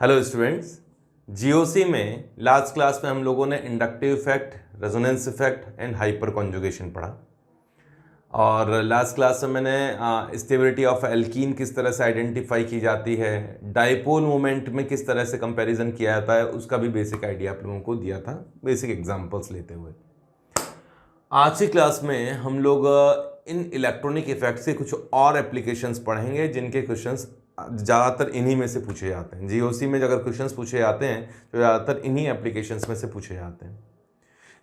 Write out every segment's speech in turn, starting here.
Hello students, GOC में last class में हम लोगों ने inductive effect, resonance effect and hyper conjugation पढ़ा। और लास्ट क्लास में मैंने स्टेबिलिटी ऑफ एल्कीन किस तरह से आइडेंटिफाई की जाती है, डाइपोल मोमेंट में किस तरह से कंपैरिजन किया जाता है, उसका भी बेसिक आइडिया आप लोगों को दिया था, बेसिक एग्जांपल्स लेते हुए। आज की क्लास में हम लोग इन इलेक्ट्रॉनिक इफेक्ट्स के कुछ और एप्लीकेशंस पढ़ेंगे जिनके क्वेश्चंस ज़्यादातर इन्हीं में से पूछे जाते हैं। जीओसी में अगर क्वेश्चंस पूछे जाते हैं तो ज़्यादातर इन्हीं एप्लीकेशंस में से पूछे जाते हैं।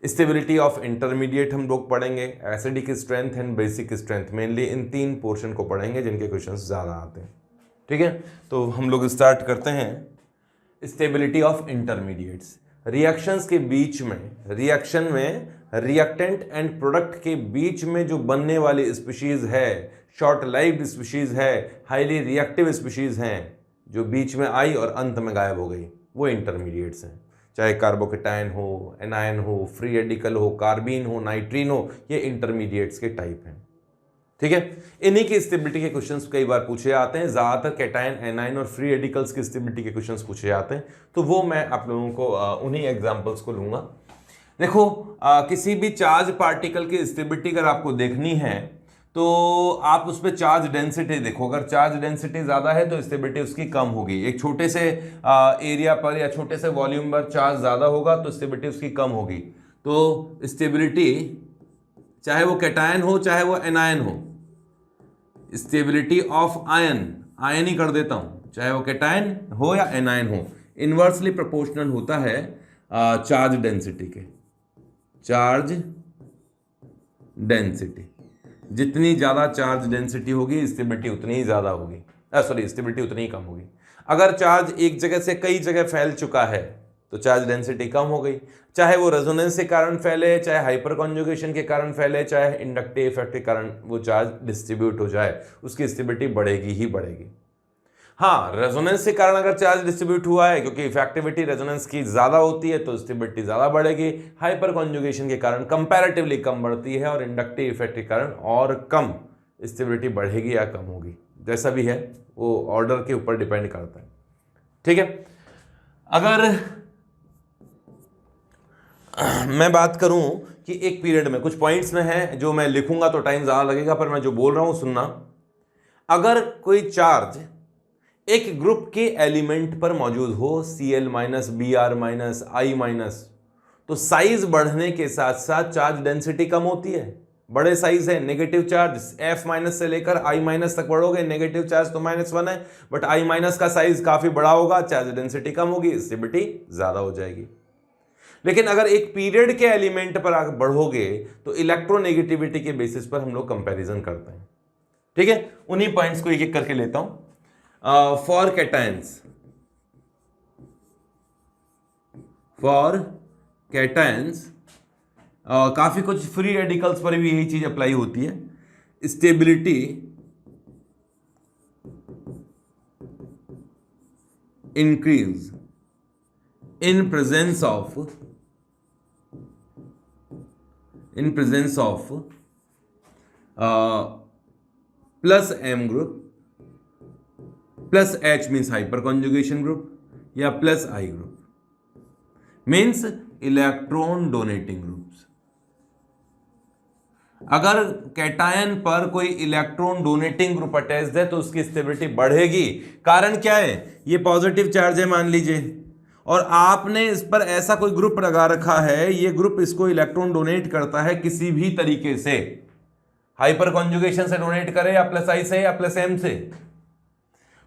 स्टेबिलिटी ऑफ इंटरमीडिएट हम लोग पढ़ेंगे, acidic strength and basic strength, mainly इन तीन पोर्शन को पढ़ेंगे जिनके क्वेश्चंस ज़्यादा आते हैं। ठीक है, तो हम लोग स्टार्ट करते हैं। स्टेबिलिटी ऑफ इंटरमीडिएट्स, रिएक्शंस के बीच में, रिएक्शन में रिएक्टेंट एंड प्रोडक्ट के बीच में जो बनने वाली स्पीशीज है, शॉर्ट लाइव्ड स्पीशीज है, हाईली रिएक्टिव स्पीशीज हैं, जो बीच में आई और अंत में गायब हो गई, वो इंटरमीडिएट्स हैं। चाहे कार्बोकेटायन हो, एनायन हो, फ्री रेडिकल हो, कार्बीन हो, नाइट्रीन हो, ये इंटरमीडिएट्स के टाइप हैं। ठीक है, इन्हीं की स्टेबिलिटी के क्वेश्चंस कई बार पूछे जाते हैं। ज़्यादातर कैटायन, एनायन और फ्री रेडिकल्स की स्टेबिलिटी के क्वेश्चंस पूछे जाते हैं, तो वो मैं आप लोगों को उन्हीं एग्जांपल्स को लूंगा। देखो, किसी भी चार्ज पार्टिकल की स्टेबिलिटी अगर आपको देखनी है तो आप उस पर चार्ज डेंसिटी देखो। अगर चार्ज डेंसिटी ज़्यादा है तो स्टेबिलिटी उसकी कम होगी। एक छोटे से एरिया पर या छोटे से वॉल्यूम पर चार्ज ज़्यादा होगा तो स्टेबिलिटी उसकी कम होगी। तो स्टेबिलिटी, चाहे वो कैटायन हो चाहे वो एनायन हो, स्टेबिलिटी ऑफ आयन, आयन ही कर देता हूं, चाहे वो कैटायन हो या एनायन हो, इनवर्सली प्रोपोर्शनल होता है चार्ज डेंसिटी के। चार्ज डेंसिटी, जितनी ज़्यादा चार्ज डेंसिटी होगी स्टेबिलिटी उतनी ही ज़्यादा होगी, स्टेबिलिटी उतनी ही कम होगी। अगर चार्ज एक जगह से कई जगह फैल चुका है तो चार्ज डेंसिटी कम हो गई, चाहे वो रेजोनेंस के कारण फैले, चाहे हाइपर कॉन्जुगेशन के कारण फैले, चाहे इंडक्टिव इफेक्ट के कारण वो चार्ज डिस्ट्रीब्यूट हो जाए, उसकी स्टेबिलिटी बढ़ेगी ही बढ़ेगी। हाँ, रेजोनेंस के कारण अगर चार्ज डिस्ट्रीब्यूट हुआ है, क्योंकि इफेक्टिविटी रेजोनेंस की ज़्यादा होती है तो स्टेबिलिटी ज़्यादा बढ़ेगी। हाइपर कॉन्जुगेशन के कारण कंपैरेटिवली कम बढ़ती है और इंडक्टिव इफेक्ट के कारण और कम स्टेबिलिटी बढ़ेगी या कम होगी, जैसा भी है वो ऑर्डर के ऊपर डिपेंड करता है। ठीक है, अगर मैं बात करूं कि एक पीरियड में कुछ पॉइंट्स में है जो मैं लिखूंगा तो टाइम ज़्यादा लगेगा, पर मैं जो बोल रहा हूं सुनना। अगर कोई चार्ज एक ग्रुप के एलिमेंट पर मौजूद हो, Cl minus, Br minus, I minus, तो साइज बढ़ने के साथ साथ चार्ज डेंसिटी कम होती है। बड़े साइज है, नेगेटिव चार्ज F माइनस से लेकर I माइनस तक बढ़ोगे, नेगेटिव चार्ज तो -1 है, बट I माइनस का साइज काफी बड़ा होगा, चार्ज डेंसिटी कम होगी, स्टेबिलिटी ज्यादा हो जाएगी। लेकिन अगर एक पीरियड के एलिमेंट पर आगे बढ़ोगे तो इलेक्ट्रोनेगेटिविटी के बेसिस पर हम लोग कंपैरिजन करते हैं। ठीक है, उन्हीं पॉइंट्स को एक एक करके लेता हूं। फॉर कैटायंस, काफी कुछ फ्री रेडिकल्स पर भी यही चीज अप्लाई होती है। Stability increase in presence of plus M group plus H means hyper conjugation group या plus I group means electron donating groups। अगर कैटायन पर कोई इलेक्ट्रॉन डोनेटिंग ग्रुप अटैच्ड है तो उसकी स्टेबिलिटी बढ़ेगी। कारण क्या है? ये पॉजिटिव चार्ज है मान लीजिए, और आपने इस पर ऐसा कोई ग्रुप लगा रखा है, ये ग्रुप इसको इलेक्ट्रॉन डोनेट करता है किसी भी तरीके से, हाइपर कॉन्जुगेशन से डोनेट करे या प्लस आई से या प्लस एम से,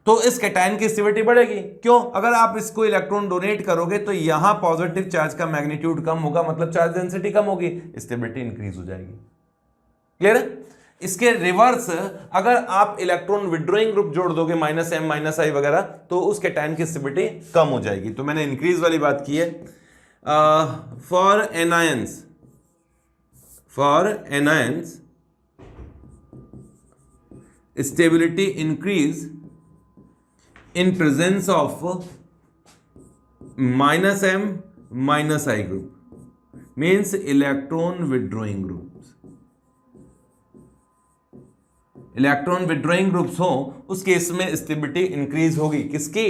तो इस कैटायन की स्टेबिलिटी बढ़ेगी। क्यों? अगर आप इसको इलेक्ट्रॉन डोनेट करोगे तो यहां पॉजिटिव चार्ज का मैग्नीट्यूड कम होगा, मतलब चार्ज डेंसिटी कम होगी, स्टेबिलिटी इंक्रीज हो जाएगी। क्लियर है? इसके रिवर्स, अगर आप इलेक्ट्रॉन विड्रॉइंग ग्रुप जोड़ दोगे -M -I वगैरह, तो उस कैटायन की स्टेबिलिटी कम हो जाएगी। तो मैंने इंक्रीज वाली बात की है। For anions stability increase in presence of -M -I group means electron withdrawing group. Electron withdrawing groups हो उस केस में स्टेबिलिटी इंक्रीज होगी। किसकी?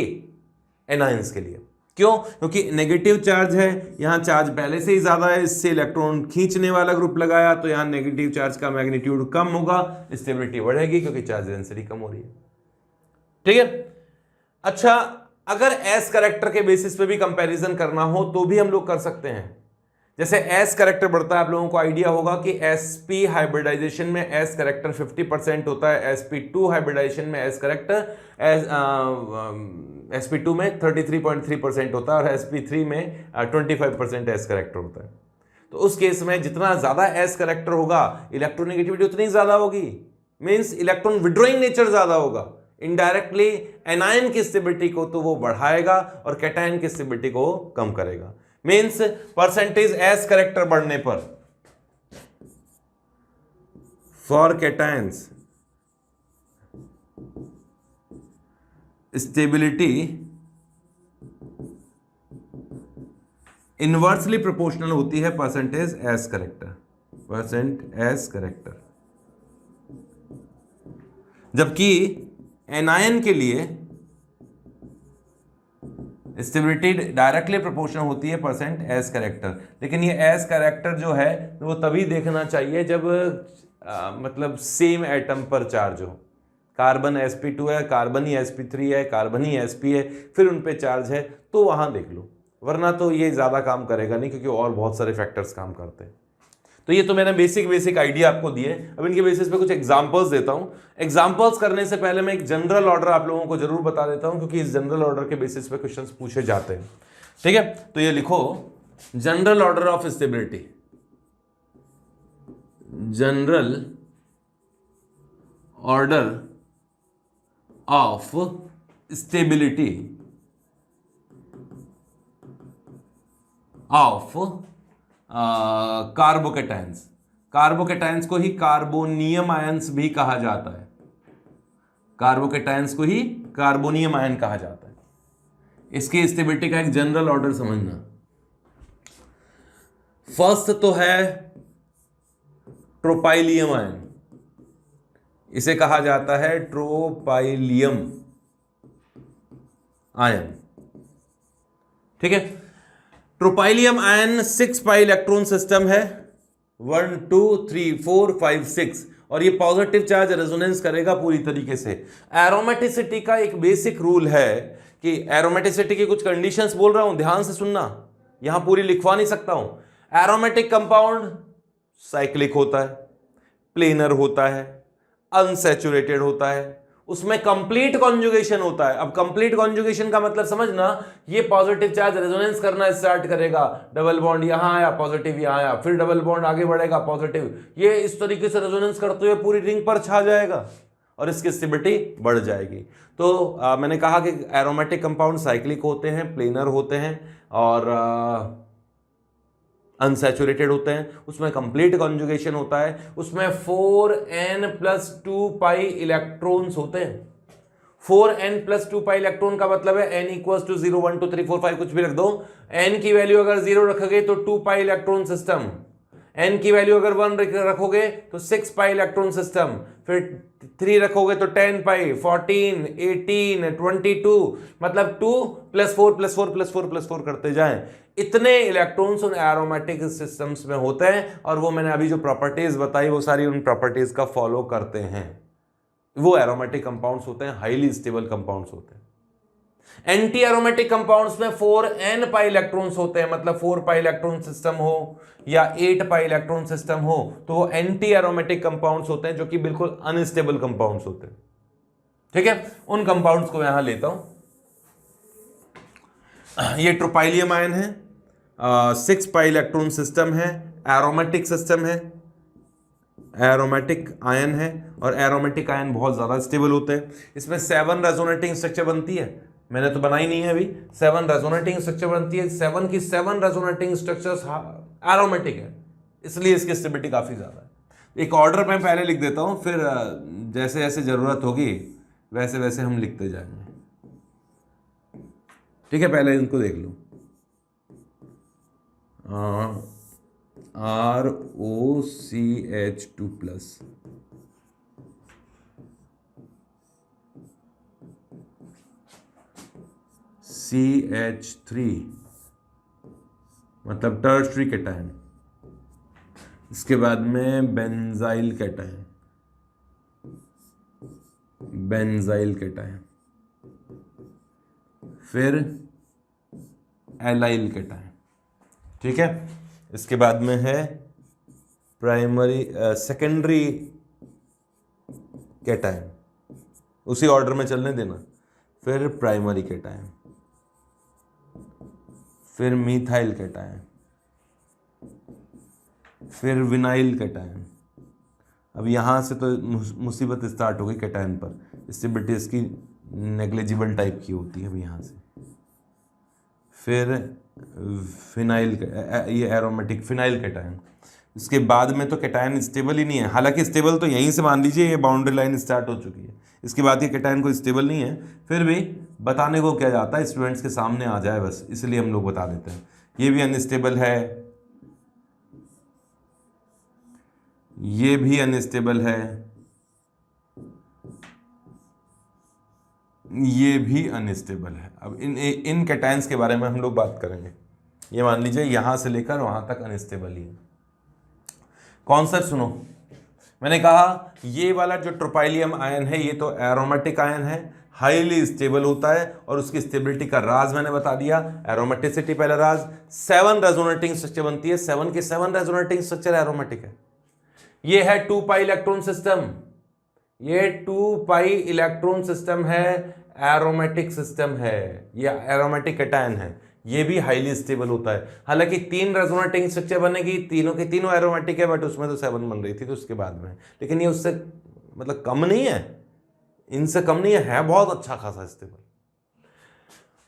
एनायंस के लिए। क्यों? क्योंकि नेगेटिव चार्ज है, यहाँ चार्ज पहले से ही ज्यादा है, इससे इलेक्ट्रॉन खींचने वाला ग्रुप लगाया तो यहाँ नेगेटिव चार्ज का मैग्नीट्यूड कम होगा, स्टेबिलिटी बढ़ेगी क्योंकि चार्ज डेंसिटी कम हो रही है। ठीक है। अच्छा, अगर एस करेक्टर के बेसिस पे भी कंपैरिजन करना हो तो भी हम लोग कर सकते हैं। जैसे एस करेक्टर बढ़ता है, आप लोगों को आइडिया होगा कि sp हाइब्रिडाइजेशन में एस करेक्टर 50% होता है, sp2 हाइब्रिडाइजेशन में एस करेक्टर sp2 में 33.3% होता है और sp3 में 25% एस करेक्टर होता है। तो उस केस में जितना ज्यादा एस करेक्टर होगा इलेक्ट्रोनेगेटिविटी उतनी ज्यादा होगी, मींस इलेक्ट्रॉन विड्रॉइंग नेचर ज्यादा होगा। इनडायरेक्टली एनायन की स्टेबिलिटी को तो वो बढ़ाएगा और कैटायन की स्टेबिलिटी को कम करेगा। मींस परसेंटेज एस करेक्टर बढ़ने पर for cations stability inversely proportional होती है percentage S character, percent S character. जबकि एनायन के लिए स्टेबिलिटी डायरेक्टली प्रोपोर्शनल होती है परसेंट एस करेक्टर। लेकिन ये एस करेक्टर जो है वो तभी देखना चाहिए जब मतलब सेम एटम पर चार्ज हो। कार्बन sp2 है, कार्बन ही sp3 है, कार्बन ही sp है, फिर उन पे चार्ज है तो वहां देख लो, वरना तो ये ज्यादा काम करेगा नहीं क्योंकि और बहुत सारे फैक्टर्स काम करते हैं। तो ये तो मैंने बेसिक आइडिया आपको दिए। अब इनके बेसिस पे कुछ एग्जांपल्स देता हूं। एग्जांपल्स करने से पहले मैं एक जनरल ऑर्डर आप लोगों को जरूर बता देता हूं क्योंकि इस जनरल ऑर्डर के बेसिस पे क्वेश्चंस पूछे जाते हैं। ठीक है, तो ये लिखो general order of stability, general order of stability of carbocations. Carbocations को ही कार्बोनियम आयंस भी कहा जाता है, कार्बोकेटायंस को ही कार्बोनियम आयन कहा जाता है। इसकी स्टेबिलिटी का एक जनरल ऑर्डर समझना। फर्स्ट तो है ट्रोपाइलियम आयन, इसे कहा जाता है ट्रोपाइलियम आयन। ठीक है, ट्रोपाइलियम आयन 6 पाई इलेक्ट्रॉन सिस्टम है, 1 2 3 4 5 6, और ये पॉजिटिव चार्ज रेजोनेंस करेगा पूरी तरीके से। एरोमेटिसिटी का एक बेसिक रूल है कि एरोमेटिसिटी की कुछ कंडीशंस बोल रहा हूं, ध्यान से सुनना, यहां पूरी लिखवा नहीं सकता हूं। एरोमेटिक कंपाउंड साइक्लिक होता है, प्लेनर होता है, अनसैचुरेटेड होता है, उसमें कंप्लीट कॉन्जुगेशन होता है। अब कंप्लीट कॉन्जुगेशन का मतलब समझना, ये पॉजिटिव चार्ज रेजोनेंस करना स्टार्ट करेगा, डबल बॉन्ड यहां आया, पॉजिटिव यहां आया, फिर डबल बॉन्ड आगे बढ़ेगा, पॉजिटिव, ये इस तरीके से रेजोनेंस करते हुए पूरी रिंग पर छा जाएगा और इसकी स्टेबिलिटी बढ़ जाएगी। तो मैंने कहा कि एरोमेटिक कंपाउंड साइक्लिक होते हैं, प्लेनर होते हैं और अनसैचुरेटेड होते हैं, उसमें कंप्लीट कॉन्जुगेशन होता है, उसमें 4n+2 पाई इलेक्ट्रॉन्स होते हैं। 4n+2 पाई इलेक्ट्रॉन का मतलब है n = 0 1 2 3 4 5 कुछ भी रख दो, n की वैल्यू अगर 0 रखोगे तो 2 पाई इलेक्ट्रॉन सिस्टम, n की वैल्यू अगर 1 रखोगे तो 6 पाई इलेक्ट्रॉन सिस्टम, फिर 3 रखोगे तो 10 पाई, 14 18 22, मतलब 2 + 4 + 4 + 4 + 4 करते जाएं। इतने इलेक्ट्रॉन्स उन एरोमेटिक सिस्टम्स में होते हैं और वो मैंने अभी जो प्रॉपर्टीज बताई वो सारी उन प्रॉपर्टीज का फॉलो करते हैं। वो एरोमेटिक कंपाउंड्स होते हैं, हाईली स्टेबल कंपाउंड्स होते हैं। एंटी एरोमेटिक कंपाउंड्स में 4n पाई इलेक्ट्रॉन्स होते हैं, मतलब 4 पाई इलेक्ट्रॉन सिस्टम हो या 8 पाई इलेक्ट्रॉन सिस्टम हो तो वो एंटी एरोमेटिक कंपाउंड्स होते हैं जो कि बिल्कुल अनस्टेबल कंपाउंड्स होते हैं। ठीक है, उन कंपाउंड्स को यहां लेता हूं। ये ट्रोपाइलियम आयन है, 6 पाई इलेक्ट्रॉन सिस्टम है, एरोमेटिक सिस्टम है, एरोमेटिक आयन है और एरोमेटिक आयन बहुत ज्यादा स्टेबल होते हैं। इसमें 7 रेजोनेटिंग स्ट्रक्चर बनती है, मैंने तो बनाई नहीं है अभी। 7 रेजोनेटिंग स्ट्रक्चर बनती है, 7 की 7 रेजोनेटिंग स्ट्रक्चर्स एरोमेटिक है, इसलिए इसकी स्टेबिलिटी काफी ज्यादा है। एक ऑर्डर मैं पहले लिख देता हूं, फिर जैसे जैसे जरूरत होगी वैसे वैसे हम लिखते जाएंगे। ठीक है, पहले इनको देख लो। ROCH2+, CH3 मतलब टर्शरी कैटायन। इसके बाद में बेंजाइल कैटायन, बेंजाइल कैटायन, फिर एलाइल कैटायन। ठीक है, इसके बाद में है प्राइमरी सेकेंडरी कैटायन, उसी ऑर्डर में चलने देना। फिर प्राइमरी कैटायन, फिर मीथाइल कैटायन, फिर विनाइल कैटायन। अब यहाँ से तो मुसीबत स्टार्ट हो गई कैटायन पर, स्टेबिलिटी इसकी नेग्लिजिबल टाइप की होती है। अब यहाँ से फिर फिनाइल, ये एरोमेटिक फिनाइल कैटायन। इसके बाद में तो कैटायन स्टेबल ही नहीं है, हालांकि स्टेबल तो यहीं से मान लीजिए ये बाउंड्री लाइन स्टार्ट हो चुकी है। इसके बाद ये कैटायन कोई स्टेबल नहीं है, फिर भी बताने को क्या जाता है, स्टूडेंट्स के सामने आ जाए बस, इसलिए हम लोग बता देते हैं। ये भी अनस्टेबल है, ये भी अनस्टेबल है, ये भी अनस्टेबल है। अब इन कैटायंस के बारे में हम लोग बात करेंगे। ये मान लीजिए यहां से लेकर वहां तक अनस्टेबल ही है। कॉन्सेप्ट सुनो, मैंने कहा ये वाला जो ट्रोपाइलियम आयन है ये तो एरोमेटिक आयन है, हाईली स्टेबल होता है, और उसकी स्टेबिलिटी का राज मैंने बता दिया, एरोमेटिसिटी पहला राज। 7 रेजोनेटिंग स्ट्रक्चर बनती है, 7 के 7 रेजोनेटिंग स्ट्रक्चर एरोमेटिक है। ये है 2 पाई इलेक्ट्रॉन सिस्टम, ये 2 पाई इलेक्ट्रॉन सिस्टम है, एरोमेटिक सिस्टम है, ये एरोमेटिक कैटायन है, ये भी हाईली स्टेबल होता है। हालांकि 3 रेजोनेटिंग स्ट्रक्चर बनेगी, तीनों के तीनों एरोमेटिक है, बट उसमें तो 7 बन रही थी तो उसके बाद में, लेकिन ये उससे मतलब कम नहीं है, इनसे कम नहीं है बहुत अच्छा खासा स्टेबल।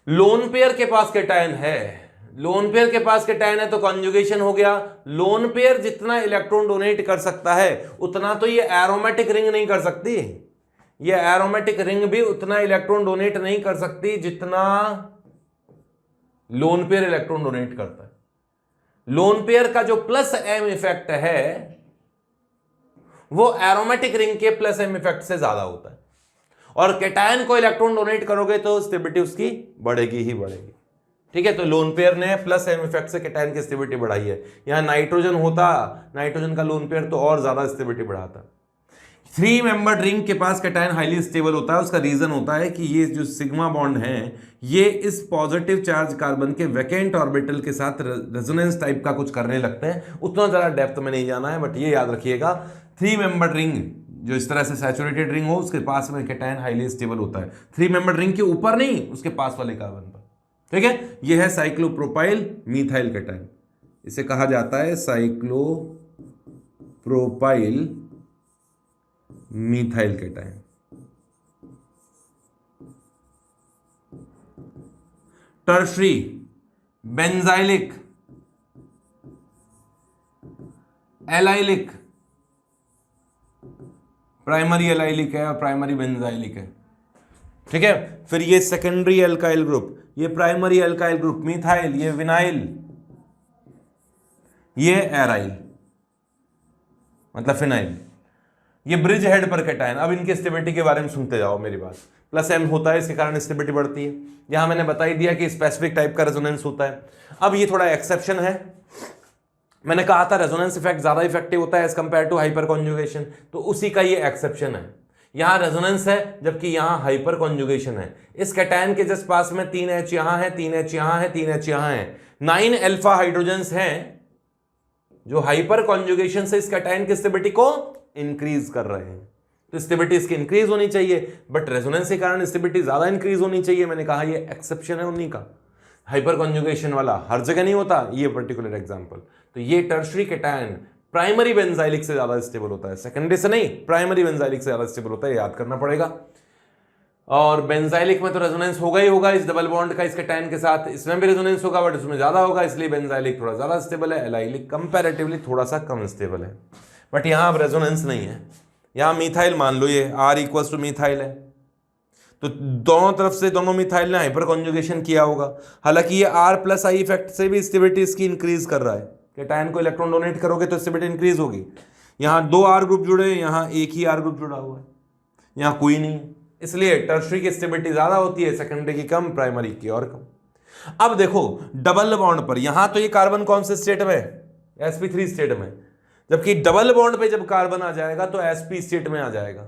लोन पेयर के पास कैटायन है, लोन पेयर के पास कैटायन है तो कॉन्जुगेशन हो गया। लोन पेयर जितना इलेक्ट्रॉन डोनेट कर सकता है उतना तो ये एरोमेटिक रिंग नहीं कर सकती, ये एरोमेटिक रिंग भी उतना इलेक्ट्रॉन डोनेट नहीं कर सकती जितना लोन पेयर इलेक्ट्रॉन डोनेट करता है। लोन पेयर का जो प्लस एम इफेक्ट है वो एरोमेटिक रिंग के प्लस एम इफेक्ट से ज्यादा होता है, और कैटायन को इलेक्ट्रॉन डोनेट करोगे तो स्टेबिलिटी उसकी बढ़ेगी ही बढ़ेगी। ठीक है, तो लोन पेयर ने प्लस एम इफेक्ट से कैटायन की स्टेबिलिटी बढ़ाई है। यहां नाइट्रोजन होता, नाइट्रोजन का लोन पेयर तो और ज्यादा स्टेबिलिटी बढ़ाता। 3 मेंबर्ड रिंग के पास कैटायन हाईली स्टेबल होता है। उसका रीजन होता है कि ये जो सिग्मा बॉन्ड है ये इस पॉजिटिव चार्ज कार्बन के वैकेंट ऑर्बिटल के साथ रेजोनेंस टाइप का कुछ करने लगते हैं। उतना ज़्यादा डेप्थ में नहीं जाना है, बट ये याद रखिएगा 3 मेंबर्ड रिंग जो इस तरह से सैचुरेटेड रिंग हो उसके पास में कैटायन हाईली स्टेबल होता है। 3 मेंबर्ड रिंग के ऊपर नहीं, उसके पास वाले कार्बन पर। ठीक है, ये है साइक्लोप्रोपाइल मीथाइल कैटायन, इसे कहा जाता है cyclopropyl methyl cation. Tertiary benzylic, allylic, primary allylic है और प्राइमरी बेंजाइलिक है। ठीक है, फिर ये सेकेंडरी एल्काइल ग्रुप, ये प्राइमरी एल्काइल ग्रुप मीथाइल, ये विनाइल, ये एराइल मतलब फिनाइल, ये ब्रिज हेड पर कैटायन। अब इनकी स्टेबिलिटी के बारे में सुनते जाओ मेरी बात। प्लस एम होता है, इसके कारण स्टेबिलिटी बढ़ती है। यहां मैंने बता ही दिया कि स्पेसिफिक टाइप का रेजोनेंस होता है। अब ये थोड़ा एक्सेप्शन है, मैंने कहा था रेजोनेंस इफेक्ट ज्यादा इफेक्टिव होता है as compare to hyper conjugation, तो उसी का ये एक्सेप्शन है। यहां रेजोनेंस है जबकि यहां हाइपर कॉन्जुगेशन है। इस कैटायन के जस्ट पास में 3H यहां है, 3H यहां है, 3H यहां है, 9 अल्फा हाइड्रोजन्स हैं जो हाइपर कॉन्जुगेशन से इस कैटायन की स्टेबिलिटी को इंक्रीज कर रहे हैं। तो स्टेबिलिटी इसकी इंक्रीज होनी चाहिए, बट रेजोनेंस के कारण स्टेबिलिटी ज्यादा इंक्रीज होनी चाहिए। मैंने कहा ये एक्सेप्शन है उन्हीं का, हाइपर कॉन्जुगेशन वाला हर जगह नहीं होता, ये पर्टिकुलर एग्जांपल। तो ये टर्शरी कैटायन प्राइमरी बेंजाइलिक से ज्यादा स्टेबल होता है, सेकेंडरी से नहीं, प्राइमरी बेंजाइलिक से ज्यादा स्टेबल होता है, याद करना पड़ेगा। और बेंजाइलिक में तो रेजोनेंस होगा ही होगा इस डबल बॉन्ड का इस कैटायन के साथ, इसमें भी रेजोनेंस होगा बट उसमें ज्यादा होगा, इसलिए बेंजाइलिक थोड़ा ज्यादा स्टेबल है, एलाइलिक कंपैरेटिवली थोड़ा सा कम स्टेबल है। बट यहां अब रेजोनेंस नहीं है, यहां मिथाइल मान लो ये R इक्वल्स टू मिथाइल है, तो दोनों तरफ से दोनों मिथाइल ने हाइपर कॉन्जुगेशन किया होगा। हालांकि ये R प्लस आई इफेक्ट से भी स्टेबिलिटी इसकी इंक्रीज कर रहा है, कैटायन को इलेक्ट्रॉन डोनेट करोगे तो स्टेबिलिटी इंक्रीज होगी। यहां 2 R ग्रुप जुड़े हैं, यहां एक ही R ग्रुप जुड़ा हुआ है, यहां कोई नहीं है, इसलिए टर्शरी की स्टेबिलिटी ज्यादा होती है, सेकेंडरी की कम, प्राइमरी की और कम। अब देखो डबल बॉन्ड पर, यहां तो ये कार्बन कौन से स्टेट में, sp3 स्टेट में, जबकि डबल बॉन्ड पे जब कार्बन आ जाएगा तो sp स्टेट में आ जाएगा।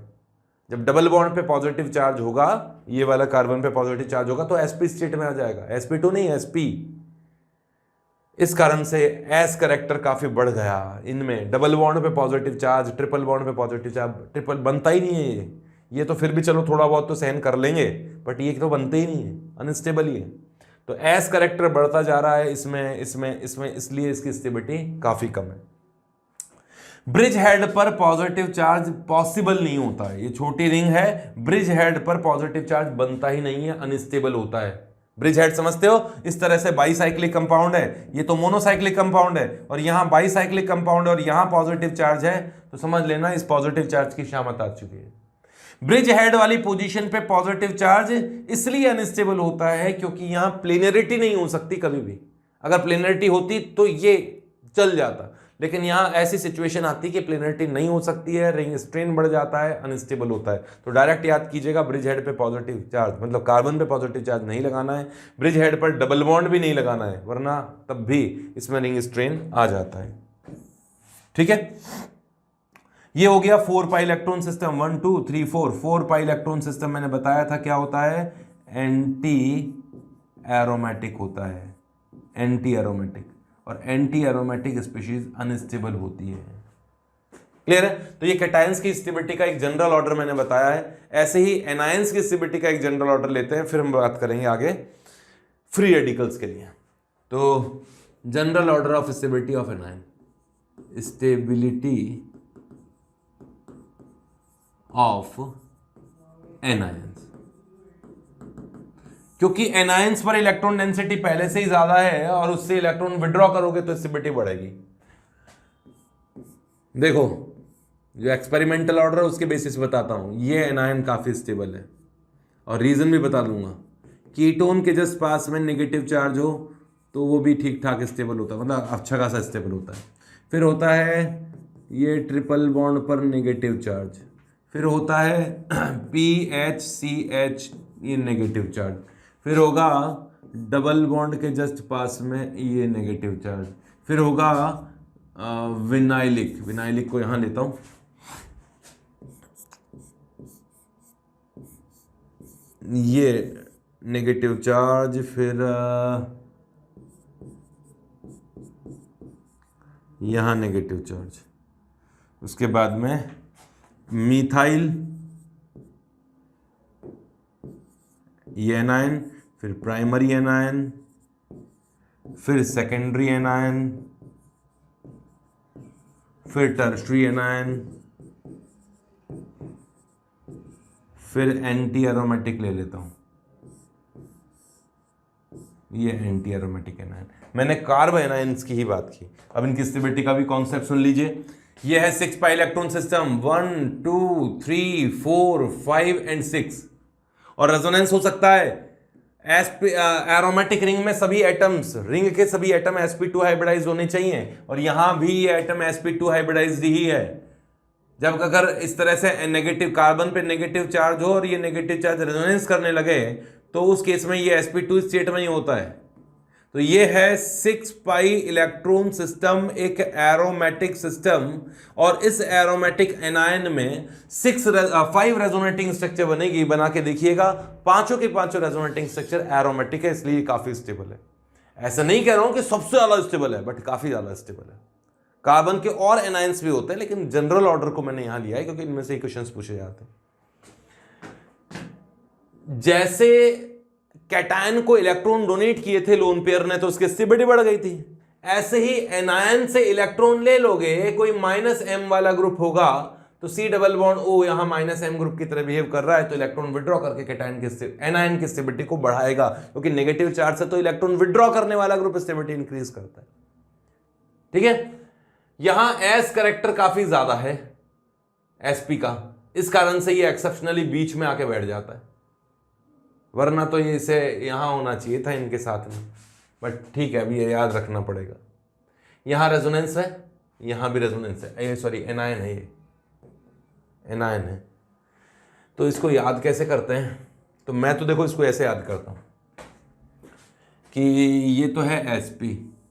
जब डबल बॉन्ड पे पॉजिटिव चार्ज होगा, ये वाला कार्बन पे पॉजिटिव चार्ज होगा, तो sp स्टेट में आ जाएगा, sp2 नहीं sp। इस कारण से एस करेक्टर काफी बढ़ गया इनमें। डबल बॉन्ड पे पॉजिटिव चार्ज, ट्रिपल बॉन्ड पे पॉजिटिव चार्ज, ट्रिपल बनता ही नहीं है ये तो फिर भी चलो थोड़ा बहुत तो सहन कर लेंगे, बट ये तो बनते ही नहीं है, अनस्टेबल ही है। तो एस करेक्टर बढ़ता जा रहा है इसमें, इसलिए इसकी स्टेबिलिटी काफी कम है। ब्रिज हेड पर पॉजिटिव चार्ज पॉसिबल नहीं होता है, ये छोटी रिंग है, ब्रिज हेड पर पॉजिटिव चार्ज बनता ही नहीं है, अनस्टेबल होता है। ब्रिज हेड समझते हो, इस तरह से बाईसाइक्लिक कंपाउंड है, ये तो मोनोसाइक्लिक कंपाउंड है, और यहां बाईसाइक्लिक कंपाउंड है और यहां पॉजिटिव चार्ज है, तो समझ लेना इस पॉजिटिव चार्ज की शामत आ चुकी है। ब्रिज हेड वाली पोजीशन पे पॉजिटिव चार्ज इसलिए अनस्टेबल होता है क्योंकि यहां प्लेनरिटी नहीं हो सकती कभी भी। अगर प्लेनरिटी होती तो ये चल जाता, लेकिन यहां ऐसी सिचुएशन आती कि प्लेनरिटी नहीं हो सकती है, रिंग स्ट्रेन बढ़ जाता है, अनस्टेबल होता है। तो डायरेक्ट याद कीजिएगा, ब्रिज हेड पे पॉजिटिव चार्ज मतलब कार्बन पे पॉजिटिव चार्ज नहीं लगाना है, ब्रिज हेड पर डबल बॉन्ड भी नहीं लगाना है, वरना तब भी इसमें रिंग स्ट्रेन आ जाता है। ठीक है, ये हो गया 4 pi electron system, 1 2 3 4 pi electron system. मैंने बताया था क्या होता है, एंटी एरोमेटिक होता है, एंटी एरोमेटिक, और एंटी एरोमेटिक स्पीशीज अनस्टेबल होती है। क्लियर है? तो ये कैटायंस की स्टेबिलिटी का एक जनरल ऑर्डर मैंने बताया है। ऐसे ही एनायंस की स्टेबिलिटी का एक जनरल ऑर्डर लेते हैं, फिर हम बात करेंगे आगे फ्री रेडिकल्स के लिए। तो general order of stability of anion, stability of anions, क्योंकि एनायंस पर इलेक्ट्रॉन डेंसिटी पहले से ही ज्यादा है और उससे इलेक्ट्रॉन विड्रॉ करोगे तो स्टेबिलिटी बढ़ेगी। देखो जो एक्सपेरिमेंटल ऑर्डर है उसके बेसिस बताता हूं, ये एनायन काफी स्टेबल है और रीजन भी बता दूंगा। कीटोन के जस्ट पास में नेगेटिव चार्ज हो तो वो भी ठीक ठाक स्टेबल होता है, मतलब अच्छा खासा स्टेबल होता है। फिर होता है ये ट्रिपल बॉन्ड पर नेगेटिव चार्ज, फिर होता है PHCH ये नेगेटिव चार्ज, फिर होगा डबल बॉन्ड के जस्ट पास में ये नेगेटिव चार्ज, फिर होगा विनाइलिक, विनाइलिक को यहां लेता हूं, ये नेगेटिव चार्ज, फिर यहां नेगेटिव चार्ज, उसके बाद में मीथाइल ये एनायन, फिर प्राइमरी एनायन, फिर सेकेंडरी एनायन, फिर टर्शरी एनायन, फिर एंटी एरोमेटिक ले लेता हूं, ये एंटी एरोमेटिक एनायन। मैंने कार्ब एनायंस की ही बात की, अब इनकी स्टेबिलिटी का भी कॉन्सेप्ट सुन लीजिए। ये है 6 पाई इलेक्ट्रॉन सिस्टम, 1 2 3 4 5 एंड 6, और रेजोनेंस हो सकता है एरोमेटिक रिंग में सभी एटम्स, रिंग के सभी एटम sp2 हाइब्रिडाइज होने चाहिए, और यहां भी ये एटम sp2 हाइब्रिडाइज्ड ही है। जब अगर इस तरह से नेगेटिव कार्बन पे नेगेटिव चार्ज हो और ये नेगेटिव चार्ज रेजोनेंस करने लगे तो उस केस में ये sp2 स्टेट में ही होता है। तो ये है 6 पाई इलेक्ट्रॉन सिस्टम, एक एरोमेटिक सिस्टम, और इस एरोमेटिक एनायन में 5 रेजोनेटिंग स्ट्रक्चर बनेगी, बना के देखिएगा, पांचों के पांचों रेजोनेटिंग स्ट्रक्चर एरोमेटिक है, इसलिए काफी स्टेबल है। ऐसा नहीं कह रहा हूं कि सबसे ज्यादा स्टेबल है, बट काफी ज्यादा स्टेबल है। कार्बन के और एनायंस भी होते हैं, लेकिन जनरल ऑर्डर को मैंने यहां लिया है क्योंकि इनमें से ही क्वेश्चंस पूछे जाते हैं। जैसे कैटायन को इलेक्ट्रॉन डोनेट किए थे लोन पेयर ने तो उसकी स्टेबिलिटी बढ़ गई थी, ऐसे ही एनायन से इलेक्ट्रॉन ले लोगे, कोई -m वाला ग्रुप होगा तो C डबल बॉन्ड O यहां -m ग्रुप की तरह बिहेव कर रहा है, तो इलेक्ट्रॉन विड्रॉ करके कैटायन के एनायन की स्टेबिलिटी को बढ़ाएगा, क्योंकि नेगेटिव चार्ज से तो इलेक्ट्रॉन विड्रॉ करने वाला ग्रुप स्टेबिलिटी इंक्रीज करता है। ठीक है, यहां S करेक्टर काफी ज्यादा है sp का, इस कारण से ये एक्सेप्शनली बीच में आके बैठ जाता है, वरना तो ये इसे यहां होना चाहिए था इनके साथ में, बट ठीक है, अभी ये याद रखना पड़ेगा। यहां रेजोनेंस है, यहां भी रेजोनेंस है, सॉरी एनायन है, ये एनायन है। तो इसको याद कैसे करते हैं? तो मैं तो देखो इसको ऐसे याद करता हूँ कि ये तो है sp,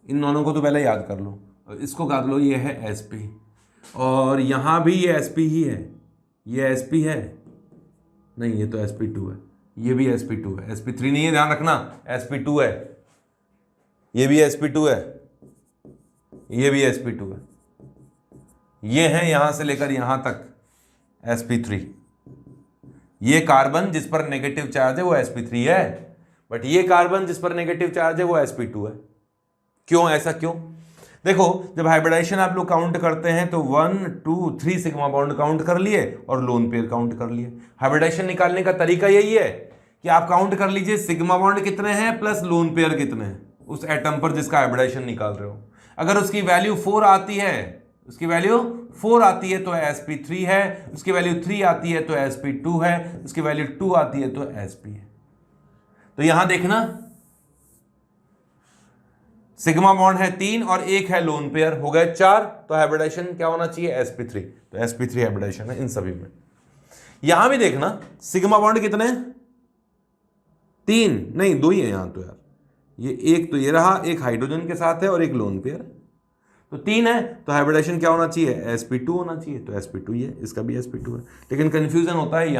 इन दोनों को तो पहले याद कर लो, इसको कर लो, ये है sp, और यहाँ भी ये sp ही है, ये sp है नहीं, ये तो sp2 है, ये भी sp2 है, sp3 नहीं है, ध्यान रखना, sp2 है, ये भी sp2 है, ये भी sp2 है, ये है यहां से लेकर यहां तक sp3। ये कार्बन जिस पर नेगेटिव चार्ज है वो sp3 है, बट ये कार्बन जिस पर नेगेटिव चार्ज है वो sp2 है। क्यों, ऐसा क्यों? देखो, जब हाइब्रिडाइजेशन आप लोग काउंट करते हैं तो 1 2 3 सिग्मा बॉन्ड काउंट कर लिए और लोन पेयर काउंट कर लिए। हाइब्रिडाइजेशन निकालने का तरीका यही है कि आप काउंट कर लीजिए सिग्मा बॉन्ड कितने हैं प्लस लोन पेयर कितने हैं उस एटम पर जिसका हाइब्रिडाइजेशन निकाल रहे हो। अगर उसकी वैल्यू 4 आती है, उसकी वैल्यू 4 आती है तो sp3 है, उसकी वैल्यू 3 आती है तो sp2 है, उसकी वैल्यू 2 आती है तो sp है। तो यहां देखना, सिग्मा बॉन्ड है 3 और 1 है लोन पेयर, हो गए 4, तो हाइब्रिडाइजेशन क्या होना चाहिए? sp3, तो sp3 हाइब्रिडाइजेशन है इन सभी में। यहां भी देखना, सिग्मा बॉन्ड कितने हैं? 3 नहीं, 2 ही है यहां तो यार, ये एक तो ये रहा, एक हाइड्रोजन के साथ है और एक लोन पेयर, तो 3 है, तो हाइब्रिडाइजेशन क्या होना चाहिए? sp2 होना चाहिए, तो sp2 ही है, इसका भी sp2 है। लेकिन कंफ्यूजन होता है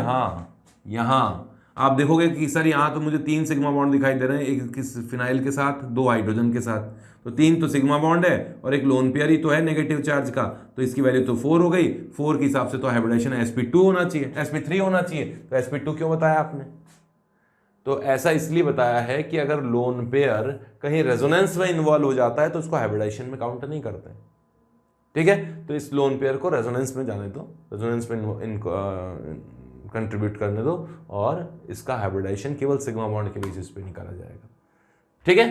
यहां आप देखोगे कि सर यहाँ तो मुझे 3 सिग्मा बॉन्ड दिखाई दे रहे हैं, एक किस फिनाइल के साथ, 2 हाइड्रोजन के साथ, तो 3 तो सिग्मा बॉन्ड है और एक लोन पेयर ही तो है नेगेटिव चार्ज का, तो इसकी वैल्यू तो 4 हो गई, 4 के हिसाब से तो हाइब्रिडाइजेशन sp2 होना चाहिए, sp3 होना चाहिए, तो sp2 क्यों बताया आपने? तो ऐसा इसलिए बताया है कि अगर लोन पेयर कहीं रेजोनेंस में इन्वॉल्व हो जाता है तो उसको हाइब्रिडाइजेशन में काउंट नहीं करते, ठीक है? तो इस लोन पेयर को रेजोनेंस में जाने दो, रेजोनेंस में कंट्रीब्यूट करने दो, और इसका हाइब्रिडाइजेशन केवल सिग्मा बॉन्ड के बेसिस पे निकाला जाएगा, ठीक है?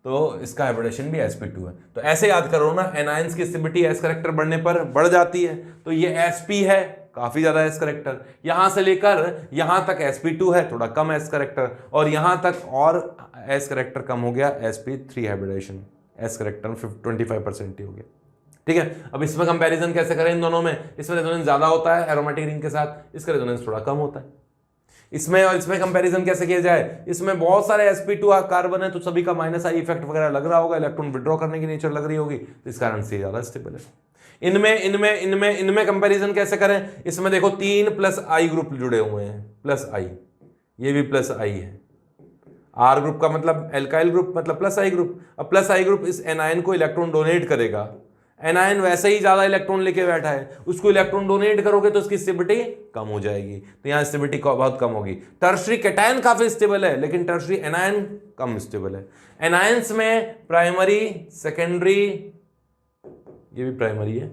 तो इसका हाइब्रिडाइजेशन भी sp2 है। तो ऐसे याद करो ना, एनायंस की स्टेबिलिटी s करेक्टर बढ़ने पर बढ़ जाती है, तो ये sp है, काफी ज्यादा s करेक्टर, यहां से लेकर यहां तक sp2 है, थोड़ा कम s करेक्टर, और यहां तक और s करेक्टर कम हो गया, sp3 हाइब्रिडाइजेशन, s करेक्टर 25% ही हो गया, ठीक है? अब इसमें कंपैरिजन कैसे करें इन दोनों में? इसमें रेजोनेंस ज्यादा होता है एरोमेटिक रिंग के साथ, इसका रेजोनेंस थोड़ा कम होता है। इसमें और इसमें कंपैरिजन कैसे किया जाए? इसमें बहुत सारे sp2 कार्बन है तो सभी का माइनस आई इफेक्ट वगैरह लग रहा होगा, इलेक्ट्रॉन विड्रॉ करने की नेचर लग रही होगी, तो इस कारण से ज्यादा स्टेबल है। इनमें कंपैरिजन कैसे करें? इसमें देखो 3 प्लस आई ग्रुप जुड़े हुए हैं, प्लस आई, ये भी प्लस आई है, आर ग्रुप का मतलब एल्काइल ग्रुप मतलब प्लस आई ग्रुप। अब प्लस आई ग्रुप इस एनायन को इलेक्ट्रॉन डोनेट करेगा, एनायन वैसे ही ज्यादा इलेक्ट्रॉन लेके बैठा है, उसको इलेक्ट्रॉन डोनेट करोगे तो उसकी स्टेबिलिटी कम हो जाएगी, तो यहां स्टेबिलिटी बहुत कम होगी। टर्शरी कैटायन काफी स्टेबल है, लेकिन टर्शरी एनायन कम स्टेबल है। एनायंस में प्राइमरी, सेकेंडरी, ये भी प्राइमरी है,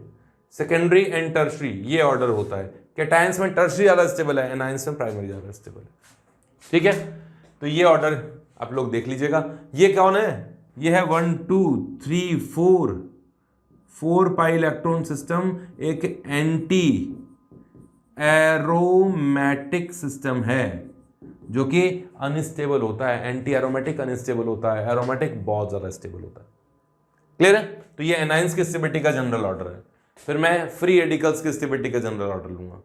सेकेंडरी एंड टर्शरी, ये ऑर्डर होता है। कैटायंस में टर्शरी ज्यादा स्टेबल है, एनायंस में प्राइमरी ज्यादा स्टेबल है, ठीक है? तो ये ऑर्डर आप लोग देख लीजिएगा। ये कौन है? ये है 1 2 3 4 पाई इलेक्ट्रॉन सिस्टम, एक एंटी एरोमेटिक सिस्टम है जो कि अनस्टेबल होता है, एंटी एरोमेटिक अनस्टेबल होता है, एरोमेटिक बहुत ज्यादा स्टेबल होता है। क्लियर है? तो ये एनायंस की स्टेबिलिटी का जनरल ऑर्डर है। फिर मैं फ्री रेडिकल्स की स्टेबिलिटी का जनरल ऑर्डर लूंगा।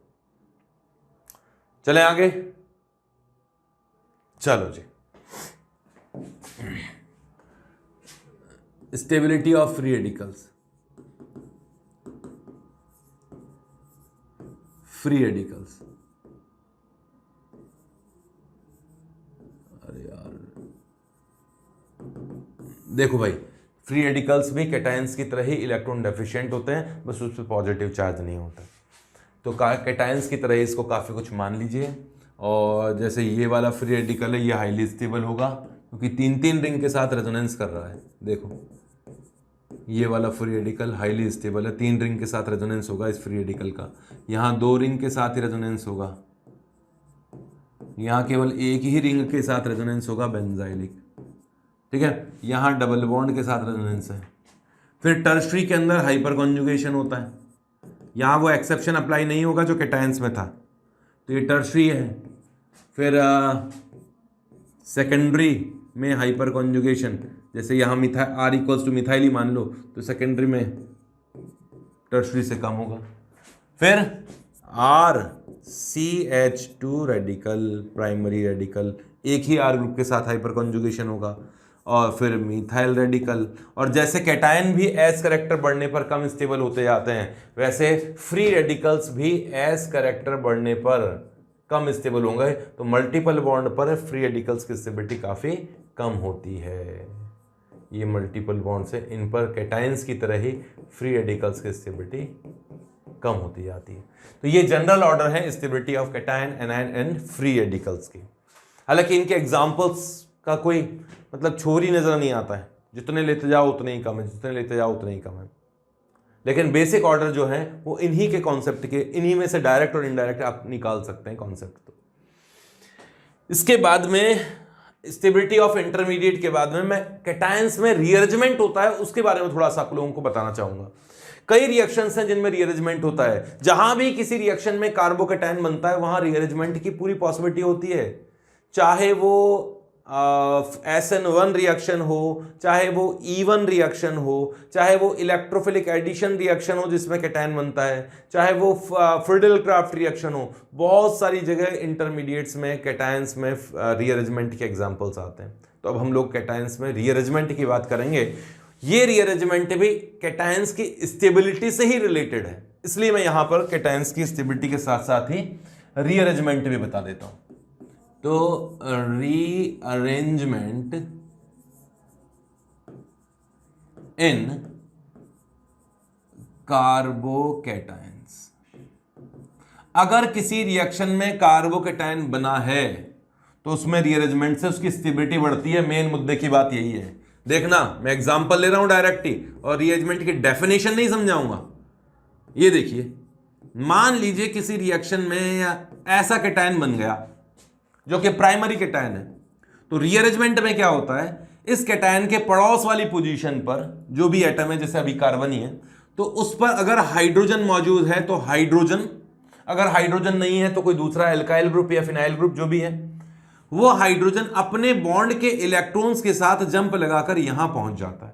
चले आगे, चलो जी। Stability of free radicals, free radicals, अरे यार देखो भाई, फ्री रेडिकल्स भी कैटायंस की तरह ही इलेक्ट्रॉन डेफिशिएंट होते हैं, बस उस पर पॉजिटिव चार्ज नहीं होता। तो कैटायंस की तरह इसको काफ़ी कुछ मान लीजिए। और जैसे ये वाला फ्री रेडिकल है, ये हाईली स्टेबल होगा क्योंकि 3 रिंग के साथ रेजोनेंस कर रहा है। देखो ये वाला फ्री रेडिकल हाईली स्टेबल है, 3 रिंग के साथ रेजोनेंस होगा इस फ्री रेडिकल का। यहाँ 2 रिंग के साथ ही रेजोनेंस होगा, यहाँ केवल एक ही रिंग के साथ रेजोनेंस होगा बेंजाइलिक, ठीक है? यहाँ डबल बॉन्ड के साथ रेजोनेंस है। फिर टर्शरी के अंदर हाइपर कॉन्जुगेशन होता है, यहाँ वो एक्सेप्शन अप्लाई नहीं होगा जो कैटायंस में था, तो ये टर्शरी है। फिर सेकेंडरी में हाइपर कॉन्जुगेशन, जैसे यहाँ R इक्वल्स टू मिथाइल ही मान लो, तो सेकेंडरी में टर्शरी से कम होगा। फिर RCH2 रेडिकल, प्राइमरी रेडिकल, एक ही R ग्रुप के साथ हाइपर कॉन्जुगेशन होगा, और फिर मिथाइल रेडिकल। और जैसे कैटायन भी एस करेक्टर बढ़ने पर कम स्टेबल होते जाते हैं, वैसे फ्री रेडिकल्स भी एस करेक्टर बढ़ने पर कम स्टेबल होंगे। तो मल्टीपल बॉन्ड पर फ्री रेडिकल्स की स्टेबिलिटी काफ़ी कम होती है। ये मल्टीपल बॉन्ड से इन पर कैटायंस की तरह ही फ्री रेडिकल्स की स्टेबिलिटी कम होती जाती है। तो ये जनरल ऑर्डर है stability of cation, anion and free radicals की। हालांकि इनके एग्जांपल्स का कोई मतलब छोर ही नजर नहीं आता है, जितने लेते जाओ उतने ही कम है, जितने लेते जाओ उतने ही कम है। लेकिन बेसिक ऑर्डर जो है वो इन्हीं के कॉन्सेप्ट के, इन्हीं में से डायरेक्ट और इनडायरेक्ट आप निकाल सकते हैं कॉन्सेप्ट। तो इसके बाद में स्टेबिलिटी ऑफ इंटरमीडिएट के बाद में मैं कैटायंस में रीअरेंजमेंट होता है उसके बारे में थोड़ा सा आप लोगों को बताना चाहूंगा। कई रिएक्शंस हैं जिनमें रीअरेंजमेंट होता है। जहां भी किसी रिएक्शन में कार्बोकैटायन बनता है वहां रीअरेंजमेंट की पूरी पॉसिबिलिटी होती है, चाहे वो SN1 रिएक्शन हो, चाहे वो E1 रिएक्शन हो, चाहे वो इलेक्ट्रोफिलिक एडिशन रिएक्शन हो जिसमें कैटायन बनता है, चाहे वो फ्रिडल-क्राफ्ट रिएक्शन हो। बहुत सारी जगह इंटरमीडिएट्स में कैटायंस में रीअरेंजमेंट के एग्जांपल्स आते हैं। तो अब हम लोग कैटायंस में रीअरेंजमेंट की बात करेंगे। ये रीअरेंजमेंट भी कैटायंस की स्टेबिलिटी से ही रिलेटेड है, इसलिए मैं यहां पर कैटायंस की स्टेबिलिटी के साथ साथ ही रीअरेंजमेंट भी बता देता हूं। तो रीअरेंजमेंट इन कार्बोकैटायंस, अगर किसी रिएक्शन में कार्बोकैटायन बना है तो उसमें रीअरेंजमेंट से उसकी स्टेबिलिटी बढ़ती है। मेन मुद्दे की बात यही है। देखना, मैं एग्जांपल ले रहा हूं डायरेक्ट ही, और रीअरेंजमेंट की डेफिनेशन नहीं समझाऊंगा। ये देखिए, मान लीजिए किसी रिएक्शन में या ऐसा कैटायन बन गया जो कि प्राइमरी कैटायन है, तो रीअरेंजमेंट में क्या होता है, इस कैटायन के पड़ोस वाली पोजीशन पर जो भी एटम है, जैसे अभी कार्बन ही है, तो उस पर अगर हाइड्रोजन मौजूद है तो हाइड्रोजन, अगर हाइड्रोजन नहीं है तो कोई दूसरा एल्काइल ग्रुप या फिनाइल ग्रुप जो भी है, वो हाइड्रोजन अपने बॉन्ड के इलेक्ट्रॉन्स के साथ जंप लगाकर यहां पहुंच जाता है।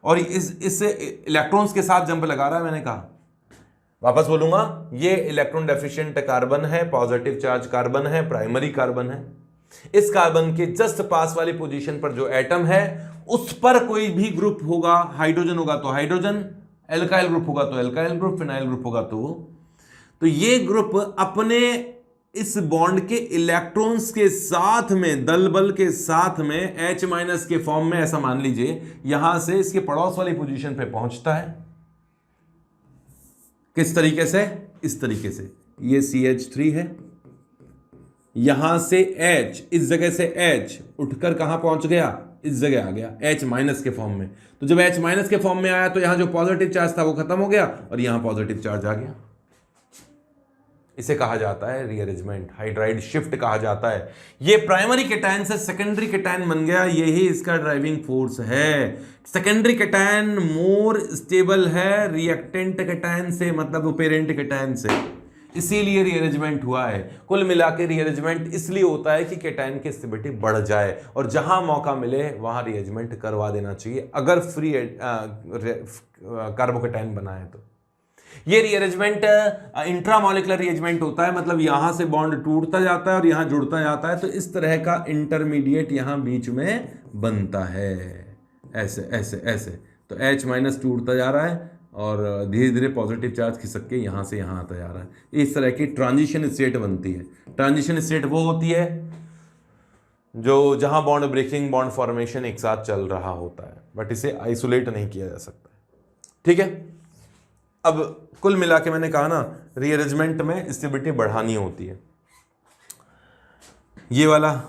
और इससे इलेक्ट्रॉन्स के साथ जंप लगा रहा है, मैंने कहा, वापस बोलूंगा, ये इलेक्ट्रॉन डेफिशिएंट कार्बन है, पॉजिटिव चार्ज कार्बन है, प्राइमरी कार्बन है। इस कार्बन के जस्ट पास वाली पोजीशन पर जो एटम है उस पर कोई भी ग्रुप होगा, हाइड्रोजन होगा तो हाइड्रोजन, एल्काइल ग्रुप होगा तो एल्काइल ग्रुप, फिनाइल ग्रुप होगा तो ये ग्रुप अपने इस बॉन्ड के इलेक्ट्रॉन्स के साथ में, दल बल के साथ में H- के फॉर्म में, ऐसा मान लीजिए, यहां से इसके पड़ोस वाली पोजीशन पे पहुंचता है। किस तरीके से? इस तरीके से। ये CH3 है, यहां से H, इस जगह से H उठकर कहां पहुंच गया, इस जगह आ गया H- के फॉर्म में। तो जब H- के फॉर्म में आया तो यहां जो पॉजिटिव चार्ज था वो खत्म हो गया और यहां पॉजिटिव चार्ज आ गया। इसे कहा जाता है रीअरेंजमेंट, हाइड्राइड शिफ्ट कहा जाता है। ये प्राइमरी कैटायन से सेकेंडरी कैटायन बन गया, यही इसका ड्राइविंग फोर्स है। सेकेंडरी कैटायन मोर स्टेबल है रिएक्टेंट कैटायन से, मतलब पेरेंट कैटायन से, इसीलिए रीअरेंजमेंट हुआ है। कुल मिला के रीअरेंजमेंट इसलिए होता है कि कैटायन की स्टेबिलिटी बढ़ जाए, और जहां मौका मिले वहां रीअरेंजमेंट करवा देना चाहिए अगर फ्री कार्बोकैटायन बना है तो। ये रीअरेंजमेंट इंट्रामॉलिक्यूलर रीअरेंजमेंट होता है, मतलब यहां से बॉन्ड टूटता जाता है और यहां जुड़ता जाता है, तो इस तरह का इंटरमीडिएट यहां बीच में बनता है, ऐसे ऐसे ऐसे। तो H- टूटता जा रहा है और धीरे धीरे पॉजिटिव चार्ज खिसक के यहां से यहां आता जा रहा है। इस तरह की ट्रांजिशन स्टेट बनती है। ट्रांजिशन स्टेट वो होती है जो जहां बॉन्ड ब्रेकिंग, बॉन्ड फॉर्मेशन एक साथ चल रहा होता है, बट इसे आइसोलेट नहीं किया जा सकता। ठीक है, अब कुल मिला के मैंने कहा ना, रीअरेंजमेंट में स्टेबिलिटी बढ़ानी होती है। ये वाला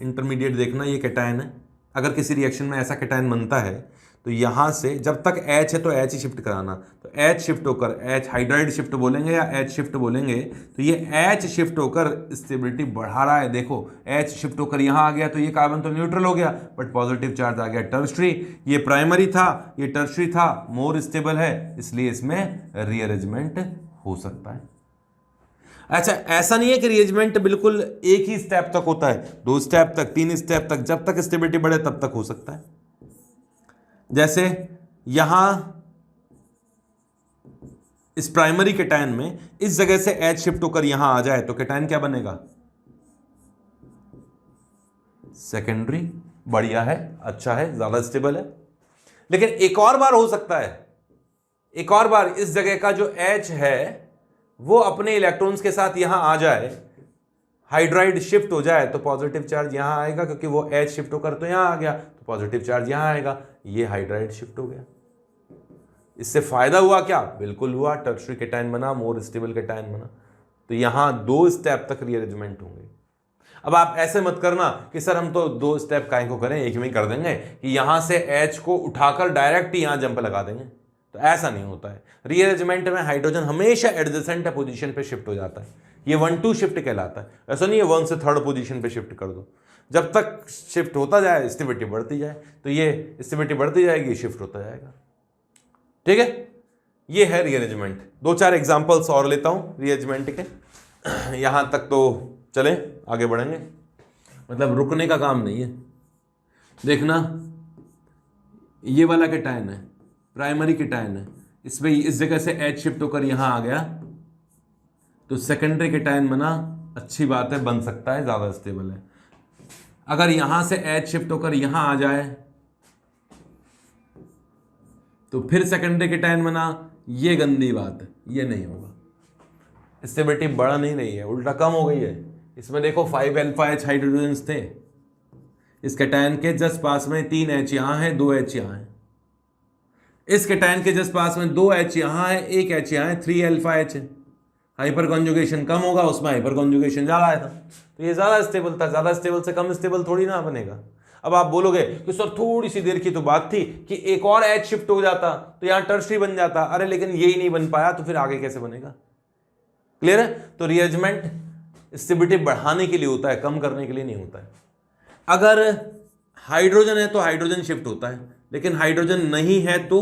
इंटरमीडिएट देखना, ये कैटायन है। अगर किसी रिएक्शन में ऐसा कैटायन बनता है तो यहाँ से जब तक H है तो H ही शिफ्ट कराना, तो H शिफ्ट होकर, H हाइड्राइड शिफ्ट बोलेंगे या H शिफ्ट बोलेंगे, तो ये H शिफ्ट होकर स्टेबिलिटी बढ़ा रहा है। देखो H शिफ्ट होकर यहाँ आ गया तो ये कार्बन तो न्यूट्रल हो गया, बट पॉजिटिव चार्ज आ गया टर्शरी। ये प्राइमरी था, ये टर्शरी था, मोर स्टेबल है, इसलिए इसमें रीअरेंजमेंट हो सकता है। अच्छा, ऐसा नहीं है कि रीअरेंजमेंट बिल्कुल एक ही स्टेप तक होता है, 2 स्टेप तक, 3 स्टेप तक, जब तक स्टेबिलिटी बढ़े तब तक हो सकता है। जैसे यहां इस प्राइमरी केटायन में इस जगह से H शिफ्ट होकर यहां आ जाए तो केटायन क्या बनेगा? सेकेंडरी। बढ़िया है, अच्छा है, ज्यादा स्टेबल है। लेकिन एक और बार हो सकता है, एक और बार इस जगह का जो H है वो अपने इलेक्ट्रॉन्स के साथ यहां आ जाए, हाइड्राइड शिफ्ट हो जाए तो पॉजिटिव चार्ज यहां आएगा, क्योंकि वो H शिफ्ट होकर तो यहां आ गया तो पॉजिटिव चार्ज यहां आएगा, ये हाइड्राइड शिफ्ट हो गया। इससे फायदा हुआ क्या? बिल्कुल हुआ, टर्शियरी केटायन बना, मोर स्टेबल केटायन बना। तो यहां 2 स्टेप तक रीअरेंजमेंट होंगे। अब आप ऐसे मत करना कि सर हम तो 2 स्टेप काहे को करें, एक में ही कर देंगे, कि यहां से H को उठाकर डायरेक्ट यहां जंप लगा देंगे, तो ऐसा नहीं होता है। रीअरेंजमेंट में हाइड्रोजन हमेशा एडजेसेंट पोजीशन पे शिफ्ट हो जाता है, ये 1-2 शिफ्ट कहलाता है। ऐसा नहीं है 1 से 3rd पोजीशन पे शिफ्ट कर दो, जब तक शिफ्ट होता जाए स्टेबिलिटी बढ़ती जाए, तो ये स्टेबिलिटी बढ़ती जाएगी, शिफ्ट होता जाएगा। ठीक है, ये है रीअरेंजमेंट। 2-4 एग्जांपल्स और लेता हूं रीअरेंजमेंट के, यहां तक तो चलें, आगे बढ़ेंगे, मतलब रुकने का काम नहीं है। देखना, ये वाला केटायन है, प्राइमरी केटायन है, इसमें इस जगह से H शिफ्ट होकर यहां आ गया तो सेकेंडरी केटायन बना, अच्छी बात है, बन सकता है, ज्यादा स्टेबल है। अगर यहां से H शिफ्ट होकर यहां आ जाए तो फिर सेकेंडरी केटायन बना, ये गंदी बात है, ये नहीं होगा, स्टेबिलिटी बढ़ नहीं रही है, उल्टा कम हो गई है। इसमें देखो 5 अल्फा H हाइड्रोजन्स थे, इस केटायन के जस्ट पास में 3 H यहां है, 2 H यहां है। इस केटायन के जस्ट पास में 2 H यहां है, 1 H यहां है, 3 अल्फा H है। हाइपर कॉन्जुगेशन कम होगा, उसमें हाइपर कॉन्जुगेशन ज्यादा आया था, तो ये ज्यादा स्टेबल था। ज्यादा स्टेबल से कम स्टेबल थोड़ी ना बनेगा। अब आप बोलोगे कि सर थोड़ी सी देर की तो बात थी कि एक और H शिफ्ट हो जाता तो यहां टर्शियरी बन जाता, अरे लेकिन यही नहीं बन पाया, तो फिर आगे कैसे बनेगा? क्लियर है? तो रीअरेंजमेंट स्टेबिलिटी बढ़ाने के लिए होता है, कम करने के लिए नहीं होता है। अगर हाइड्रोजन है तो हाइड्रोजन शिफ्ट होता है, लेकिन हाइड्रोजन नहीं है तो,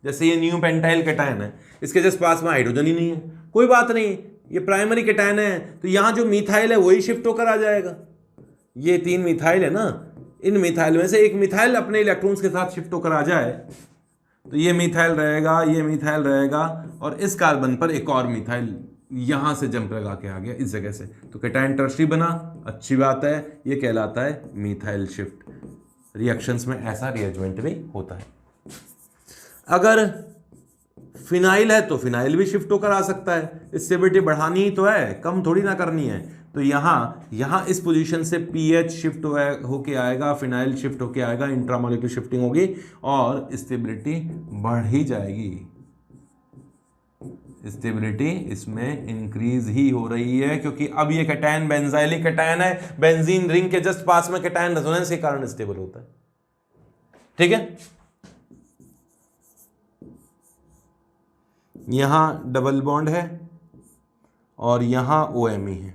जैसे ये न्यू पेंटाइल केटायन है, इसके जस्ट पास में हाइड्रोजन ही नहीं है, कोई बात नहीं, ये प्राइमरी केटायन है, तो यहां जो मिथाइल है वही शिफ्ट होकर आ जाएगा। ये 3 मिथाइल है ना, इन मिथाइल में से एक मिथाइल अपने इलेक्ट्रॉन्स के साथ शिफ्ट होकर आ जाए तो ये मिथाइल रहेगा, ये मिथाइल रहेगा, और इस कार्बन पर एक और मिथाइल यहां से जंप लगा के आ गया इस जगह से, तो केटायन टर्शियरी बना, अच्छी बात है, ये कहलाता है मिथाइल शिफ्ट। रिएक्शंस में ऐसा रीअरेंजमेंट भी होता है। अगर फिनाइल है तो फिनाइल भी शिफ्ट होकर आ सकता है, स्टेबिलिटी बढ़ानी ही तो है, कम थोड़ी ना करनी है। तो यहां इस पोजीशन से पीएच शिफ्ट होके आएगा, फिनाइल शिफ्ट होके आएगा, इंट्रामोलिक्यूलर शिफ्टिंग होगी और स्टेबिलिटी बढ़ ही जाएगी। स्टेबिलिटी इसमें इंक्रीज ही हो रही है, क्योंकि अब ये केटायन बेंजाइलिक केटायन है, बेंजीन रिंग के जस्ट पास में केटायन रेजोनेंस के कारण स्टेबल होता है। ठीक है, यहां डबल बॉन्ड है और यहां OMe है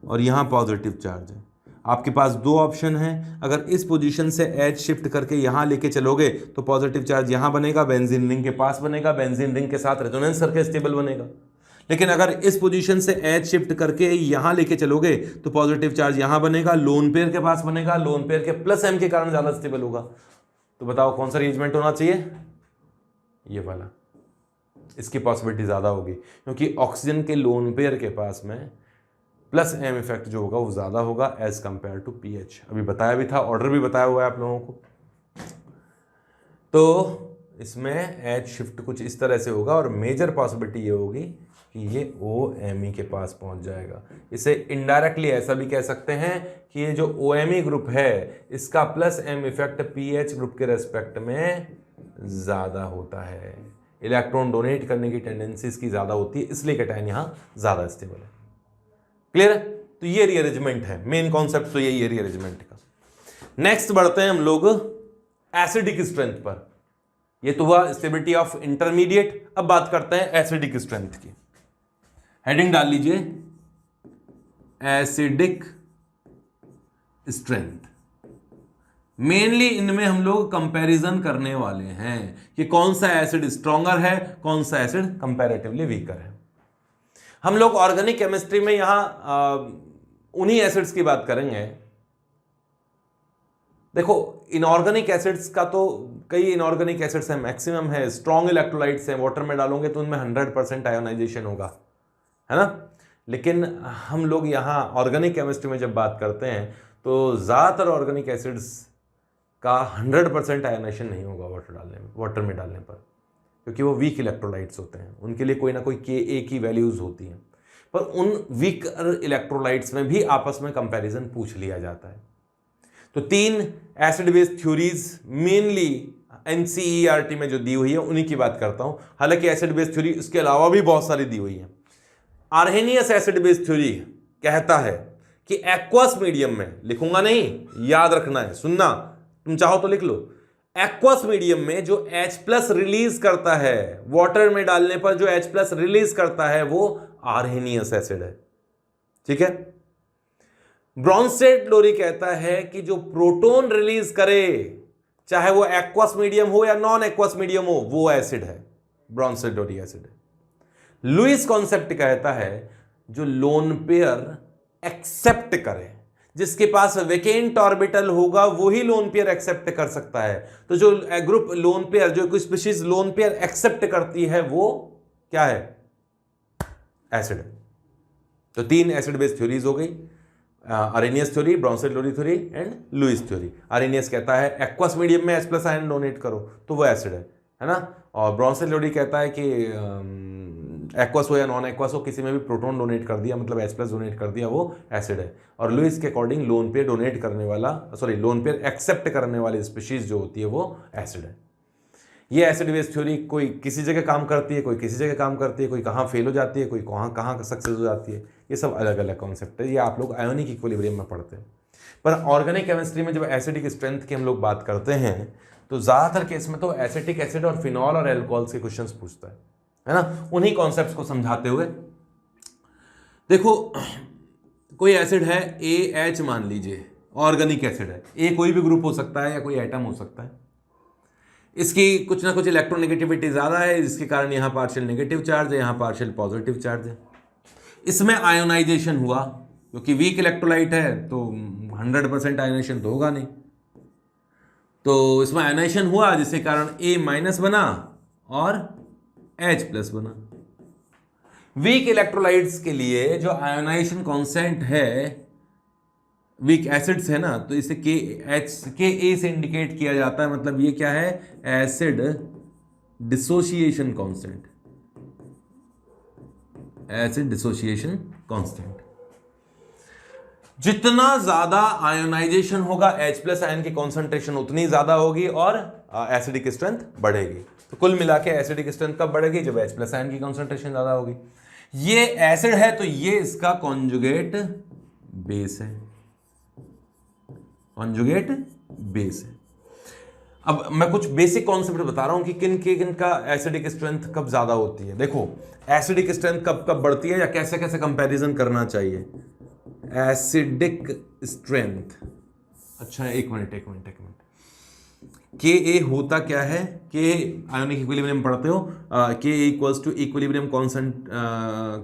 और यहां पॉजिटिव चार्ज है। आपके पास 2 ऑप्शन हैं, अगर इस पोजीशन से H शिफ्ट करके यहां लेके चलोगे तो पॉजिटिव चार्ज यहां बनेगा, बेंजीन रिंग के पास बनेगा, बेंजीन रिंग के साथ रेजोनेंस करके स्टेबल बनेगा। लेकिन अगर इस पोजीशन से H शिफ्ट करके यहां लेके चलोगे तो पॉजिटिव चार्ज यहां बनेगा, लोन पेयर के पास बनेगा, लोन पेयर के प्लस M के कारण ज्यादा स्टेबल होगा। तो बताओ कौन सा अरेंजमेंट होना चाहिए? ये वाला, इसकी पॉसिबिलिटी ज्यादा होगी, क्योंकि ऑक्सीजन के लोन पेयर के पास में प्लस M इफेक्ट जो होगा वो ज्यादा होगा एज कंपेयर टू पीएच। अभी बताया भी था, ऑर्डर भी बताया हुआ है आप लोगों को। तो इसमें H शिफ्ट कुछ इस तरह से होगा और मेजर पॉसिबिलिटी ये होगी कि ये OMe के पास पहुंच जाएगा। इसे इनडायरेक्टली ऐसा भी कह सकते हैं कि ये जो OMe ग्रुप है इसका plus M effect pH group के रेस्पेक्ट में ज्यादा होता है, इलेक्ट्रॉन डोनेट करने की टेंडेंसी इसकी ज्यादा होती है, इसलिए केटायन यहां ज्यादा स्टेबल है। क्लियर है? तो ये रीअरेंजमेंट है, मेन कॉन्सेप्ट तो यही है रीअरेंजमेंट का। नेक्स्ट बढ़ते हैं हम लोग एसिडिक स्ट्रेंथ पर। ये तो हुआ स्टेबिलिटी ऑफ इंटरमीडिएट, अब बात करते हैं एसिडिक स्ट्रेंथ की। हेडिंग डाल लीजिए एसिडिक स्ट्रेंथ। मेनली इनमें हम लोग कंपैरिजन करने वाले हैं कि कौन सा एसिड स्ट्रॉन्गर है, कौन सा एसिड कंपैरेटिवली वीकर है। हम लोग ऑर्गेनिक केमिस्ट्री में यहां उन्हीं एसिड्स की बात करेंगे। देखो इनऑर्गेनिक एसिड्स का तो कई इनऑर्गेनिक एसिड्स हैं, मैक्सिमम है, स्ट्रॉन्ग इलेक्ट्रोलाइट्स हैं, वाटर में डालोगे तो उनमें 100% आयोनाइजेशन होगा, है ना। लेकिन हम लोग यहाँ ऑर्गेनिक केमिस्ट्री में जब बात करते हैं तो ज़्यादातर ऑर्गेनिक एसिड्स का 100% आयोनाइजेशन नहीं होगा वाटर में डालने पर, क्योंकि वो वीक इलेक्ट्रोलाइट्स होते हैं, उनके लिए कोई ना कोई Ka की वैल्यूज़ होती हैं। पर उन वीक इलेक्ट्रोलाइट्स में भी आपस में कंपैरिजन पूछ लिया जाता है। तो 3 acid base theories mainly NCERT में जो दी हुई है उन्हीं की बात करता हूं। हालांकि एसिड बेस थ्योरी इसके अलावा भी बहुत सारी दी हुई है। आर्हेनियस एसिड बेस थ्योरी कहता है कि एक्वस मीडियम में, लिखूंगा नहीं, याद रखना है, सुनना, तुम चाहो तो लिख लो, एक्वस मीडियम में जो H+ रिलीज करता है, वाटर में डालने पर जो H+ रिलीज करता है वो आर्हेनियस एसिड है, ठीक है। ब्रॉन्स्टेड लोरी कहता है कि जो प्रोटॉन रिलीज करे, चाहे वो एक्वस मीडियम हो या नॉन एक्वस मीडियम हो, वो एसिड है, ब्रॉन्स्टेड लोरी एसिड है। लुईस कॉन्सेप्ट कहता है जो लोन पेयर एक्सेप्ट करे, जिसके पास वेकेंट ऑर्बिटल होगा वही लोन पेयर एक्सेप्ट कर सकता है। तो जो ग्रुप लोन पेयर, जो कोई स्पीशीज लोन पेयर एक्सेप्ट करती है वो क्या है, एसिड है। तो 3 एसिड बेस थ्योरीज हो गई, Arrhenius theory, Bronsted Lowry theory and Lewis theory. Arrhenius कहता है एक्वस मीडियम में H+ आयन डोनेट करो तो वो एसिड है ना। और ब्रॉन्स्टेड लोरी कहता है कि एक्वस हो या नॉन एक्वस हो, किसी में भी प्रोटॉन डोनेट कर दिया, मतलब H+ डोनेट कर दिया, वो एसिड है। और लुईस के अकॉर्डिंग लोन पेयर डोनेट करने वाला, लोन पेयर एक्सेप्ट करने वाली स्पीशीज जो होती है वो एसिड है। ये एसिड बेस थ्योरी कोई किसी जगह काम करती है, कोई किसी जगह काम करती है, कोई कहाँ फेल हो जाती है, कोई कहाँ सक्सेस हो जाती है, ये सब अलग अलग कॉन्सेप्ट है। ये आप लोग आयोनिक इक्विलिब्रियम में पढ़ते हैं। पर ऑर्गेनिक केमिस्ट्री में जब एसिडिक स्ट्रेंथ की हम लोग बात करते हैं तो ज़्यादातर केस में तो एसिटिक एसिड और फिनॉल और एल्कोहल्स के क्वेश्चंस पूछता है ना। उन्हीं कॉन्सेप्ट्स को समझाते हुए देखो, कोई एसिड है AH मान लीजिए, ऑर्गेनिक एसिड है, A कोई भी ग्रुप हो सकता है या कोई एटम हो सकता है। इसकी कुछ ना कुछ इलेक्ट्रोनेगेटिविटी ज़्यादा है, जिसके कारण यहाँ पार्शियल नेगेटिव चार्ज है, यहाँ पार्शियल पॉजिटिव चार्ज है। इसमें आयोनाइजेशन हुआ, क्योंकि वीक इलेक्ट्रोलाइट है तो 100% आयोनाइजेशन तो होगा नहीं, तो इसमें आयोनाइजेशन हुआ जिसके कारण A- बना और H+ बना। वीक इलेक्ट्रोलाइट्स के लिए जो आयोनाइजेशन कांस्टेंट है, वीक एसिड्स है ना, तो इसे Ka से इंडिकेट किया जाता है। मतलब ये क्या है, acid dissociation constant, acid dissociation constant. जितना ज्यादा आयोनाइजेशन होगा H+ आयन की कॉन्सेंट्रेशन उतनी ज्यादा होगी और एसिडिक स्ट्रेंथ बढ़ेगी। तो कुल मिला के एसिडिक स्ट्रेंथ कब बढ़ेगी, जब H+ आयन की कॉन्सेंट्रेशन ज्यादा होगी। ये एसिड है तो ये इसका कॉन्जुगेट बेस है, कॉन्जुगेट बेस है। अब मैं कुछ बेसिक कॉन्सेप्ट बता रहा हूं कि किन का एसिडिक स्ट्रेंथ कब ज्यादा होती है। देखो एसिडिक स्ट्रेंथ कब कब बढ़ती है या कैसे कैसे कंपैरिजन करना चाहिए। एसिडिक स्ट्रेंथ, अच्छा एक मिनट, Ka होता क्या है, K आयोनिक इक्विलिब्रियम पढ़ते हो, K equals to equilibrium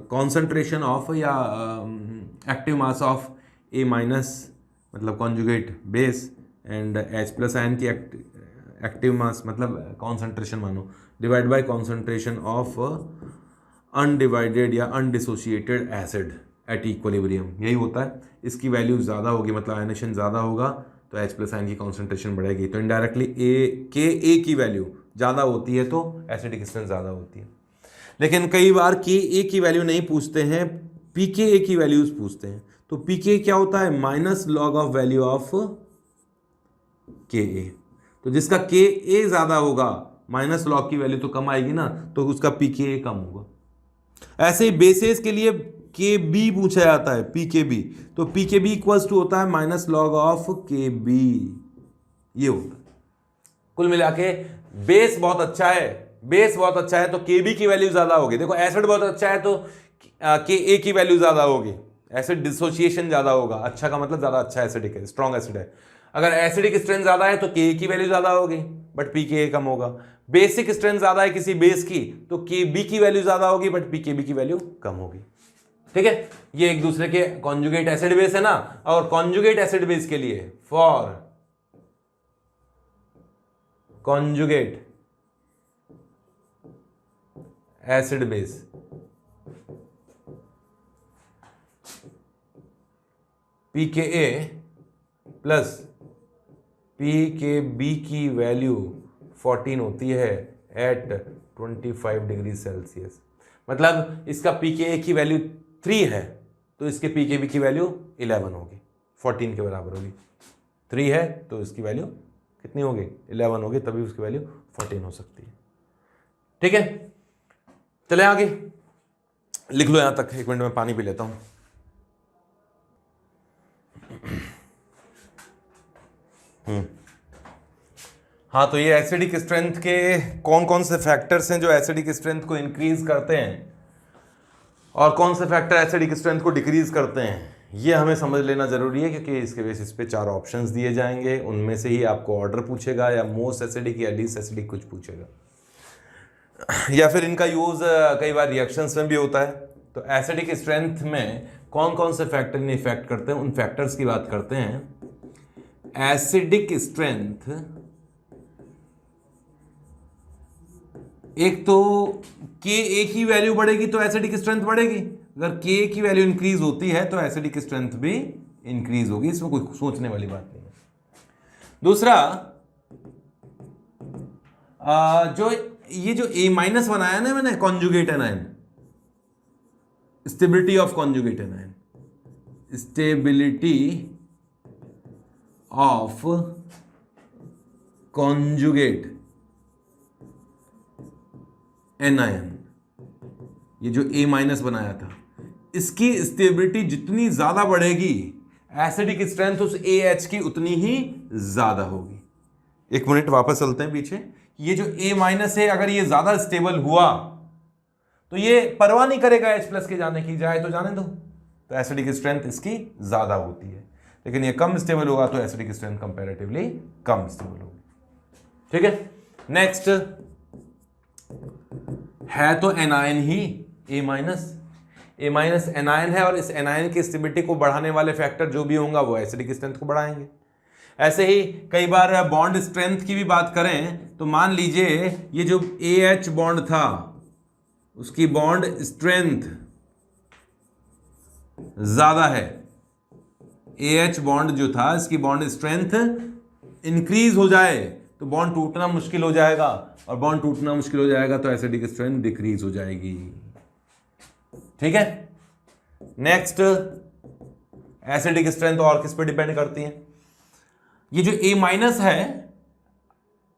concentration of या एक्टिव मास ऑफ A-, मतलब conjugate base, and H+ ion की एक्टिव मास मतलब कॉन्सेंट्रेशन मानो, divide by concentration of undivided या अनडिसोसिएटेड एसिड एट इक्विलिब्रियम, यही होता है। इसकी वैल्यू ज़्यादा होगी, मतलब आयनेशन ज़्यादा होगा तो H+ आयन की कॉन्सेंट्रेशन बढ़ेगी। तो इनडायरेक्टली Ka की वैल्यू ज़्यादा होती है तो एसिडिक स्ट्रेंथ ज़्यादा होती है। लेकिन कई बार Ka की वैल्यू नहीं पूछते हैं, Pka की वैल्यूज पूछते हैं। तो Pk क्या होता है, minus log of value of Ka। तो जिसका Ka ज़्यादा होगा, माइनस लॉग की वैल्यू तो कम आएगी ना, तो उसका Pka कम होगा। ऐसे ही बेसिस के लिए Kb पूछा जाता है, Pkb, तो Pkb इक्वल्स टू होता है माइनस लॉग ऑफ Kb, ये होता है। कुल मिला के बेस बहुत अच्छा है, बेस बहुत अच्छा है तो Kb की वैल्यू ज्यादा होगी। देखो एसिड बहुत अच्छा है तो Ka की वैल्यू ज्यादा होगी, एसिड डिसोसिएशन ज्यादा होगा। अच्छा का मतलब ज्यादा अच्छा एसिडिक है, स्ट्रॉन्ग एसिड है। अगर एसिडिक स्ट्रेंथ ज्यादा है तो Ka की वैल्यू ज्यादा होगी बट Pka कम होगा। बेसिक स्ट्रेंथ ज्यादा है किसी बेस की तो Kb की वैल्यू ज्यादा होगी बट Pkb की वैल्यू कम होगी। ठीक है, ये एक दूसरे के कॉन्जुगेट एसिड बेस है ना। और कॉन्जुगेट एसिड बेस के लिए for conjugate acid base, pKa plus pKb की वैल्यू 14 होती है एट 25 डिग्री सेल्सियस। मतलब इसका pKa की वैल्यू 3 है तो इसके pKb की वैल्यू 11 होगी, 14 के बराबर होगी। 3 है तो इसकी वैल्यू कितनी होगी? 11 होगी, तभी उसकी वैल्यू 14 हो सकती है। ठीक है, चले आगे, लिख लो यहां तक। 1 मिनट में पानी पी लेता हूं। हाँ, तो ये एसिडिक स्ट्रेंथ के कौन कौन से फैक्टर्स हैं जो एसिडिक स्ट्रेंथ को इंक्रीज करते हैं और कौन से फैक्टर एसिडिक स्ट्रेंथ को डिक्रीज करते हैं, ये हमें समझ लेना जरूरी है, क्योंकि इसके बेसिस पे 4 ऑप्शंस दिए जाएंगे, उनमें से ही आपको ऑर्डर पूछेगा या मोस्ट एसिडिक या लीस्ट एसिडिक कुछ पूछेगा, या फिर इनका यूज कई बार रिएक्शंस में भी होता है। तो एसिडिक स्ट्रेंथ में कौन कौन से फैक्टर ने इफेक्ट करते हैं, उन फैक्टर्स की बात करते हैं। एसिडिक स्ट्रेंथ, एक तो Ka की वैल्यू बढ़ेगी तो एसिडिक स्ट्रेंथ बढ़ेगी, अगर Ka की वैल्यू इंक्रीज होती है तो एसिडिक स्ट्रेंथ भी इंक्रीज होगी, इसमें कोई सोचने वाली बात नहीं है। दूसरा, जो ये जो A- बनाया ना मैंने, conjugate anion, stability of conjugate anion, stability of conjugate anion, ये जो A- बनाया था, इसकी स्टेबिलिटी जितनी ज्यादा बढ़ेगी एसिडिक स्ट्रेंथ उस AH की उतनी ही ज्यादा होगी। 1 मिनट वापस चलते हैं पीछे। ये जो A- है, अगर ये ज्यादा स्टेबल हुआ तो ये परवाह नहीं करेगा H+ के जाने की, जाए तो जाने दो, तो एसिडिक स्ट्रेंथ इसकी ज्यादा होती है। लेकिन ये कम स्टेबल होगा तो एसिडिक स्ट्रेंथ कंपैरेटिवली कम स्टेबल होगी। ठीक है, नेक्स्ट है तो एनायन ही A- एनायन है, और इस एनायन की स्टेबिलिटी को बढ़ाने वाले फैक्टर जो भी होंगे वो एसिडिक स्ट्रेंथ को बढ़ाएंगे। ऐसे ही कई बार बॉन्ड स्ट्रेंथ की भी बात करें तो मान लीजिए ये जो AH बॉन्ड था उसकी बॉन्ड स्ट्रेंथ ज्यादा है, AH बॉन्ड जो था इसकी बॉन्ड स्ट्रेंथ इंक्रीज हो जाए तो बॉन्ड टूटना मुश्किल हो जाएगा, और बॉन्ड टूटना मुश्किल हो जाएगा तो एसिडिक स्ट्रेंथ डिक्रीज हो जाएगी। ठीक है, नेक्स्ट, एसिडिक स्ट्रेंथ और किस पे डिपेंड करती है? ये जो A- है,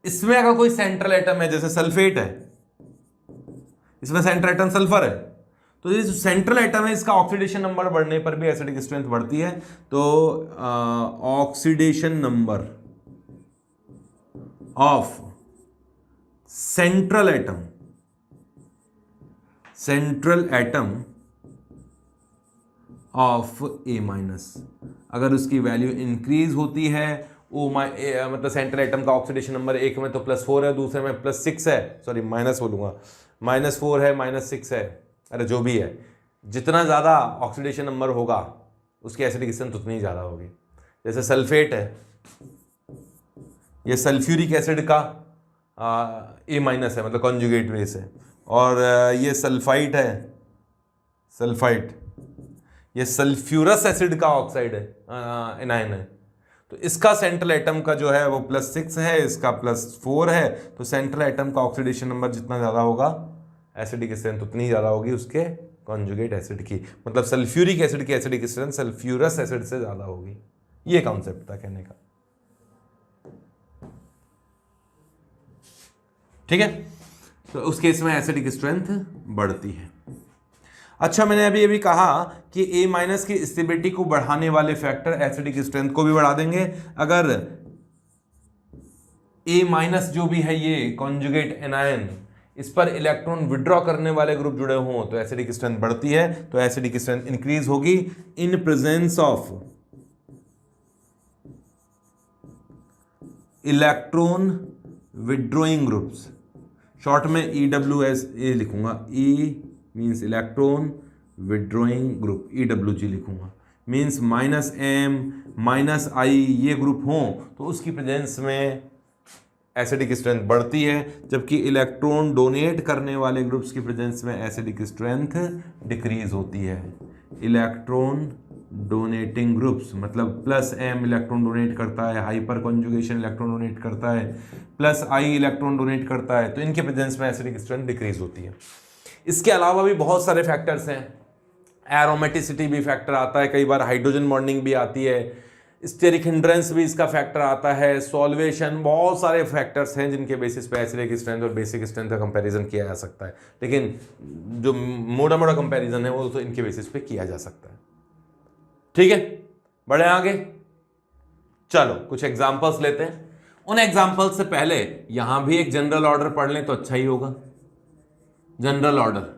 इसमें अगर कोई सेंट्रल एटम है, जैसे सल्फेट है, इसमें सेंट्रल एटम सल्फर है, तो ये जो सेंट्रल एटम है इसका ऑक्सीडेशन नंबर बढ़ने पर भी एसिडिक स्ट्रेंथ बढ़ती है। तो oxidation number of central atom of A- अगर उसकी वैल्यू इंक्रीज होती है, मतलब सेंट्रल एटम का ऑक्सीडेशन नंबर एक में तो +4 है, दूसरे में +6 है, सॉरी माइनस बोलूंगा, -4 है, -6 है, अरे जो भी है, जितना ज़्यादा ऑक्सीडेशन नंबर होगा उसकी एसिडिक स्ट्रेंथ उतनी ज़्यादा होगी। जैसे सल्फेट है, ये सल्फ्यूरिक एसिड का A- है, मतलब कॉन्जुगेट बेस है, और ये सल्फाइट है, सल्फाइट, ये सल्फ्यूरस एसिड का ऑक्साइड है, एनायन है, तो इसका सेंट्रल एटम का जो है वो +6 है, इसका +4 है, तो सेंट्रल एटम का ऑक्सीडेशन नंबर जितना ज़्यादा होगा एसिडिक स्ट्रेंथ उतनी ज़्यादा होगी उसके कॉन्जुगेट एसिड की, मतलब सल्फ्यूरिक एसिड की एसिडिक स्ट्रेंथ सल्फ्यूरस एसिड से ज़्यादा होगी। ये कॉन्सेप्ट था कहने का। ठीक है, तो उस केस में एसिडिक स्ट्रेंथ बढ़ती है। अच्छा, मैंने अभी कहा कि A- की स्टेबिलिटी को बढ़ाने वाले फैक्टर एसिडिक स्ट्रेंथ को भी बढ़ा देंगे। अगर A- जो भी है ये कॉन्जुगेट एनायन, इस पर इलेक्ट्रॉन विड्रॉ करने वाले ग्रुप जुड़े हों तो एसिडिक स्ट्रेंथ बढ़ती है, तो एसिडिक स्ट्रेंथ इंक्रीज होगी in presence of electron withdrawing groups, short में EWS लिखूंगा, E means electron withdrawing group, EWG लिखूंगा, मीन्स -M -I ये ग्रुप हों तो उसकी प्रेजेंस में एसिडिक स्ट्रेंथ बढ़ती है, जबकि इलेक्ट्रॉन डोनेट करने वाले ग्रुप्स की प्रेजेंस में एसिडिक स्ट्रेंथ डिक्रीज होती है। इलेक्ट्रॉन डोनेटिंग ग्रुप्स मतलब प्लस m इलेक्ट्रॉन डोनेट करता है, हाइपर कॉन्जुगेशन इलेक्ट्रॉन डोनेट करता है, प्लस I इलेक्ट्रॉन डोनेट करता है, तो इनके प्रेजेंस में एसिडिक स्ट्रेंथ डिक्रीज होती है। इसके अलावा भी बहुत सारे फैक्टर्स हैं, एरोमेटिसिटी भी फैक्टर आता है, कई बार हाइड्रोजन बॉन्डिंग भी आती है, स्टेरिक हिंड्रेंस भी इसका फैक्टर आता है, सॉल्वेशन, बहुत सारे फैक्टर्स हैं जिनके बेसिस पे एसिडिक स्ट्रेंथ और बेसिक स्ट्रेंथ का कंपैरिजन किया जा सकता है। लेकिन जो मोटा मोटा कंपैरिजन है वो तो इनके बेसिस पे किया जा सकता है। ठीक है, बढ़े आगे। चलो कुछ एग्जांपल्स लेते हैं। उन एग्जांपल्स से पहले यहां भी एक जनरल ऑर्डर पढ़ लें तो अच्छा ही होगा। General order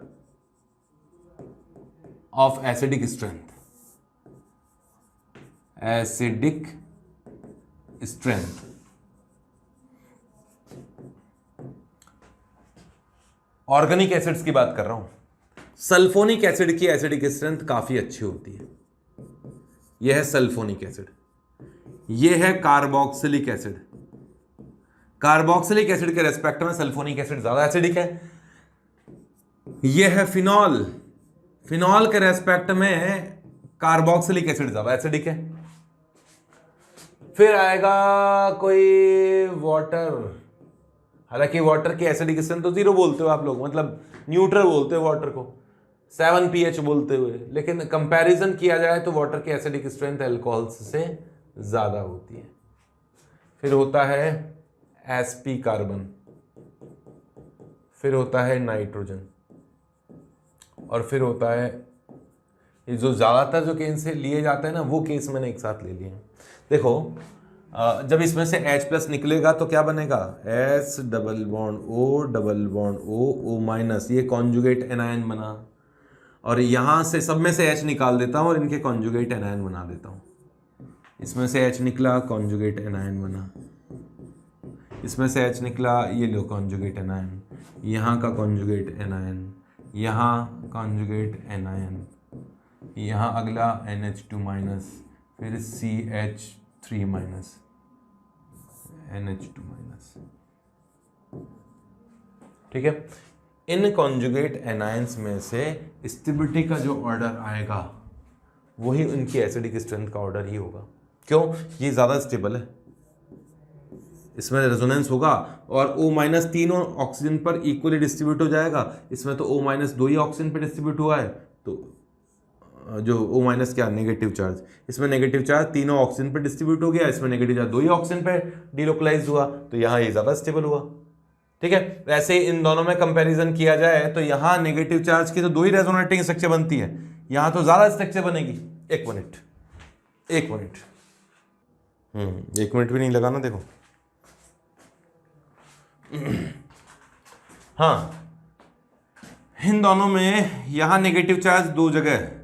of acidic strength, acidic strength. Organic acids की बात कर रहा हूं। सल्फोनिक एसिड की एसिडिक स्ट्रेंथ काफी अच्छी होती है। यह है सल्फोनिक एसिड, यह है कार्बोक्सिलिक एसिड। कार्बोक्सिलिक एसिड के रेस्पेक्ट में सल्फोनिक एसिड ज्यादा एसिडिक है। यह है फिनॉल, फिनॉल के रेस्पेक्ट में कार्बोक्सिलिक एसिड ज्यादा एसिडिक है। फिर आएगा कोई वाटर, हालांकि वाटर की एसिडिक स्ट्रेंथ तो 0 बोलते हो आप लोग, मतलब न्यूट्रल बोलते हो वाटर को, 7 pH बोलते हुए, लेकिन कंपैरिजन किया जाए तो वाटर की एसिडिक स्ट्रेंथ अल्कोहल्स से ज्यादा होती है। फिर होता है sp कार्बन, फिर होता है नाइट्रोजन, और फिर होता है ये जो ज्यादातर जो केस से लिए जाते हैं ना, वो केस मैंने एक साथ ले लिए हैं। देखो जब इसमें से H+ निकलेगा तो क्या बनेगा, S double bond O double bond O minus, ये कॉन्जुगेट एनायन बना, और यहां से सब में से H निकाल देता हूं और इनके कॉन्जुगेट एनायन बना देता हूं। इसमें से H निकला, कॉन्जुगेट एनायन बना, इसमें से H निकला, ये लो कॉन्जुगेट एनायन, यहाँ का कॉन्जुगेट एनायन, यहाँ कॉन्जुगेट एनायन, यहाँ अगला NH2 माइनस, फिर CH3 माइनस, NH2 माइनस। ठीक है, इन कॉन्जुगेट एनायंस में से स्टेबिलिटी का जो ऑर्डर आएगा वही उनकी एसिडिक स्ट्रेंथ का ऑर्डर ही होगा। क्यों, ये ज़्यादा स्टेबल है, इसमें रेजोनेंस होगा और O- तीनों ऑक्सीजन पर इक्वली डिस्ट्रीब्यूट हो जाएगा। इसमें तो O- 2 ही ऑक्सीजन पर डिस्ट्रीब्यूट हुआ है, तो जो O- क्या नेगेटिव चार्ज, इसमें नेगेटिव चार्ज तीनों ऑक्सीजन पर डिस्ट्रीब्यूट हो गया, इसमें नेगेटिव चार्ज 2 ही ऑक्सीजन पर डिलोकलाइज हुआ, तो यहाँ ये ज़्यादा स्टेबल हुआ। ठीक है, वैसे इन दोनों में कंपैरिजन किया जाए तो यहाँ नेगेटिव चार्ज की तो 2 ही रेजोनेटिंग स्ट्रक्चर बनती है, यहाँ तो ज़्यादा स्ट्रक्चर बनेगी। एक मिनट 1 मिनट भी नहीं लगा ना, देखो। हाँ, इन दोनों में यहाँ नेगेटिव चार्ज 2 जगह है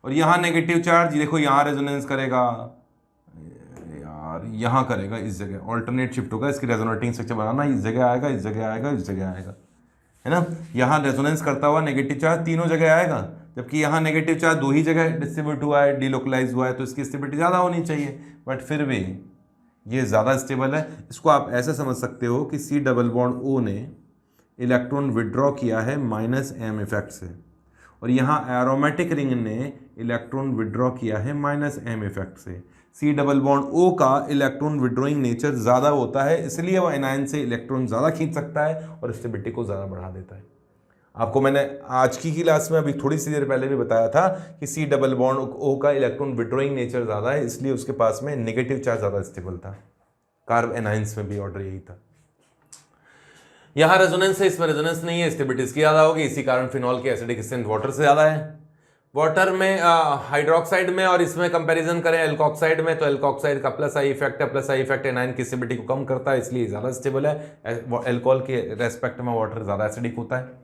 और यहाँ नेगेटिव चार्ज देखो यहाँ रेजोनेंस करेगा यार, यहाँ करेगा इस जगह, ऑल्टरनेट शिफ्ट होगा, इसकी रेजोनेटिंग स्ट्रक्चर बनाना, इस जगह आएगा, इस जगह आएगा, इस जगह आएगा, है ना। यहाँ रेजोनेंस करता हुआ नेगेटिव चार्ज तीनों जगह आएगा, जबकि यहाँ नेगेटिव चार्ज 2 ही जगह डिस्ट्रीब्यूट हुआ है, डिलोकलाइज हुआ है, तो इसकी स्टेबिलिटी ज़्यादा होनी चाहिए, बट फिर भी ये ज़्यादा स्टेबल है। इसको आप ऐसे समझ सकते हो कि C डबल बॉन्ड O ने इलेक्ट्रॉन विड्रॉ किया है -m इफेक्ट से, और यहाँ एरोमेटिक रिंग ने इलेक्ट्रॉन विड्रॉ किया है -m इफेक्ट से। C डबल बॉन्ड O का इलेक्ट्रॉन विड्रॉइंग नेचर ज़्यादा होता है, इसलिए वह एनायन से इलेक्ट्रॉन ज़्यादा खींच सकता है और स्टेबिलिटी को ज़्यादा बढ़ा देता है। आपको मैंने आज की क्लास में अभी थोड़ी सी देर पहले भी बताया था कि C डबल बॉन्ड O का इलेक्ट्रॉन विड्रॉइंग नेचर ज़्यादा है, इसलिए उसके पास में नेगेटिव चार्ज ज़्यादा स्टेबल था। कार्ब एनायंस में भी ऑर्डर यही था। यहाँ रेजोनेंस है, इसमें रेजोनेंस नहीं है, स्टेबिलिटी इसकी ज़्यादा होगी, इसी कारण फिनॉल की एसिडिक स्ट्रेंथ वाटर से ज़्यादा है। वाटर में हाइड्रोक्साइड में और इसमें कंपैरिजन करें एल्कोक्साइड में, तो एल्कोक्साइड का प्लस आई इफेक्ट है, प्लस आई इफेक्ट एनायन की स्टेबिलिटी को कम करता है, इसलिए ज़्यादा स्टेबल है। एल्कोहल के रेस्पेक्ट में वाटर ज़्यादा एसिडिक होता है।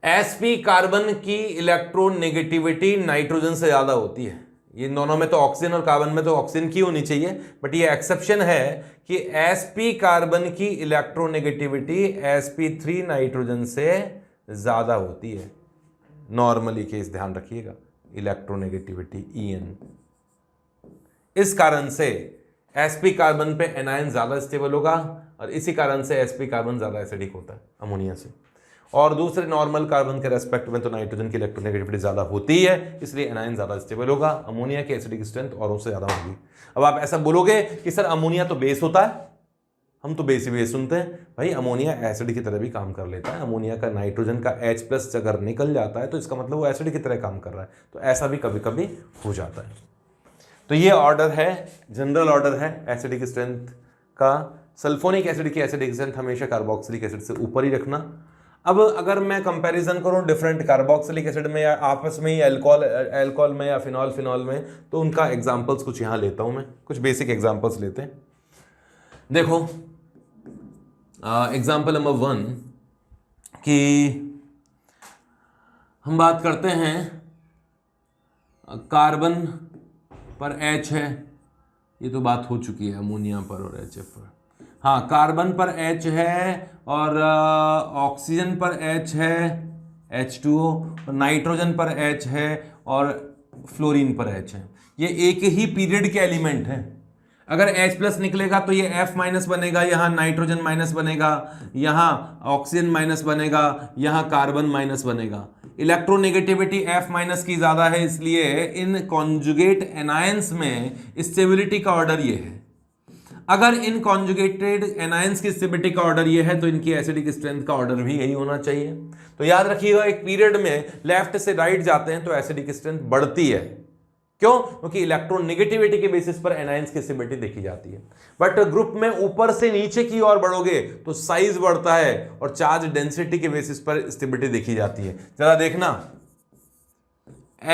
sp कार्बन की इलेक्ट्रॉन नेगेटिविटी नाइट्रोजन से ज़्यादा होती है। ये दोनों में तो ऑक्सीजन और कार्बन में तो ऑक्सीजन की होनी चाहिए, बट ये एक्सेप्शन है कि sp कार्बन की इलेक्ट्रोनेगेटिविटी sp3 नाइट्रोजन से ज़्यादा होती है। नॉर्मली केस ध्यान रखिएगा, इलेक्ट्रोनेगेटिविटी En। इस कारण से sp कार्बन पे एनायन ज़्यादा स्टेबल होगा और इसी कारण से sp कार्बन ज़्यादा एसिडिक होता है अमोनिया से। और दूसरे नॉर्मल कार्बन के रेस्पेक्ट में तो नाइट्रोजन की इलेक्ट्रोनेगेटिविटी ज़्यादा होती है, इसलिए एनायन ज़्यादा स्टेबल होगा, अमोनिया की एसिडिक स्ट्रेंथ औरों से ज़्यादा होगी। अब आप ऐसा बोलोगे कि सर अमोनिया तो बेस होता है, हम तो बेस ही बेस सुनते हैं। भाई अमोनिया एसिड की तरह भी काम कर लेता है। अमोनिया का नाइट्रोजन का H+ अगर निकल जाता है तो इसका मतलब वो एसिड की तरह काम कर रहा है, तो ऐसा भी कभी कभी हो जाता है। तो ये ऑर्डर है, जनरल ऑर्डर है एसिडिक स्ट्रेंथ का। सल्फोनिक एसिड की एसिडिक स्ट्रेंथ हमेशा कार्बोक्सिलिक एसिड से ऊपर ही रखना। अब अगर मैं कंपैरिजन करूं डिफरेंट कार्बोक्सिलिक एसिड में या आपस में ही अल्कोहल में या फिनॉल में, तो उनका एग्जांपल्स कुछ यहां लेता हूं मैं, कुछ बेसिक एग्जांपल्स लेते हैं। देखो एग्जाम्पल नंबर 1 कि हम बात करते हैं कार्बन पर H है, ये तो बात हो चुकी है अमोनिया पर और HF पर। हाँ, कार्बन पर H है और ऑक्सीजन पर H है H2O, और नाइट्रोजन पर H है और फ्लोरीन पर H है। ये एक ही पीरियड के एलिमेंट हैं। अगर H+ निकलेगा तो ये F- बनेगा, यहाँ नाइट्रोजन माइनस बनेगा, यहाँ ऑक्सीजन माइनस बनेगा, यहाँ कार्बन माइनस बनेगा। इलेक्ट्रोनेगेटिविटी F- की ज्यादा है, इसलिए इन कॉन्जुगेट एनायंस में स्टेबिलिटी का ऑर्डर ये है। अगर इन कॉन्जुगेटेड एनायंस की स्टेबिलिटी का ऑर्डर ये है तो इनकी एसिडिक स्ट्रेंथ का ऑर्डर भी यही होना चाहिए। तो याद रखिएगा, एक पीरियड में लेफ्ट से राइट जाते हैं तो एसिडिक स्ट्रेंथ बढ़ती है। क्यों? क्योंकि इलेक्ट्रॉन नेगेटिविटी के बेसिस पर एनायंस की स्टेबिलिटी देखी जाती है। बट ग्रुप में ऊपर से नीचे की ओर बढ़ोगे तो साइज बढ़ता है और चार्ज डेंसिटी के बेसिस पर स्टेबिलिटी देखी जाती है। जरा देखना,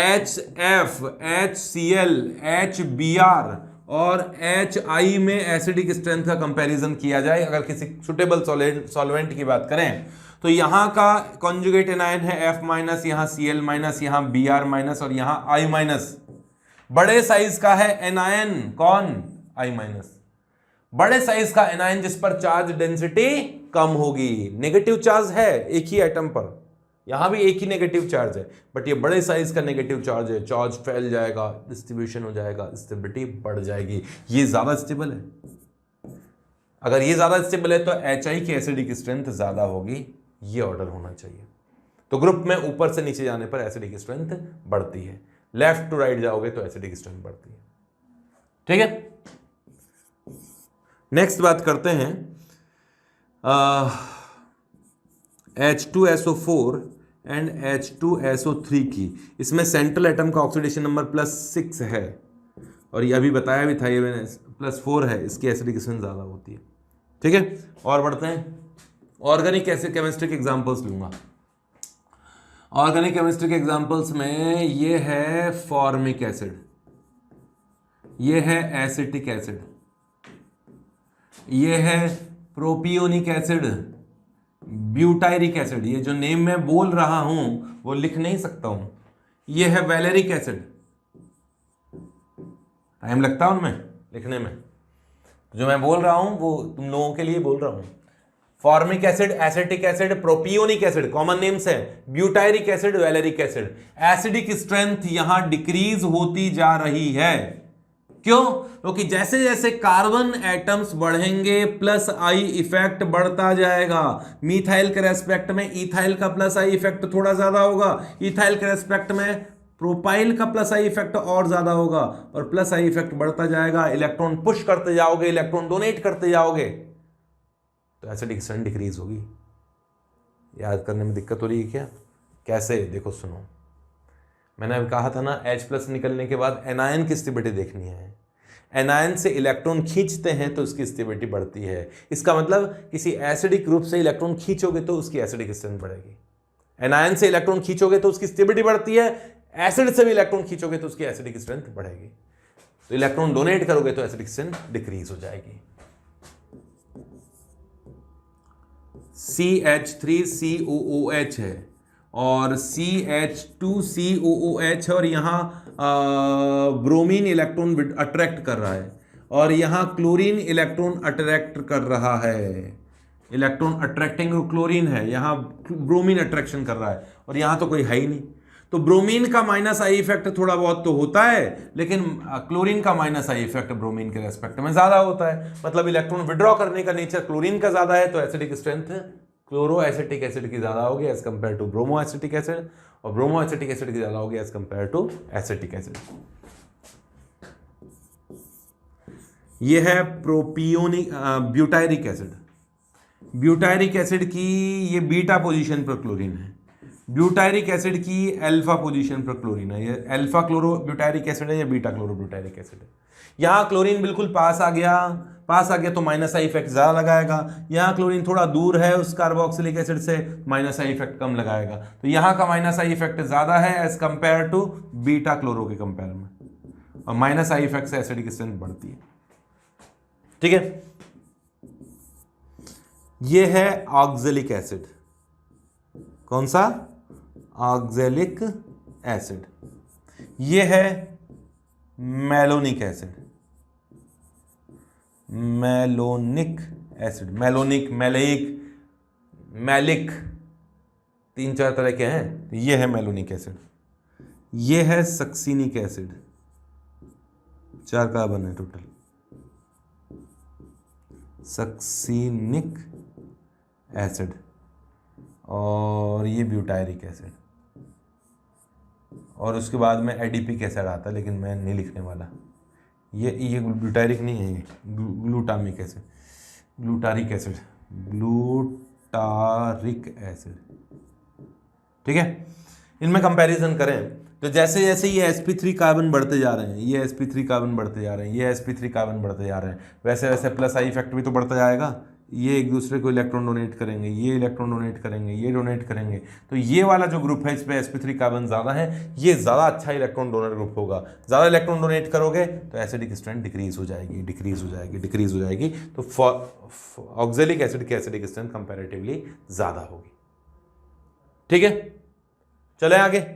HF, HCl, HBr और HI में एसिडिक स्ट्रेंथ का कंपैरिजन किया जाए, अगर किसी सुटेबल सॉल्वेंट की बात करें, तो यहां का कॉन्जुगेट एनायन है F-, यहां Cl-, यहां Br- और यहां I-। बड़े साइज का है एनायन, कौन? I-। बड़े साइज का एनायन जिस पर चार्ज डेंसिटी कम होगी, नेगेटिव चार्ज है एक ही एटम पर, यहां भी एक ही नेगेटिव चार्ज है, बट ये बड़े साइज का नेगेटिव चार्ज है, चार्ज फैल जाएगा, डिस्ट्रीब्यूशन हो जाएगा, स्टेबिलिटी बढ़ जाएगी, ये ज्यादा स्टेबल है। अगर ये ज्यादा स्टेबल है तो HI की एसिडिक स्ट्रेंथ ज्यादा होगी, ये ऑर्डर होना चाहिए। तो ग्रुप में ऊपर से नीचे जाने पर एसिडिक स्ट्रेंथ बढ़ती है, लेफ्ट टू राइट जाओगे तो एसिडिक स्ट्रेंथ बढ़ती है। ठीक है, नेक्स्ट बात करते हैं H2SO4 एंड H2SO3 की। इसमें सेंट्रल एटम का ऑक्सीडेशन नंबर +6 है और यह भी बताया भी था, ये मैंने +4 है, इसकी एसिडिक स्ट्रेंथ ज्यादा होती है। ठीक है, और बढ़ते हैं। ऑर्गेनिक केमिस्ट्री के एग्जांपल्स लूंगा। ऑर्गेनिक केमिस्ट्री के एग्जांपल्स में ये है फॉर्मिक एसिड, ये है एसिटिक एसिड, ये है प्रोपियोनिक एसिड, ब्यूटायरिक एसिड, ये जो नेम मैं बोल रहा हूं वो लिख नहीं सकता हूं, ये है वैलेरिक एसिड। टाइम लगता है उनमें लिखने में, जो मैं बोल रहा हूं वो तुम लोगों के लिए बोल रहा हूं। Formic acid, acetic acid, propionic acid, common names है, butyric acid, valeric acid. Acidic strength यहां डिक्रीज होती जा रही है। क्यों? क्योंकि जैसे जैसे कार्बन एटम्स बढ़ेंगे +I इफेक्ट बढ़ता जाएगा। मिथाइल के रेस्पेक्ट में इथाइल का +I इफेक्ट थोड़ा ज्यादा होगा, इथाइल के रेस्पेक्ट में प्रोपाइल का +I इफेक्ट और ज्यादा होगा, और +I इफेक्ट बढ़ता जाएगा। इलेक्ट्रॉन पुश करते जाओगे, इलेक्ट्रॉन डोनेट करते जाओगे तो एसिडिक स्ट्रेंथ डिक्रीज होगी। याद करने में दिक्कत हो रही है क्या? कैसे? देखो सुनो, मैंने अभी कहा था ना, H+ निकलने के बाद एनायन की स्टेबिलिटी देखनी है। एनायन से इलेक्ट्रॉन खींचते हैं तो उसकी स्टेबिलिटी बढ़ती है। इसका मतलब किसी एसिडिक ग्रुप से इलेक्ट्रॉन खींचोगे तो उसकी एसिडिक स्ट्रेंथ बढ़ेगी। एनायन से इलेक्ट्रॉन खींचोगे तो उसकी स्टेबिलिटी बढ़ती है, एसिड से भी इलेक्ट्रॉन खींचोगे तो उसकी एसिडिक स्ट्रेंथ बढ़ेगी। तो इलेक्ट्रॉन डोनेट करोगे तो एसिडिक स्ट्रेंथ डिक्रीज हो जाएगी। CH3COOH है और CH2COOH है, और यहाँ ब्रोमीन इलेक्ट्रॉन अट्रैक्ट कर रहा है, और यहाँ क्लोरीन इलेक्ट्रॉन अट्रैक्ट कर रहा है। इलेक्ट्रॉन अट्रैक्टिंग क्लोरीन है, यहाँ ब्रोमीन अट्रैक्शन कर रहा है, और यहाँ तो कोई है ही नहीं। तो ब्रोमीन का माइनस आई इफेक्ट थोड़ा बहुत तो होता है, लेकिन क्लोरीन का माइनस आई इफेक्ट ब्रोमीन के रेस्पेक्ट में ज्यादा होता है। मतलब इलेक्ट्रॉन विड्रॉ करने का नेचर क्लोरीन का ज्यादा है, तो acidic strength chloro acetic acid की ज्यादा होगी as compare to bromo acetic acid, और ब्रोमो एसिटिक एसिड की ज्यादा होगी as compare to acetic acid. ये है propionic butyric acid. Butyric acid की ये बीटा पोजीशन पर क्लोरीन है, ब्यूटायरिक एसिड की अल्फा पोजीशन पर क्लोरीन है। ये अल्फा क्लोरो ब्यूटायरिक एसिड है, या बीटा क्लोरो ब्यूटायरिक एसिड है। यहाँ क्लोरीन बिल्कुल पास आ गया तो माइनस आई इफेक्ट ज्यादा लगाएगा। यहाँ क्लोरीन थोड़ा दूर है उस कार्बोक्सिलिक एसिड से, माइनस आई इफेक्ट कम लगाएगा। तो यहाँ का माइनस आई इफेक्ट ज्यादा है as compare to beta chloro के कंपेयर में, और माइनस आई इफेक्ट से एसिडिक स्ट्रेंथ बढ़ती है। ठीक है, ये है ऑक्जेलिक एसिड। कौन सा? Oxalic acid. ये है malonic acid. Malonic acid, malonic, maleic, malic, 3-4 तरह के हैं। ये है मेलोनिक एसिड। ये है सक्सीनिक एसिड, 4 कार्बन है टोटल। सक्सीनिक एसिड, और ये ब्यूटायरिक एसिड, और उसके बाद में एडिपिक एसिड आता है, लेकिन मैं नहीं लिखने वाला। ये ब्यूटायरिक नहीं है, ये glutamic acid, glutaric acid, glutaric acid. ठीक है, इनमें कंपैरिजन करें तो जैसे जैसे ये sp3 कार्बन बढ़ते जा रहे हैं, ये sp3 कार्बन बढ़ते जा रहे हैं, ये sp3 कार्बन बढ़ते जा रहे हैं, वैसे वैसे प्लस आई इफेक्ट भी तो बढ़ता जाएगा। ये एक दूसरे को इलेक्ट्रॉन डोनेट करेंगे, ये इलेक्ट्रॉन डोनेट करेंगे, ये डोनेट करेंगे, तो ये वाला जो ग्रुप है इसमें sp3 कार्बन ज़्यादा है, ये ज़्यादा अच्छा इलेक्ट्रॉन डोनर ग्रुप होगा। ज़्यादा इलेक्ट्रॉन डोनेट करोगे तो एसिडिक स्ट्रेंथ डिक्रीज हो जाएगी, डिक्रीज हो जाएगी, डिक्रीज हो जाएगी। तो ऑक्जेलिक एसिड की एसिडिक स्ट्रेंथ कंपैरेटिवली ज़्यादा होगी। ठीक है, चले आगे।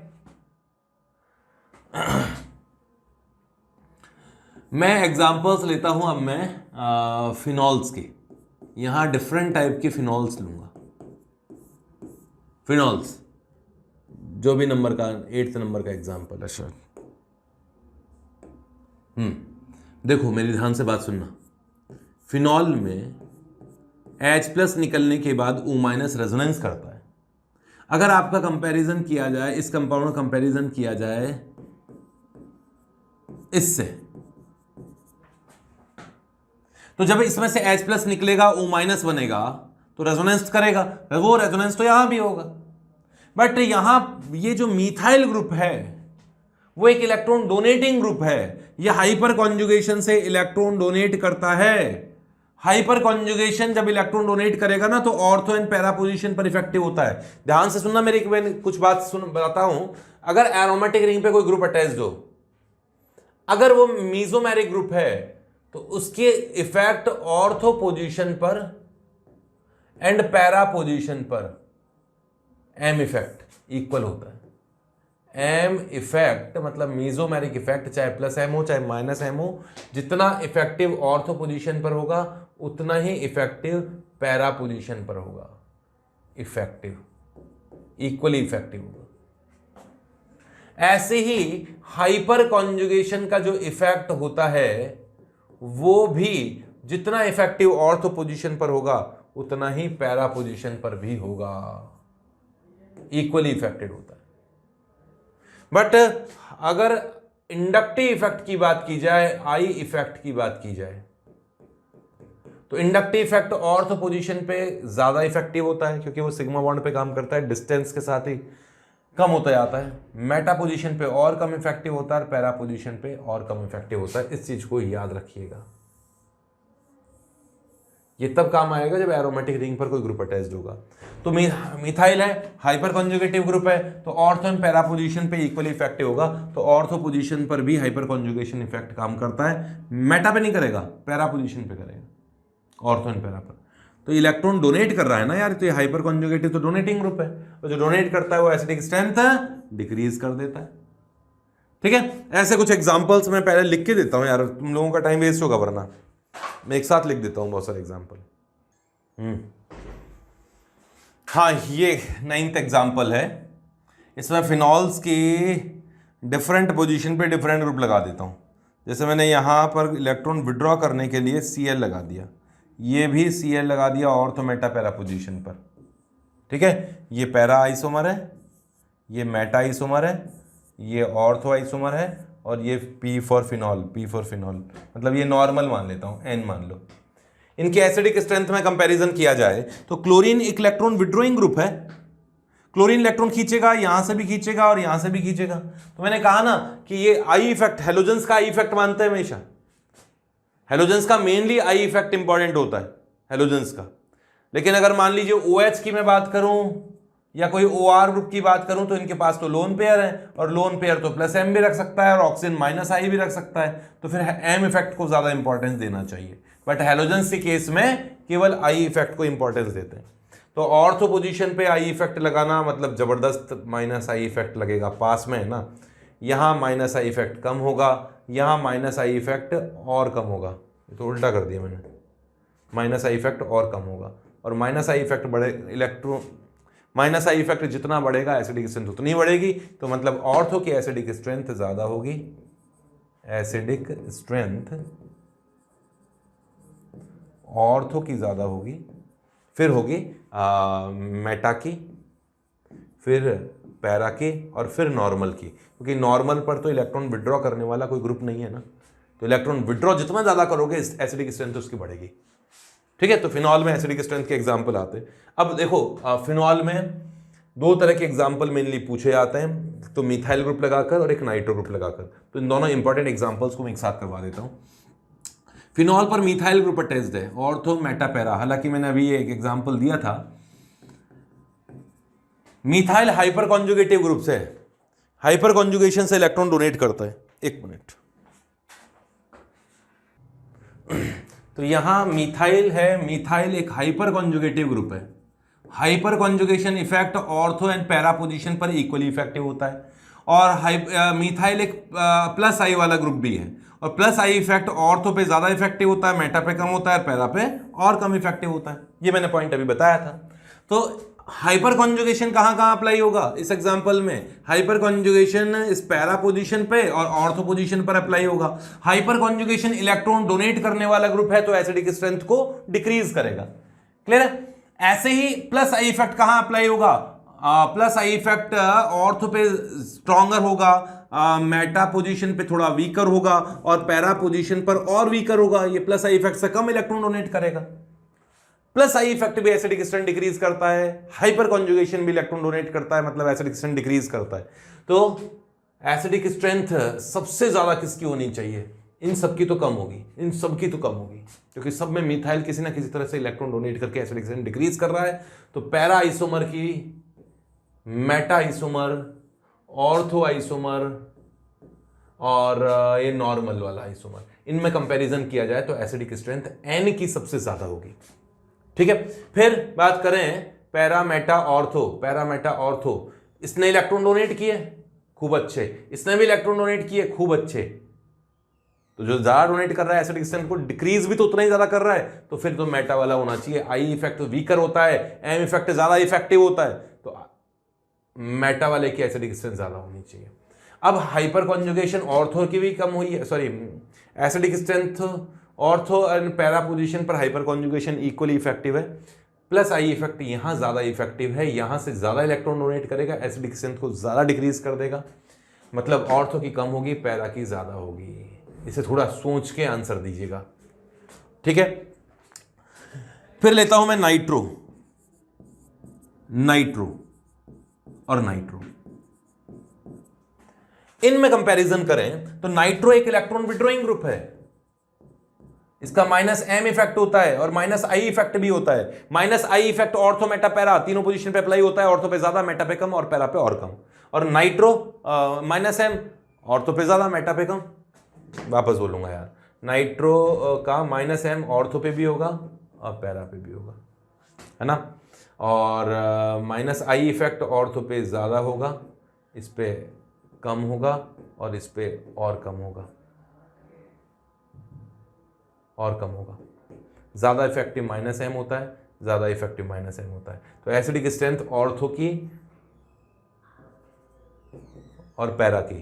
मैं एग्जाम्पल्स लेता हूं अब मैं फिनॉल्स के। यहां डिफरेंट टाइप के फिनॉल्स लूंगा। फिनॉल्स जो भी नंबर का 8th नंबर का एग्जाम्पल है शायद। देखो मेरी ध्यान से बात सुनना। फिनॉल में H+ निकलने के बाद O- रेजोनेंस करता है। अगर आपका कंपैरिजन किया जाए, इस कंपाउंड का कंपैरिजन किया जाए इससे, तो जब इसमें से H+ निकलेगा O- बनेगा तो रेजोनेंस करेगा, वो रेजोनेंस तो यहां भी होगा। बट यहां ये जो मीथाइल ग्रुप है वो एक इलेक्ट्रॉन डोनेटिंग ग्रुप है। ये हाइपर कॉन्जुगेशन से इलेक्ट्रॉन डोनेट करता है। हाइपर कॉन्जुगेशन जब इलेक्ट्रॉन डोनेट करेगा ना तो ऑर्थो एंड पैरा पोजीशन पर इफेक्टिव होता है। ध्यान से सुनना, मेरी कुछ बात बताता हूं। अगर एरोमेटिक रिंग पे कोई ग्रुप अटैच्ड हो, अगर वो मीजोमेरिक ग्रुप है, तो उसके इफेक्ट ऑर्थो पोजीशन पर एंड पैरा पोजीशन पर एम इफेक्ट इक्वल होता है। एम इफेक्ट मतलब मीजोमेरिक इफेक्ट, चाहे +M हो चाहे -M हो, जितना इफेक्टिव ऑर्थो पोजीशन पर होगा उतना ही इफेक्टिव पैरा पोजीशन पर होगा। इफेक्टिव, इक्वली इफेक्टिव होगा। ऐसे ही हाइपर कॉन्जुगेशन का जो इफेक्ट होता है वो भी जितना इफेक्टिव ऑर्थो पोजीशन पर होगा उतना ही पैरा पोजीशन पर भी होगा। इक्वली इफेक्टेड होता है। बट अगर इंडक्टिव इफेक्ट की बात की जाए, आई इफेक्ट की बात की जाए, तो इंडक्टिव इफेक्ट ऑर्थो पोजीशन पे ज्यादा इफेक्टिव होता है क्योंकि वो सिग्मा बॉन्ड पे काम करता है, डिस्टेंस के साथ ही कम होता जाता है। मेटा पोजीशन पे और कम इफेक्टिव होता है, पैरा पोजीशन पे और कम इफेक्टिव होता है। इस चीज को याद रखिएगा। ये तब काम आएगा जब एरोमेटिक रिंग पर कोई ग्रुप अटैच्ड होगा। तो मिथाइल है, हाइपर कॉन्जुगेटिव ग्रुप है, तो ऑर्थो एंड पैरा पोजीशन पे इक्वली इफेक्टिव होगा। तो ऑर्थो पोजीशन पर भी हाइपर कॉन्जुगेशन इफेक्ट काम करता है, मेटा पे नहीं करेगा, पैरा पोजीशन पे करेगा, ऑर्थो एंड पैरा पर। तो इलेक्ट्रॉन डोनेट कर रहा है ना यार, तो ये हाइपर कॉन्जुगेटिव तो डोनेटिंग ग्रुप है, और जो डोनेट करता है वो एसिडिक स्ट्रेंथ डिक्रीज कर देता है। ठीक है, ऐसे कुछ एग्जांपल्स मैं पहले लिख के देता हूं यार, तुम लोगों का टाइम वेस्ट होगा, वरना मैं एक साथ लिख देता हूं बहुत सारे एग्जांपल। हाँ, ये 9th एग्जांपल है। इसमें फिनॉल्स की डिफरेंट पोजीशन पे डिफरेंट ग्रुप लगा देता हूँ। जैसे मैंने यहाँ पर इलेक्ट्रॉन विड्रॉ करने के लिए Cl लगा दिया, ये भी Cl लगा दिया ऑर्थो मेटा पैरा पोजीशन पर, ठीक है। ये पैरा आइसोमर है, ये मेटा आइसोमर है, ये ऑर्थो आइसोमर है, और ये P फॉर फिनॉल, मतलब ये नॉर्मल मान लेता हूँ, N मान लो। इनके एसिडिक स्ट्रेंथ में कंपैरिजन किया जाए तो क्लोरीन एक इलेक्ट्रॉन विड्रॉइंग ग्रुप है, क्लोरीन इलेक्ट्रॉन खींचेगा, यहां से भी खींचेगा और यहां से भी खींचेगा। तो मैंने कहा ना कि ये आई इफेक्ट, हेलोजेंस का आई इफेक्ट मानते हैं हमेशा। हेलोजेंस का मेनली आई इफेक्ट इंपॉर्टेंट होता है, हेलोजेंस का। लेकिन अगर मान लीजिए OH की मैं बात करूं या कोई OR ग्रुप की बात करूं तो इनके पास तो लोन पेयर है, और लोन पेयर तो +M भी रख सकता है और ऑक्सीजन -I भी रख सकता है, तो फिर M इफेक्ट को ज्यादा इंपॉर्टेंस देना चाहिए। बट हेलोजेंस के केस में केवल आई इफेक्ट को इंपॉर्टेंस देते हैं। तो ऑर्थो पोजीशन पे आई इफेक्ट लगाना मतलब जबरदस्त -I इफेक्ट लगेगा, पास में है ना। यहाँ -I इफेक्ट कम होगा, यहाँ -I इफेक्ट और कम होगा, तो उल्टा कर दिया मैंने, -I इफेक्ट और कम होगा, और -I इफेक्ट बढ़े -I इफेक्ट जितना बढ़ेगा एसिडिक स्ट्रेंथ उतनी बढ़ेगी। तो मतलब ऑर्थो की एसिडिक स्ट्रेंथ ज्यादा होगी, एसिडिक स्ट्रेंथ ऑर्थो की ज्यादा होगी, फिर होगी मेटा की, फिर पैरा की, और फिर नॉर्मल की, क्योंकि नॉर्मल पर तो इलेक्ट्रॉन विड्रॉ करने वाला कोई ग्रुप नहीं है ना। तो इलेक्ट्रॉन विड्रॉ जितना ज्यादा करोगे एसिडिक स्ट्रेंथ उसकी बढ़ेगी, ठीक है। तो फिनॉल में एसिडिक स्ट्रेंथ के एग्जाम्पल आते हैं। अब देखो फिनॉल में दो तरह के एग्जाम्पल मेनली पूछे जाते हैं, तो मिथाइल ग्रुप लगाकर और एक नाइट्रो ग्रुप लगाकर। तो इन दोनों इंपॉर्टेंट एग्जाम्पल्स को मैं एक साथ करवा देता हूँ। फिनॉल पर मिथाइल ग्रुप अटैच्ड है, ऑर्थो मेटा पैरा। हालांकि मैंने अभी एक एग्जांपल दिया था। मिथाइल हाइपर कॉन्जुगेटिव ग्रुप से, हाइपर कॉन्जुगेशन से इलेक्ट्रॉन डोनेट करता है। एक मिनट, तो यहां मिथाइल है, मिथाइल एक हाइपर कॉन्जुगेटिव ग्रुप है। Hyper conjugation effect ortho and para position पर इक्वली इफेक्टिव होता है, और मिथाइल एक +I वाला ग्रुप भी है, और +I इफेक्ट ऑर्थो पे ज्यादा इफेक्टिव होता है, मेटा पे कम होता है, पैरा पे और कम इफेक्टिव होता है। ये मैंने पॉइंट अभी बताया था। तो हाइपर कॉन्जुगेशन कहां कहां अप्लाई होगा इस एग्जांपल में? हाइपर कॉन्जुगेशन इस पैरा पोजीशन पे और ऑर्थो पोजीशन पर अप्लाई होगा। हाइपर कॉन्जुगेशन इलेक्ट्रॉन डोनेट करने वाला ग्रुप है, तो एसिडिक स्ट्रेंथ को डिक्रीज करेगा। क्लियर है? ऐसे ही +I इफेक्ट कहां अप्लाई होगा? +I इफेक्ट ऑर्थो पे स्ट्रॉन्गर होगा, मेटा पोजीशन पे थोड़ा वीकर होगा, और पैरा पोजीशन पर और वीकर होगा। ये +I इफेक्ट से कम इलेक्ट्रॉन डोनेट करेगा। +I इफेक्ट भी एसिडिक स्ट्रेंथ डिक्रीज करता है, हाइपर कॉन्जुगेशन भी इलेक्ट्रॉन डोनेट करता है, मतलब एसिडिक स्ट्रेंथ डिक्रीज करता है। तो एसिडिक स्ट्रेंथ सबसे ज्यादा किसकी होनी चाहिए? इन सब की तो कम होगी, इन सब की तो कम होगी, क्योंकि सब में मिथाइल किसी ना किसी तरह से इलेक्ट्रॉन डोनेट करके एसिडिक स्ट्रेंथ डिक्रीज कर रहा है। तो पैरा आइसोमर की, मेटा आइसोमर, ऑर्थो आइसोमर और ये नॉर्मल वाला आइसोमर, इनमें कंपैरिजन किया जाए तो एसिडिक स्ट्रेंथ N की सबसे ज्यादा होगी। ठीक है। फिर बात करें para Meta ortho, para Meta ortho, इसने इलेक्ट्रॉन डोनेट किए, खूब अच्छे। इसने भी इलेक्ट्रॉन डोनेट किए, खूब अच्छे। तो जो ज्यादा डोनेट कर रहा है एसिडिक स्ट्रेंथ को डिक्रीज भी तो उतना ही ज्यादा कर रहा है, तो फिर तो मेटा वाला होना चाहिए। I इफेक्ट वीकर होता है, M इफेक्ट ज्यादा इफेक्टिव होता है, तो मेटा वाले की एसिडिक स्ट्रेंथ ज्यादा होनी चाहिए। अब हाइपर कॉन्जुगेशन ऑर्थो की भी कम हुई है, sorry acidic strength ortho and para position पर हाइपर कॉन्जुगेशन इक्वली इफेक्टिव है। +I इफेक्ट यहां ज्यादा इफेक्टिव है, यहां से ज्यादा इलेक्ट्रॉन डोनेट करेगा, एसिडिक स्ट्रेंथ को ज्यादा डिक्रीज कर देगा। मतलब ऑर्थो की कम होगी, पैरा की ज्यादा होगी। इसे थोड़ा सोच के आंसर दीजिएगा, ठीक है। फिर लेता हूं मैं नाइट्रो, नाइट्रो और नाइट्रो, इनमें कंपैरिजन करें तो नाइट्रो एक इलेक्ट्रॉन विड्रॉइंग ग्रुप है। इसका -M इफेक्ट होता है और -I इफेक्ट भी होता है। -I effect ortho Meta para तीनों पोजीशन पे अप्लाई होता है, ऑर्थो पे ज्यादा, मेटा पे कम और पैरा पे और कम। और नाइट्रो -M ऑर्थो पे ज्यादा, मेटा पे कम। वापस बोलूंगा यार, नाइट्रो का -M ऑर्थो पे भी होगा और पैरा पे भी होगा, है ना। और -I इफेक्ट ऑर्थो पे ज्यादा होगा, इस पे कम होगा, और इस पे और कम होगा, और कम होगा। ज्यादा इफेक्टिव -M होता है, ज्यादा इफेक्टिव -M होता है। तो एसिडिक स्ट्रेंथ ऑर्थो की और पैरा की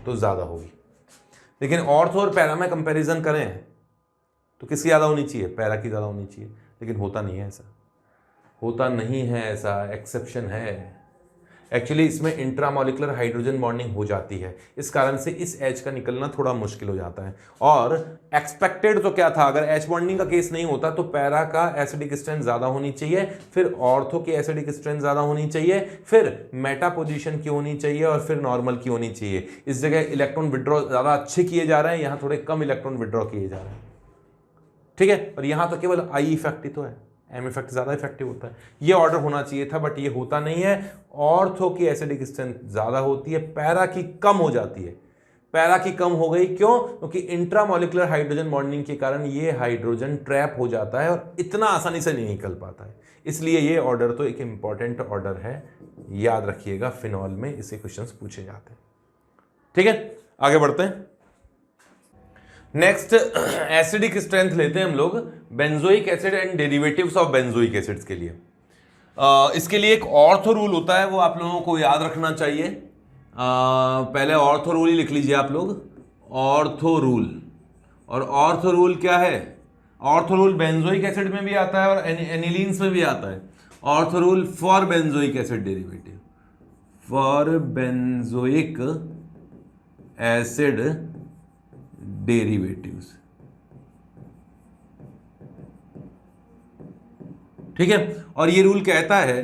तो ज़्यादा होगी। लेकिन ऑर्थो और पैरा में कंपैरिजन करें तो किसकी ज़्यादा होनी चाहिए? पैरा की ज़्यादा होनी चाहिए। लेकिन होता नहीं है ऐसा, होता नहीं है ऐसा, एक्सेप्शन है। एक्चुअली इसमें इंट्रामॉलिक्यूलर हाइड्रोजन बॉन्डिंग हो जाती है, इस कारण से इस H का निकलना थोड़ा मुश्किल हो जाता है। और एक्सपेक्टेड तो क्या था, अगर H बॉन्डिंग का केस नहीं होता तो पैरा का एसिडिक स्ट्रेंथ ज़्यादा होनी चाहिए, फिर ऑर्थो की एसिडिक स्ट्रेंथ ज़्यादा होनी चाहिए, फिर मेटा पोजीशन की होनी चाहिए और फिर नॉर्मल की होनी चाहिए। इस जगह इलेक्ट्रॉन विड्रॉ ज़्यादा अच्छे किए जा रहे हैं, यहाँ थोड़े कम इलेक्ट्रॉन विड्रॉ किए जा रहे हैं, ठीक है। और यहाँ तो केवल आई इफेक्ट ही तो है, एम इफेक्ट ज़्यादा इफेक्टिव होता है। ये ऑर्डर होना चाहिए था बट ये होता नहीं है। ऑर्थो की एसिडिक स्ट्रेंथ ज़्यादा होती है, पैरा की कम हो जाती है। पैरा की कम हो गई क्यों? क्योंकि इंट्रामॉलिक्यूलर हाइड्रोजन बॉन्डिंग के कारण ये हाइड्रोजन ट्रैप हो जाता है और इतना आसानी से नहीं निकल पाता है। इसलिए ये ऑर्डर तो एक इंपॉर्टेंट ऑर्डर है, याद रखिएगा, फिनॉल में इससे क्वेश्चंस पूछे जाते हैं, ठीक है। आगे बढ़ते हैं। नेक्स्ट एसिडिक स्ट्रेंथ लेते हैं हम लोग benzoic acid and derivatives of benzoic acids के लिए। इसके लिए एक ऑर्थो रूल होता है, वो आप लोगों को याद रखना चाहिए। पहले ऑर्थो रूल ही लिख लीजिए आप लोग, ऑर्थो रूल। और ऑर्थो रूल क्या है? ऑर्थो रूल बेंजोइक एसिड में भी आता है और एनिलीन्स में भी आता है। Ortho rule for benzoic acid derivative, for benzoic acid derivatives, ठीक है। और ये रूल कहता है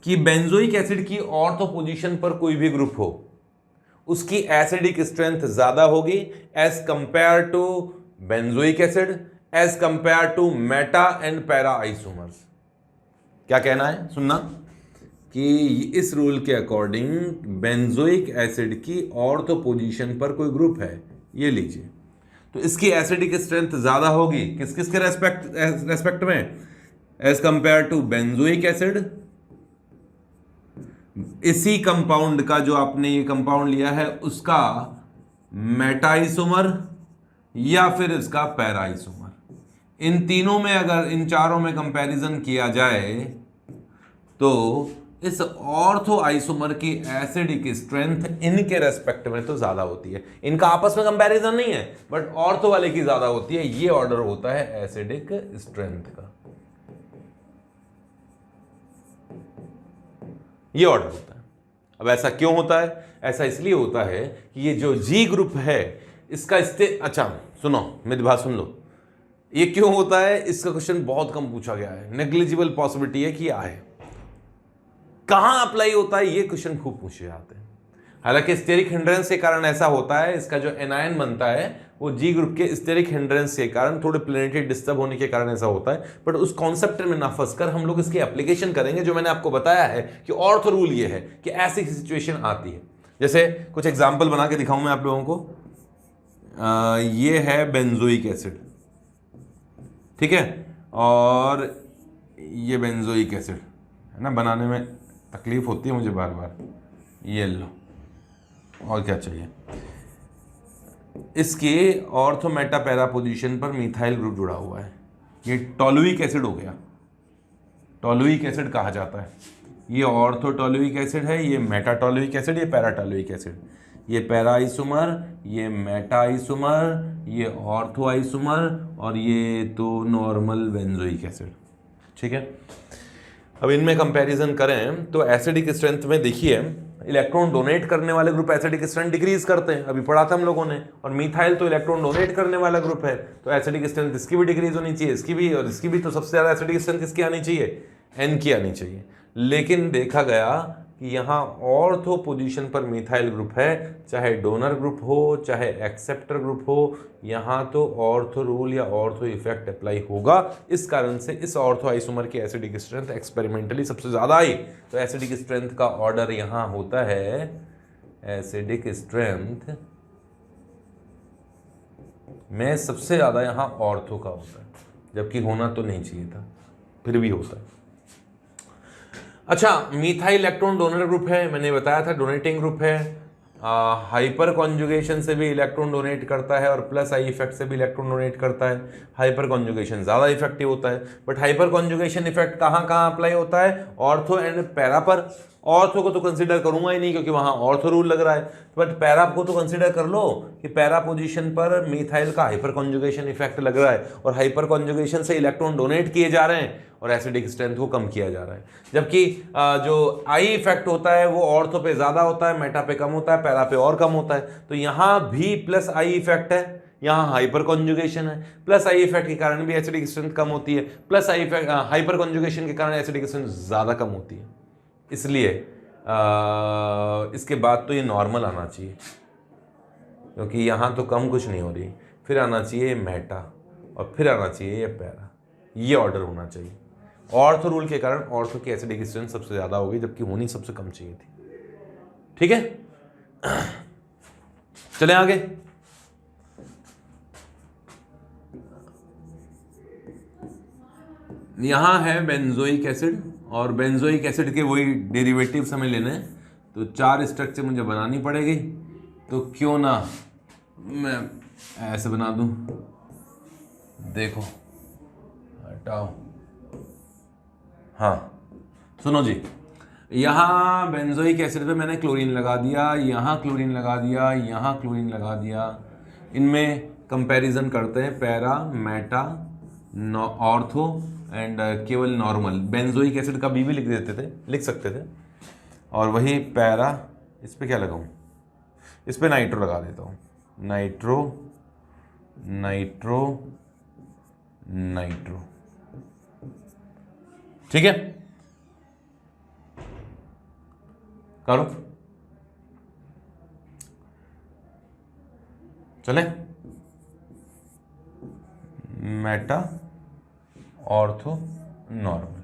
कि बेंजोइक एसिड की ऑर्थो पोजीशन पर कोई भी ग्रुप हो, उसकी एसिडिक स्ट्रेंथ ज्यादा होगी as compare to benzoic acid, as compare to meta and para isomers. क्या कहना है सुनना, कि इस रूल के अकॉर्डिंग बेंजोइक एसिड की ऑर्थो पोजीशन पर कोई ग्रुप है, ये लीजिए, तो इसकी एसिडिक स्ट्रेंथ ज्यादा होगी किस किस के रेस्पेक्ट में? As compare to benzoic acid, इसी कंपाउंड का, जो आपने ये कंपाउंड लिया है उसका मेटा आइसोमर या फिर इसका पैरा आइसोमर। इन तीनों में अगर इन चारों में कंपैरिजन किया जाए तो इस ऑर्थो आइसोमर की एसिडिक स्ट्रेंथ इनके रेस्पेक्ट में तो ज्यादा होती है। इनका आपस में कंपैरिजन नहीं है बट ऑर्थो वाले की ज्यादा होती है। ये ऑर्डर होता है एसिडिक स्ट्रेंथ का, ये ऑर्डर होता है। अब ऐसा क्यों होता है? ऐसा इसलिए होता है कि ये जो जी ग्रुप है इसका अच्छा सुनो, मेरी बात सुन लो। ये क्यों होता है, इसका क्वेश्चन बहुत कम पूछा गया है, नेग्लिजिबल पॉसिबिलिटी है कि आए। कहां अप्लाई होता है, ये क्वेश्चन खूब पूछे जाते हैं। हालांकि स्टेरिक हिंड्रेंस के कारण ऐसा होता है, इसका जो एनायन बनता है वो जी ग्रुप के स्टेरिक हिंड्रेंस के कारण, थोड़े प्लेनेटरी डिस्टर्ब होने के कारण ऐसा होता है। बट उस कॉन्सेप्ट में ना फंसकर हम लोग इसकी एप्लीकेशन करेंगे, जो मैंने आपको बताया है कि ऑर्थो रूल ये है कि ऐसी सिचुएशन आती है। जैसे कुछ एग्जाम्पल बना के दिखाऊं मैं आप लोगों को। ये है बेंजोइक एसिड, ठीक है, और ये बेंजोइक एसिड है ना, बनाने में तकलीफ होती है मुझे बार बार। ये लो, और क्या चाहिए। इसके ऑर्थो मेटा पैरा पोजीशन पर मिथाइल ग्रुप जुड़ा हुआ है, ये टॉलुइक एसिड हो गया, टॉलुइक एसिड कहा जाता है। ये ऑर्थो टॉलुइक एसिड है, ये मेटा टॉलुइक एसिड, ये पैरा टॉलुइक एसिड। ये पैरा आइसोमर, ये मेटा आइसोमर, ये ऑर्थो आइसोमर, और ये तो नॉर्मल बेंजोइक एसिड, ठीक है। अब इनमें कंपैरिजन करें तो एसिडिक स्ट्रेंथ में देखिए, इलेक्ट्रॉन डोनेट करने वाले ग्रुप एसिडिक स्ट्रेंथ डिक्रीज करते हैं, अभी पढ़ा था हम लोगों ने। और मिथाइल तो इलेक्ट्रॉन डोनेट करने वाला ग्रुप है, तो एसिडिक स्ट्रेंथ इसकी भी डिक्रीज होनी चाहिए, इसकी भी, और इसकी भी। तो सबसे ज्यादा एसिडिक स्ट्रेंथ किसकी आनी चाहिए? एन की आनी चाहिए। लेकिन देखा गया कि यहाँ ऑर्थो पोजीशन पर मिथाइल ग्रुप है, चाहे डोनर ग्रुप हो चाहे एक्सेप्टर ग्रुप हो, यहाँ तो ऑर्थो रूल या ऑर्थो इफेक्ट अप्लाई होगा। इस कारण से इस ऑर्थो आइसोमर की एसिडिक स्ट्रेंथ एक्सपेरिमेंटली सबसे ज्यादा आई। तो एसिडिक स्ट्रेंथ का ऑर्डर यहाँ होता है एसिडिक स्ट्रेंथ में सबसे ज्यादा यहाँ ऑर्थो का होता है, जबकि होना तो नहीं चाहिए था, फिर भी होता है। अच्छा, मिथाइल इलेक्ट्रॉन डोनर ग्रुप है, मैंने बताया था डोनेटिंग ग्रुप है। हाइपर कॉन्जुगेशन से भी इलेक्ट्रॉन डोनेट करता है और प्लस आई इफेक्ट से भी इलेक्ट्रॉन डोनेट करता है। हाइपर कॉन्जुगेशन ज़्यादा इफेक्टिव होता है, बट हाइपर कॉन्जुगेशन इफेक्ट कहाँ कहाँ अप्लाई होता है? ऑर्थो एंड पैरा पर। ऑर्थो को तो कंसिडर करूंगा ही नहीं क्योंकि वहाँ ऑर्थो रूल लग रहा है, बट पैरा को तो कंसिडर कर लो कि पैरा पोजीशन पर मिथाइल का हाइपर कॉन्जुगेशन इफेक्ट लग रहा है और हाइपर कॉन्जुगेशन से इलेक्ट्रॉन डोनेट किए जा रहे हैं और एसिडिक स्ट्रेंथ को कम किया जा रहा है। जबकि जो आई इफेक्ट होता है वो ऑर्थो पे ज़्यादा होता है, मेटा पे कम होता है, पैरा पे और कम होता है। तो यहाँ भी प्लस आई इफेक्ट है, यहाँ हाइपर कॉन्जुगेशन है, प्लस आई इफेक्ट के कारण भी एसिडिक स्ट्रेंथ कम होती है, plus I effect hyper conjugation के कारण एसिडिक स्ट्रेंथ ज़्यादा कम होती है। इसलिए इसके बाद तो ये नॉर्मल आना चाहिए क्योंकि यहाँ तो कम कुछ नहीं हो रही, फिर आना चाहिए मेटा और फिर आना चाहिए ये पैरा, ये ऑर्डर होना चाहिए। ऑर्थो रूल के कारण ऑर्थो की एसिडिक स्ट्रेंथ सबसे ज़्यादा होगी जबकि होनी सबसे कम चाहिए थी। ठीक है, चलें आगे। यहाँ है बेंजोइक एसिड और बेंजोइक एसिड के वही डेरिवेटिव्स हमें लेने हैं, तो 4 स्ट्रक्चर मुझे बनानी पड़ेगी। तो क्यों ना मैं ऐसे बना दूं, देखो हटाओ, हाँ सुनो जी, यहाँ बेंजोइक एसिड पे मैंने क्लोरीन लगा दिया, यहाँ क्लोरीन लगा दिया, यहाँ क्लोरीन लगा दिया। इनमें कंपैरिजन करते हैं पैरा, मेटा, ऑर्थो एंड केवल नॉर्मल। बेंजोइक एसिड का बी भी लिख देते थे, लिख सकते थे। और वही पैरा, इस पे क्या लगाऊं, इस पे नाइट्रो लगा देता हूँ, नाइट्रो नाइट्रो नाइट्रो। ठीक है, करो, चले। Meta, ortho, normal.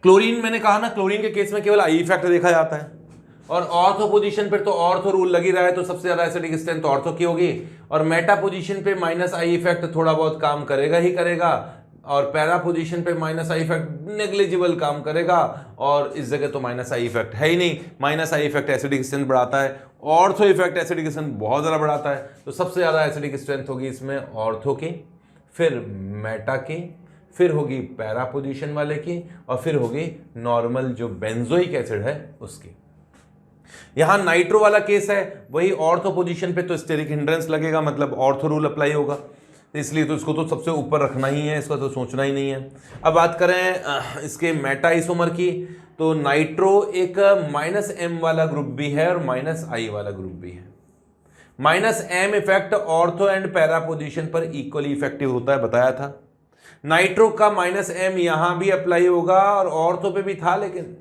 क्लोरीन मैंने कहा ना, क्लोरीन के केस में केवल आई इफेक्ट देखा जाता है और ऑर्थो पोजीशन पर तो ऑर्थो रूल लग ही रहा है, तो सबसे ज्यादा एसिडिक स्ट्रेंथ ऑर्थो की होगी। और मेटा पोजीशन पे माइनस आई इफेक्ट थोड़ा बहुत काम करेगा ही करेगा और पैरा पोजीशन पे माइनस आई इफेक्ट नेग्लिजिबल काम करेगा और इस जगह तो माइनस आई इफेक्ट है ही नहीं। Minus I effect acidic strength बढ़ाता है, ऑर्थो इफेक्ट एसिडिक स्ट्रेंथ बहुत ज़्यादा बढ़ाता है। तो सबसे ज़्यादा एसिडिक स्ट्रेंथ होगी इसमें ऑर्थो की, फिर मेटा की, फिर होगी पैरा पोजीशन वाले की और फिर होगी नॉर्मल जो बेंजोइक एसिड है उसकी। यहां नाइट्रो वाला केस है, वही ऑर्थो पोजीशन पे तो स्टेरिक हिंड्रेंस लगेगा, मतलब ऑर्थो रूल अप्लाई होगा, इसलिए तो इसको तो सबसे ऊपर रखना ही है, इसका तो सोचना ही नहीं है। अब बात करें इसके मेटा आइसोमर की, तो नाइट्रो एक -M वाला ग्रुप भी है और -I वाला ग्रुप भी है। -M effect ortho and para position पर इक्वली इफेक्टिव होता है, बताया था। नाइट्रो का -M यहां भी अप्लाई होगा और ऑर्थो पे भी था, लेकिन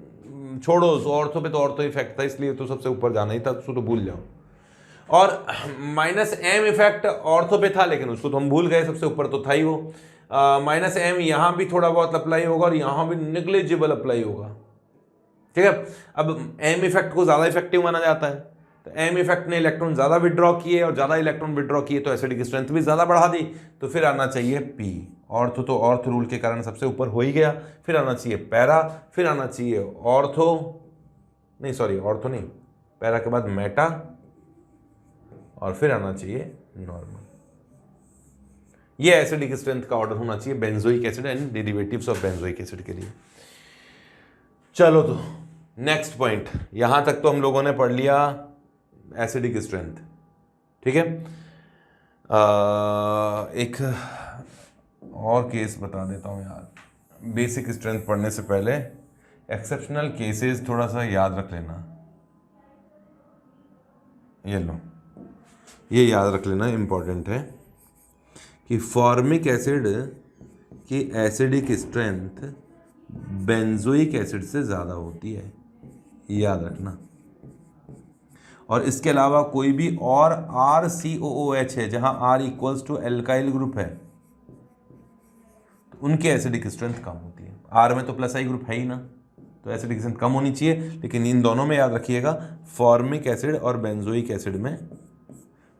छोड़ो, ऑर्थो पे तो ऑर्थो इफेक्ट था इसलिए तो सबसे ऊपर जाना ही था, उसको तो भूल जाओ। और -M इफेक्ट ऑर्थो पे था लेकिन उसको तो हम भूल गए, सबसे ऊपर तो था ही वो। -M यहाँ भी थोड़ा बहुत अप्लाई होगा और यहाँ भी निग्लिजिबल अप्लाई होगा। ठीक है, अब M इफेक्ट को ज़्यादा इफेक्टिव माना जाता है, तो M इफेक्ट ने इलेक्ट्रॉन ज़्यादा विड्रॉ किए और ज़्यादा इलेक्ट्रॉन विड्रॉ किए तो एसिडिक स्ट्रेंथ भी ज़्यादा बढ़ा दी, तो फिर आना चाहिए P। ऑर्थो तो ऑर्थो रूल के कारण सबसे ऊपर हो ही गया, फिर आना चाहिए पैरा, फिर आना चाहिए ऑर्थो नहीं, सॉरी ऑर्थो नहीं, पैरा के बाद मेटा और फिर आना चाहिए नॉर्मल। ये एसिडिक स्ट्रेंथ का ऑर्डर होना चाहिए benzoic acid and derivatives of benzoic acid के लिए। चलो तो नेक्स्ट पॉइंट, यहां तक तो हम लोगों ने पढ़ लिया एसिडिक स्ट्रेंथ। ठीक है, एक और केस बता देता हूं यार, बेसिक स्ट्रेंथ पढ़ने से पहले एक्सेप्शनल केसेस थोड़ा सा याद रख लेना। ये लो, ये याद रख लेना, इंपॉर्टेंट है कि फॉर्मिक एसिड की एसिडिक स्ट्रेंथ बेंजोइक एसिड से ज़्यादा होती है, याद रखना। और इसके अलावा कोई भी और RCOOH है जहां R equals to alkyl group है, तो उनकी एसिडिक स्ट्रेंथ कम होती है। R में तो प्लस आई ग्रुप है ही ना, तो एसिडिक स्ट्रेंथ कम होनी चाहिए, लेकिन इन दोनों में याद रखिएगा फॉर्मिक एसिड और बेंजोइक एसिड में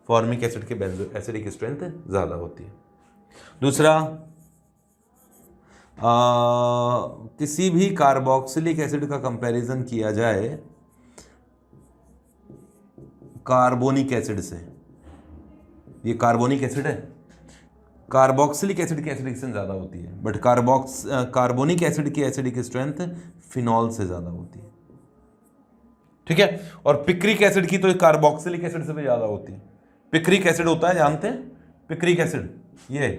फॉर्मिक एसिड के एसिडिक स्ट्रेंथ ज़्यादा होती है। दूसरा, किसी भी कार्बोक्सिलिक एसिड का कंपैरिजन किया जाए कार्बोनिक एसिड से, ये कार्बोनिक एसिड है, कार्बोक्सिलिक एसिड की एसिडिकेशन ज़्यादा होती है, बट कार्बोनिक एसिड की एसिडिक स्ट्रेंथ फिनॉल से ज़्यादा होती है, ठीक है। और पिक्रिक एसिड की तो कार्बोक्सिलिक एसिड से भी ज़्यादा होती है। पिक्रिक एसिड होता है, जानते हैं पिक्रिक एसिड, ये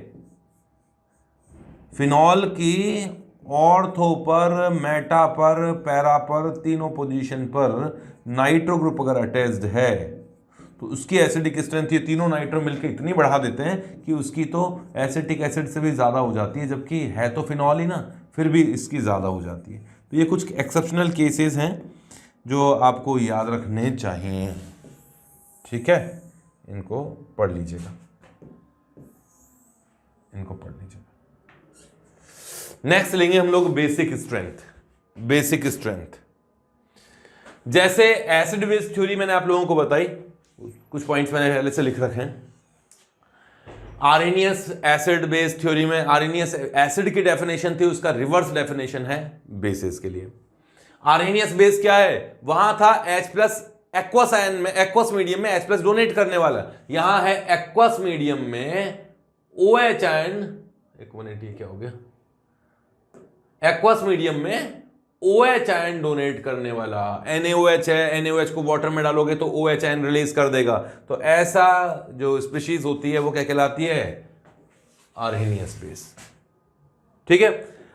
फिनॉल की ऑर्थो पर, मेटा पर, पैरा पर, तीनों पोजीशन पर नाइट्रो ग्रुप अगर अटैच्ड है तो उसकी एसिडिक स्ट्रेंथ ये तीनों नाइट्रो मिलकर इतनी बढ़ा देते हैं कि उसकी तो एसिटिक एसिड से भी ज़्यादा हो जाती है, जबकि है तो फिनॉल ही ना, फिर भी इसकी ज़्यादा हो जाती है। तो ये कुछ एक्सेप्शनल केसेस हैं जो आपको याद रखने चाहिए, ठीक है। इनको पढ़ लीजिएगा, इनको पढ़ लीजिएगा। नेक्स्ट लेंगे हम लोग बेसिक स्ट्रेंथ। बेसिक स्ट्रेंथ जैसे एसिड बेस थ्योरी मैंने आप लोगों को बताई, कुछ पॉइंट्स मैंने पहले से लिख रखे हैं। आर्हेनियस एसिड बेस थ्योरी में आर्हेनियस एसिड की डेफिनेशन थी, उसका रिवर्स डेफिनेशन है बेसिस के लिए। आर्हेनियस बेस क्या है, वहां था H+ एक्वस आयन में, एक्वस मीडियम में H+ डोनेट करने वाला, यहां है एक्वस मीडियम में OH आयन, एक मिनट ये क्या हो गया, एक्वस मीडियम में OH आयन डोनेट करने वाला। NaOH है, NaOH को वाटर में डालोगे तो OH आयन रिलीज कर देगा, तो ऐसा जो स्पीशीज होती है वो क्या कहलाती है, आर्हेनियस बेस, ठीक है।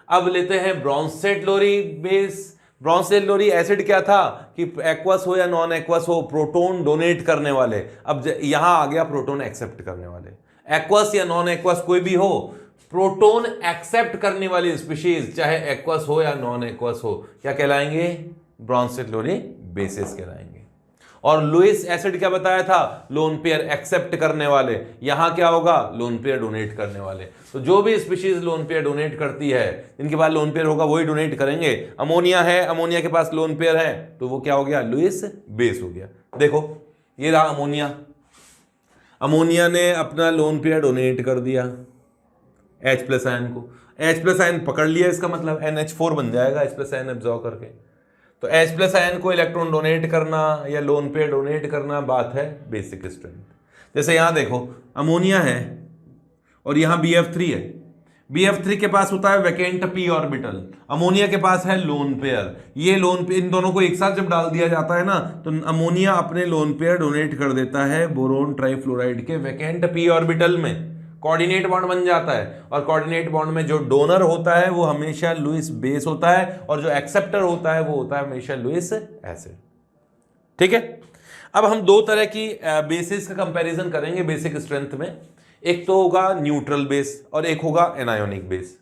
अब लेते हैं ब्रॉन्सेट लोरी बेस। ब्रॉन्सेट लोरी एसिड क्या था कि एक्वस हो या नॉन एक्वस हो, प्रोटोन डोनेट करने वाले। अब यहां आ गया प्रोटोन एक्सेप्ट करने वाले, एक्वस या नॉन एक्वस कोई भी हो, प्रोटोन एक्सेप्ट करने वाली स्पीशीज चाहे एक्वस हो या नॉन एक्वस हो, क्या कहलाएंगे, ब्रॉन्सेट लोरी बेसिस कहलाएंगे। और लुईस एसिड क्या बताया था, लोन पेयर एक्सेप्ट करने वाले, यहां क्या होगा, लोन पेयर डोनेट करने वाले। तो जो भी स्पीशीज लोन पेयर डोनेट करती है, जिनके पास लोन पेयर होगा वही डोनेट करेंगे। अमोनिया है, अमोनिया के पास लोन पेयर है, तो वो क्या हो गया, लुईस बेस हो गया। देखो ये रहा अमोनिया, अमोनिया ने अपना लोन पेयर डोनेट कर दिया H+ आयन को, H+ आयन पकड़ लिया, इसका मतलब NH4 बन जाएगा H+ आयन एब्जॉर्ब करके। तो H+ आयन को इलेक्ट्रॉन डोनेट करना या लोन पेयर डोनेट करना बात है बेसिक स्ट्रेंथ। जैसे यहां देखो अमोनिया है और यहां BF3 है, BF3 के पास होता है वैकेंट p ऑर्बिटल, अमोनिया के पास है लोन पेयर। ये लोन पेयर, इन दोनों को एक साथ जब डाल दिया जाता है ना, तो अमोनिया अपने लोन पेयर डोनेट कर देता है बोरोन ट्राइफ्लोराइड के वैकेंट p ऑर्बिटल में, कोऑर्डिनेट बॉन्ड बन जाता है। और कोऑर्डिनेट बॉन्ड में जो डोनर होता है वो हमेशा लुईस बेस होता है, और जो एक्सेप्टर होता है वो होता है हमेशा लुईस एसिड, ठीक है। अब हम दो तरह की बेसिस का कंपैरिजन करेंगे बेसिक स्ट्रेंथ में, एक तो होगा न्यूट्रल बेस और एक होगा एनायोनिक बेस।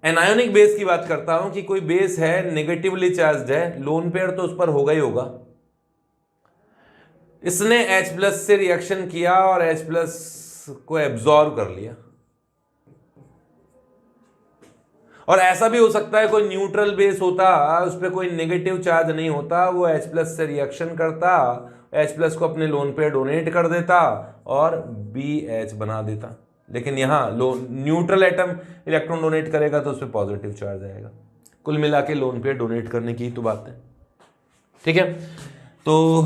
एनायोनिक बेस की बात करता हूं कि कोई बेस है नेगेटिवली चार्ज्ड है, लोन पेयर तो उस पर होगा ही होगा, इसने H+ से रिएक्शन किया और H+ को एब्जॉर्ब कर लिया। और ऐसा भी हो सकता है कोई न्यूट्रल बेस होता, उस पर कोई नेगेटिव चार्ज नहीं होता, वो H+ से रिएक्शन करता, H+ को अपने लोन पेयर डोनेट कर देता और BH बना देता। लेकिन यहां न्यूट्रल एटम इलेक्ट्रॉन डोनेट करेगा तो उस पर पॉजिटिव चार्ज आएगा। कुल मिला के लोन पेयर डोनेट करने की तो बात है, ठीक है। तो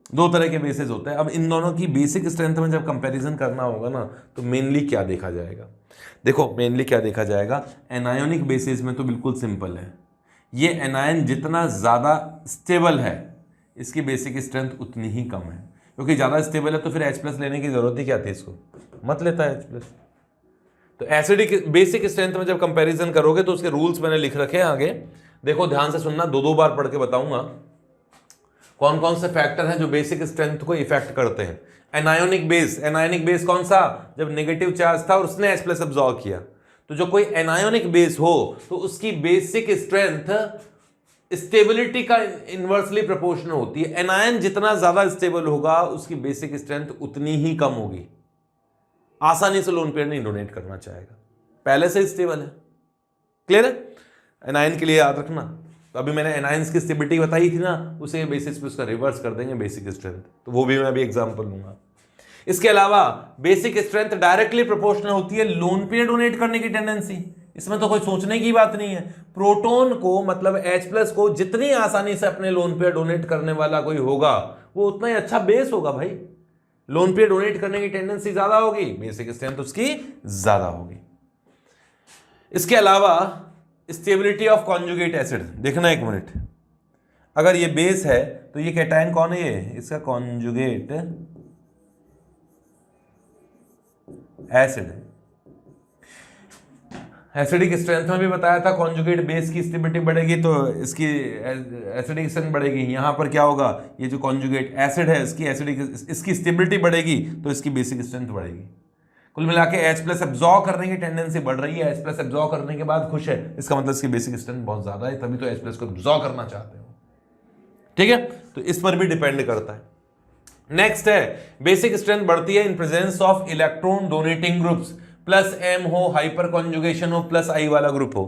दो तरह के बेसिस होते हैं। अब इन दोनों की बेसिक स्ट्रेंथ में जब कंपैरिजन करना होगा ना, तो मेनली क्या देखा जाएगा, देखो मेनली क्या देखा जाएगा, एनायोनिक बेसिस में तो बिल्कुल सिंपल है, ये एनायन जितना ज़्यादा स्टेबल है इसकी बेसिक स्ट्रेंथ उतनी ही कम है, क्योंकि ज़्यादा स्टेबल है तो फिर H+ लेने की ज़रूरत ही क्या थी, इसको मत लेता है H+। तो एसिडिक बेसिक स्ट्रेंथ में जब कंपैरिजन करोगे तो उसके रूल्स मैंने लिख रखे हैं आगे, देखो ध्यान से सुनना, दो बार पढ़ के बताऊंगा कौन कौन से फैक्टर हैं जो बेसिक स्ट्रेंथ को इफेक्ट करते हैं। एनायोनिक बेस कौन सा, जब नेगेटिव चार्ज था और उसने H+ एब्जॉर्ब किया। तो जो कोई एनायोनिक बेस हो तो उसकी बेसिक स्ट्रेंथ स्टेबिलिटी का इनवर्सली प्रोपोर्शनल होती है। एनायन जितना ज्यादा स्टेबल होगा उसकी बेसिक स्ट्रेंथ उतनी ही कम होगी, आसानी से लोन पेयर नहीं डोनेट करना चाहेगा, पहले से स्टेबल है। क्लियर है, एनायन के लिए याद रखना। तो अभी मैंने एनायंस की स्टेबिलिटी बताई थी ना, उसे बेसिस पे उसका रिवर्स कर देंगे बेसिक स्ट्रेंथ, तो वो भी मैं अभी एग्जांपल लूंगा। इसके अलावा बेसिक स्ट्रेंथ डायरेक्टली प्रोपोर्शनल होती है लोन पेयर डोनेट करने की टेंडेंसी, इसमें तो कोई सोचने की बात नहीं है। प्रोटोन को मतलब H+ को जितनी आसानी से अपने लोन पेयर डोनेट करने वाला कोई होगा वो उतना ही अच्छा बेस होगा भाई। लोन पे डोनेट करने की टेंडेंसी ज्यादा होगी, बेसिक स्ट्रेंथ उसकी ज्यादा होगी। इसके अलावा स्टेबिलिटी ऑफ कॉन्जुगेट एसिड देखना, एक मिनट, अगर ये बेस है तो ये कैटायन कौन है, ये इसका कॉन्जुगेट एसिड है। एसिडिक स्ट्रेंथ में भी बताया था कॉन्जुगेट बेस की स्टेबिलिटी बढ़ेगी तो इसकी एसिडिक स्ट्रेंथ बढ़ेगी। यहां पर क्या होगा, ये जो कॉन्जुगेट एसिड है इसकी एसिडिक, इसकी स्टेबिलिटी बढ़ेगी तो इसकी बेसिक स्ट्रेंथ बढ़ेगी। कुल मिला के H+ एब्जॉर्ब करने की टेंडेंसी बढ़ रही है। H+ एब्जॉर्ब करने के बाद खुश है, इसका मतलब इसकी बेसिक स्ट्रेंथ बहुत ज्यादा है, तभी तो H+ को एब्जॉर्ब करना चाहते हो। ठीक है, तो इस पर भी डिपेंड करता है। नेक्स्ट है बेसिक स्ट्रेंथ बढ़ती है in presence of electron donating groups, +M हो, हाइपर कॉन्जुगेशन हो, +I वाला ग्रुप हो।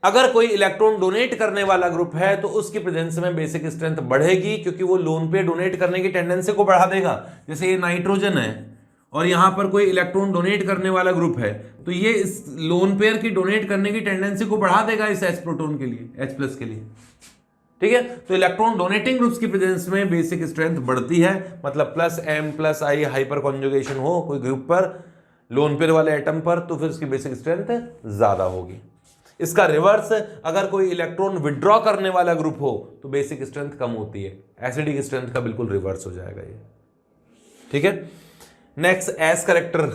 अगर कोई इलेक्ट्रॉन डोनेट करने वाला ग्रुप है तो उसकी प्रेजेंस में बेसिक स्ट्रेंथ बढ़ेगी, क्योंकि वो लोन पे डोनेट करने की टेंडेंसी को बढ़ा देगा। जैसे ये नाइट्रोजन है और यहां पर कोई इलेक्ट्रॉन डोनेट करने वाला ग्रुप है तो ये इस लोन पेयर की डोनेट करने की टेंडेंसी को बढ़ा देगा इस H प्रोटॉन के लिए, H+ के लिए। ठीक है, तो इलेक्ट्रॉन डोनेटिंग ग्रुप्स की प्रेजेंस में बेसिक स्ट्रेंथ बढ़ती है, मतलब +M+I हाइपर कॉन्जुगेशन हो कोई ग्रुप पर, लोन पेयर वाले एटम पर, तो फिर उसकी बेसिक स्ट्रेंथ ज्यादा होगी। इसका रिवर्स, अगर कोई इलेक्ट्रॉन विड्रॉ करने वाला ग्रुप हो तो बेसिक स्ट्रेंथ कम होती है। एसिडिक स्ट्रेंथ का बिल्कुल रिवर्स हो जाएगा ये। ठीक है, नेक्स्ट एस करेक्टर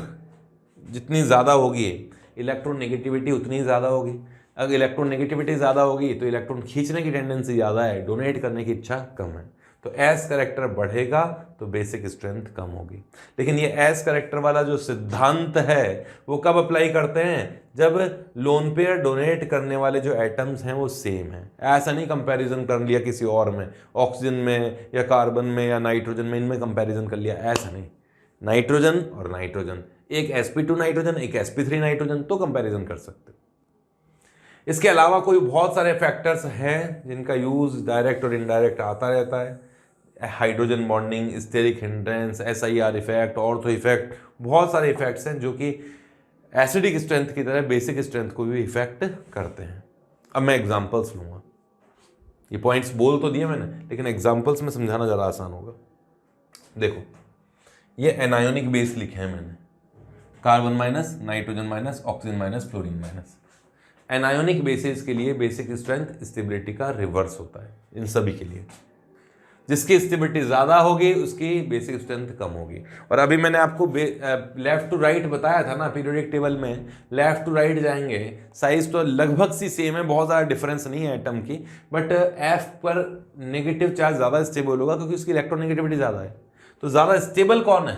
जितनी ज्यादा होगी इलेक्ट्रॉन नेगेटिविटी उतनी ही ज्यादा होगी। अगर इलेक्ट्रॉन नेगेटिविटी ज्यादा होगी तो इलेक्ट्रॉन खींचने की टेंडेंसी ज्यादा है, डोनेट करने की इच्छा कम है। तो एस करेक्टर बढ़ेगा तो बेसिक स्ट्रेंथ कम होगी। लेकिन ये एस करेक्टर वाला जो सिद्धांत है वो कब अप्लाई करते हैं, जब लोन पेयर डोनेट करने वाले जो एटम्स हैं वो सेम है। ऐसा नहीं कंपैरिजन कर लिया किसी और में, ऑक्सीजन में या कार्बन में या नाइट्रोजन में, इनमें कंपैरिजन कर लिया, ऐसा नहीं। नाइट्रोजन और नाइट्रोजन, एक sp2 नाइट्रोजन एक sp3 नाइट्रोजन, तो कंपैरिजन कर सकते। इसके अलावा कोई बहुत सारे फैक्टर्स हैं जिनका यूज डायरेक्ट और इनडायरेक्ट आता रहता है। Hydrogen bonding, steric hindrance, SIR effect, ortho effect, बहुत सारे इफेक्ट्स हैं जो कि एसिडिक स्ट्रेंथ की तरह बेसिक स्ट्रेंथ को भी इफेक्ट करते हैं। अब मैं एग्जांपल्स लूंगा, ये पॉइंट्स बोल तो दिए मैंने, लेकिन एग्जांपल्स में समझाना ज़्यादा आसान होगा। देखो, ये एनायोनिक बेस लिखे हैं मैंने, carbon minus, nitrogen minus, oxygen minus, fluorine minus. Anionic basis के लिए बेसिक स्ट्रेंथ स्टेबिलिटी का रिवर्स होता है इन सभी के लिए। जिसकी स्टेबिलिटी ज़्यादा होगी उसकी बेसिक स्ट्रेंथ कम होगी। और अभी मैंने आपको लेफ्ट टू राइट बताया था ना, पीरियोडिक टेबल में लेफ्ट टू राइट जाएंगे, साइज तो लगभग सी सेम है, बहुत ज़्यादा डिफरेंस नहीं है एटम की, बट F पर नेगेटिव चार्ज ज़्यादा स्टेबल होगा क्योंकि उसकी इलेक्ट्रोनेगेटिविटी ज़्यादा है। तो ज़्यादा स्टेबल कौन है,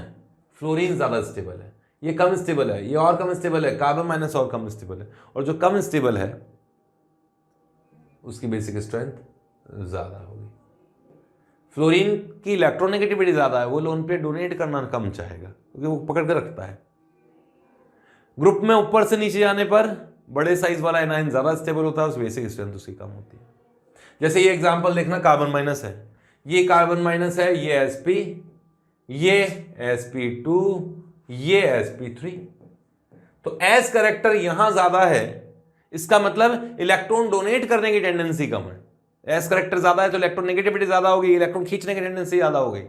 फ्लोरीन ज़्यादा स्टेबल है, ये कम स्टेबल है, ये और कम स्टेबल है, कार्बन माइनस और कम स्टेबल है, और जो कम स्टेबल है उसकी बेसिक स्ट्रेंथ ज़्यादा होगी। फ्लोरीन की इलेक्ट्रोनेगेटिविटी ज़्यादा है, वो लोन पे डोनेट करना कम चाहेगा क्योंकि वो पकड़ के रखता है। ग्रुप में ऊपर से नीचे जाने पर बड़े साइज वाला एनायन ज़्यादा स्टेबल होता है, उस बेसिक स्ट्रेंथ उसकी कम होती है। जैसे ये एग्जांपल देखना, कार्बन माइनस है, ये कार्बन माइनस है, ये sp, ये sp2, ये sp3। तो एस करेक्टर यहां ज्यादा है, इसका मतलब इलेक्ट्रॉन डोनेट करने की टेंडेंसी कम है। एस करेक्टर ज्यादा है तो इलेक्ट्रॉन नेगेटिविटी ज्यादा होगी, इलेक्ट्रॉन खींचने की टेंडेंसी ज्यादा हो गई,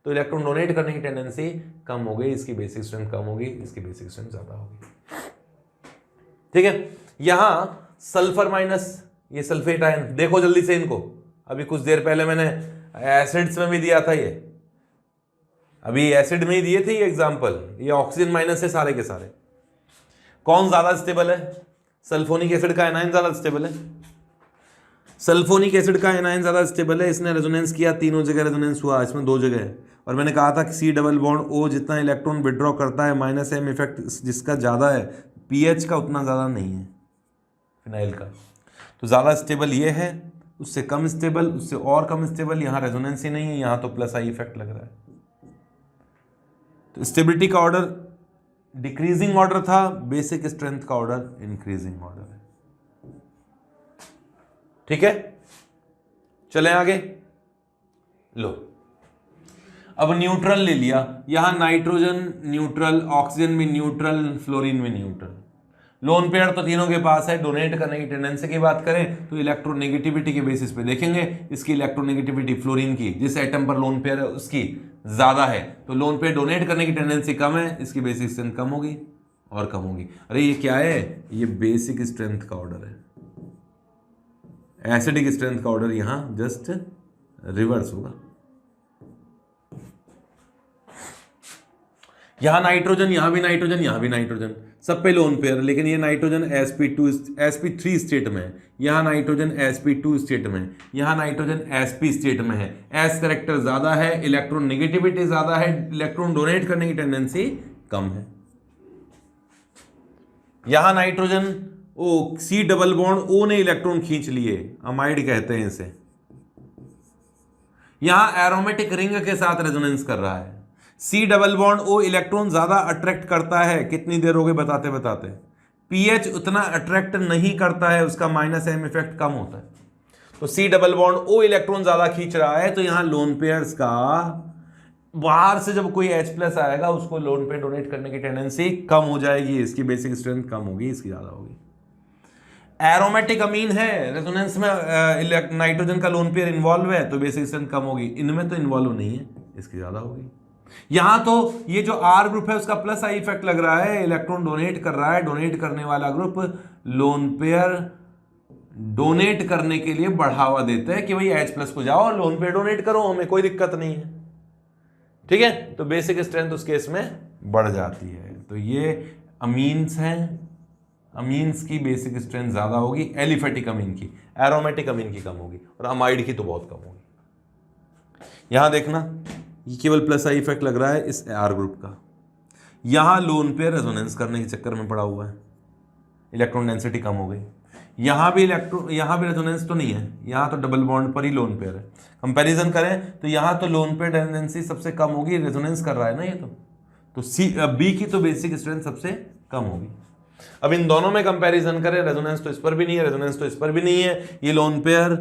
तो इलेक्ट्रॉन डोनेट करने की टेंडेंसी कम हो गई, इसकी बेसिक स्ट्रेंथ कम होगी, इसकी बेसिक स्ट्रेंथ ज्यादा होगी। ठीक है, यहां सल्फर माइनस, ये सल्फेट आयन, देखो जल्दी से इनको, अभी कुछ देर पहले मैंने एसिड्स में भी दिया था, ये अभी एसिड में ही दिए थे ये एग्जांपल। ये ऑक्सीजन माइनस है सारे के सारे। कौन ज्यादा स्टेबल है, सल्फोनिक एसिड का एनायन ज्यादा स्टेबल है, सल्फोनिक एसिड का एनायन ज्यादा स्टेबल है। इसने रेजोनेंस किया, तीनों जगह रेजोनेंस हुआ, इसमें 2 जगह है। और मैंने कहा था कि C डबल बॉन्ड O जितना इलेक्ट्रॉन विड्रॉ करता है, -M इफेक्ट जिसका ज्यादा है, pH का उतना ज्यादा नहीं है फिनाइल का। तो ज्यादा स्टेबल ये है, उससे कम स्टेबल, उससे और कम स्टेबल, यहाँ रेजोनेंस ही नहीं है, यहाँ तो +I इफेक्ट लग रहा है। तो स्टेबिलिटी का ऑर्डर डिक्रीजिंग ऑर्डर था, बेसिक स्ट्रेंथ का ऑर्डर इंक्रीजिंग ऑर्डर है। ठीक है, चलें आगे। लो, अब न्यूट्रल ले लिया, यहां नाइट्रोजन न्यूट्रल, ऑक्सीजन भी न्यूट्रल, फ्लोरीन भी न्यूट्रल। लोन पेयर तो तीनों के पास है। डोनेट करने की टेंडेंसी की बात करें तो इलेक्ट्रोनेगेटिविटी के बेसिस पे देखेंगे, इसकी इलेक्ट्रोनेगेटिविटी फ्लोरीन की जिस एटम पर लोन पेयर है उसकी ज्यादा है, तो लोन पेयर डोनेट करने की टेंडेंसी कम है, इसकी बेसिक स्ट्रेंथ कम होगी और कम होगी। अरे ये क्या है, ये बेसिक स्ट्रेंथ का ऑर्डर है। एसिडिक स्ट्रेंथ का ऑर्डर यहां जस्ट रिवर्स होगा। यहां नाइट्रोजन, यहां भी नाइट्रोजन, यहां भी नाइट्रोजन, सब पे लोन पेयर, लेकिन ये नाइट्रोजन sp3 स्टेट में है, यहां नाइट्रोजन sp2 स्टेट में है, यहां नाइट्रोजन sp स्टेट में है। s करेक्टर ज्यादा है, इलेक्ट्रॉन नेगेटिविटी ज्यादा है, इलेक्ट्रॉन डोनेट करने की टेंडेंसी कम है। यहां nitrogen C double bond O ने इलेक्ट्रॉन खींच लिए, अमाइड कहते हैं इसे। यहां एरोमेटिक रिंग के साथ रेजोनेंस कर रहा है। C double bond O electron ज्यादा अट्रैक्ट करता है, कितनी देर हो गई बताते बताते। pH उतना अट्रैक्ट नहीं करता है, उसका -m इफेक्ट कम होता है। तो C double bond O electron ज्यादा खींच रहा है, तो यहां लोन पेयर्स का बाहर से जब कोई H+ आएगा उसको लोन पेयर डोनेट करने की टेंडेंसी कम हो जाएगी, इसकी बेसिक स्ट्रेंथ कम होगी, इसकी ज्यादा होगी। एरोमेटिक अमीन है, रेजोनेंस में नाइट्रोजन का लोन पेयर इन्वॉल्व है, तो बेसिक स्ट्रेंथ कम होगी। इनमें तो इन्वॉल्व नहीं है, इसकी ज्यादा होगी। यहां तो ये जो R ग्रुप है उसका +I इफेक्ट लग रहा है, इलेक्ट्रॉन डोनेट कर रहा है, डोनेट करने वाला ग्रुप लोन पेयर डोनेट करने के लिए बढ़ावा देते हैं कि भाई H+ को जाओ और लोन पेयर डोनेट करो, हमें कोई दिक्कत नहीं है, ठीक है। तो बेसिक स्ट्रेंथ उस केस में बढ़ जाती है। तो ये अमीन्स हैं, अमीन्स की बेसिक स्ट्रेंथ ज्यादा होगी, एलिफेटिक अमीन की, एरोमेटिक अमीन की कम होगी, और अमाइड की तो बहुत कम होगी। यहां देखना, ये केवल +I इफेक्ट लग रहा है इस R ग्रुप का। यहां लोन पेयर रेजोनेंस करने के चक्कर में पड़ा हुआ है, इलेक्ट्रॉन डेंसिटी कम हो गई। यहां भी रेजोनेंस तो नहीं है, यहां तो डबल बॉन्ड पर ही लोन पेयर है। कंपैरिजन करें तो यहां तो लोन पेयर टेंडेंसी सबसे कम होगी, रेजोनेंस कर रहा है ना ये तो B की तो बेसिक स्ट्रेंथ सबसे कम होगी। अब इन दोनों में कंपैरिजन करें, रेजोनेंस तो इस पर भी नहीं है, रेजोनेंस तो इस पर भी नहीं है। ये लोन पेयर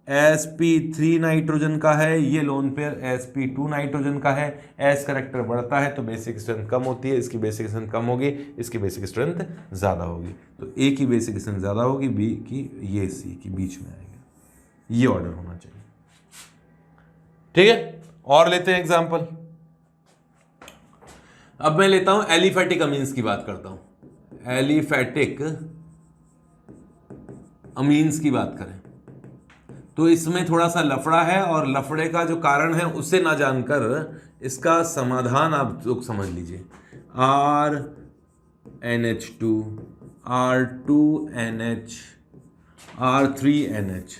sp3 नाइट्रोजन का है, ये लोन पेयर sp2 नाइट्रोजन का है। S करेक्टर बढ़ता है तो बेसिक स्ट्रेंथ कम होती है, इसकी बेसिक स्ट्रेंथ कम होगी, इसकी बेसिक स्ट्रेंथ ज्यादा होगी। तो A की बेसिक स्ट्रेंथ ज्यादा होगी, B की, ये C की बीच में आएगा। ये ऑर्डर होना चाहिए, ठीक है। और लेते हैं एग्जांपल। अब मैं लेता हूं एलिफेटिक अमीन्स की बात करता हूं। एलिफेटिक अमीन्स की बात करें तो इसमें थोड़ा सा लफड़ा है, और लफड़े का जो कारण है उसे ना जानकर इसका समाधान आप लोग समझ लीजिए। RNH2, R2NH, R3NH,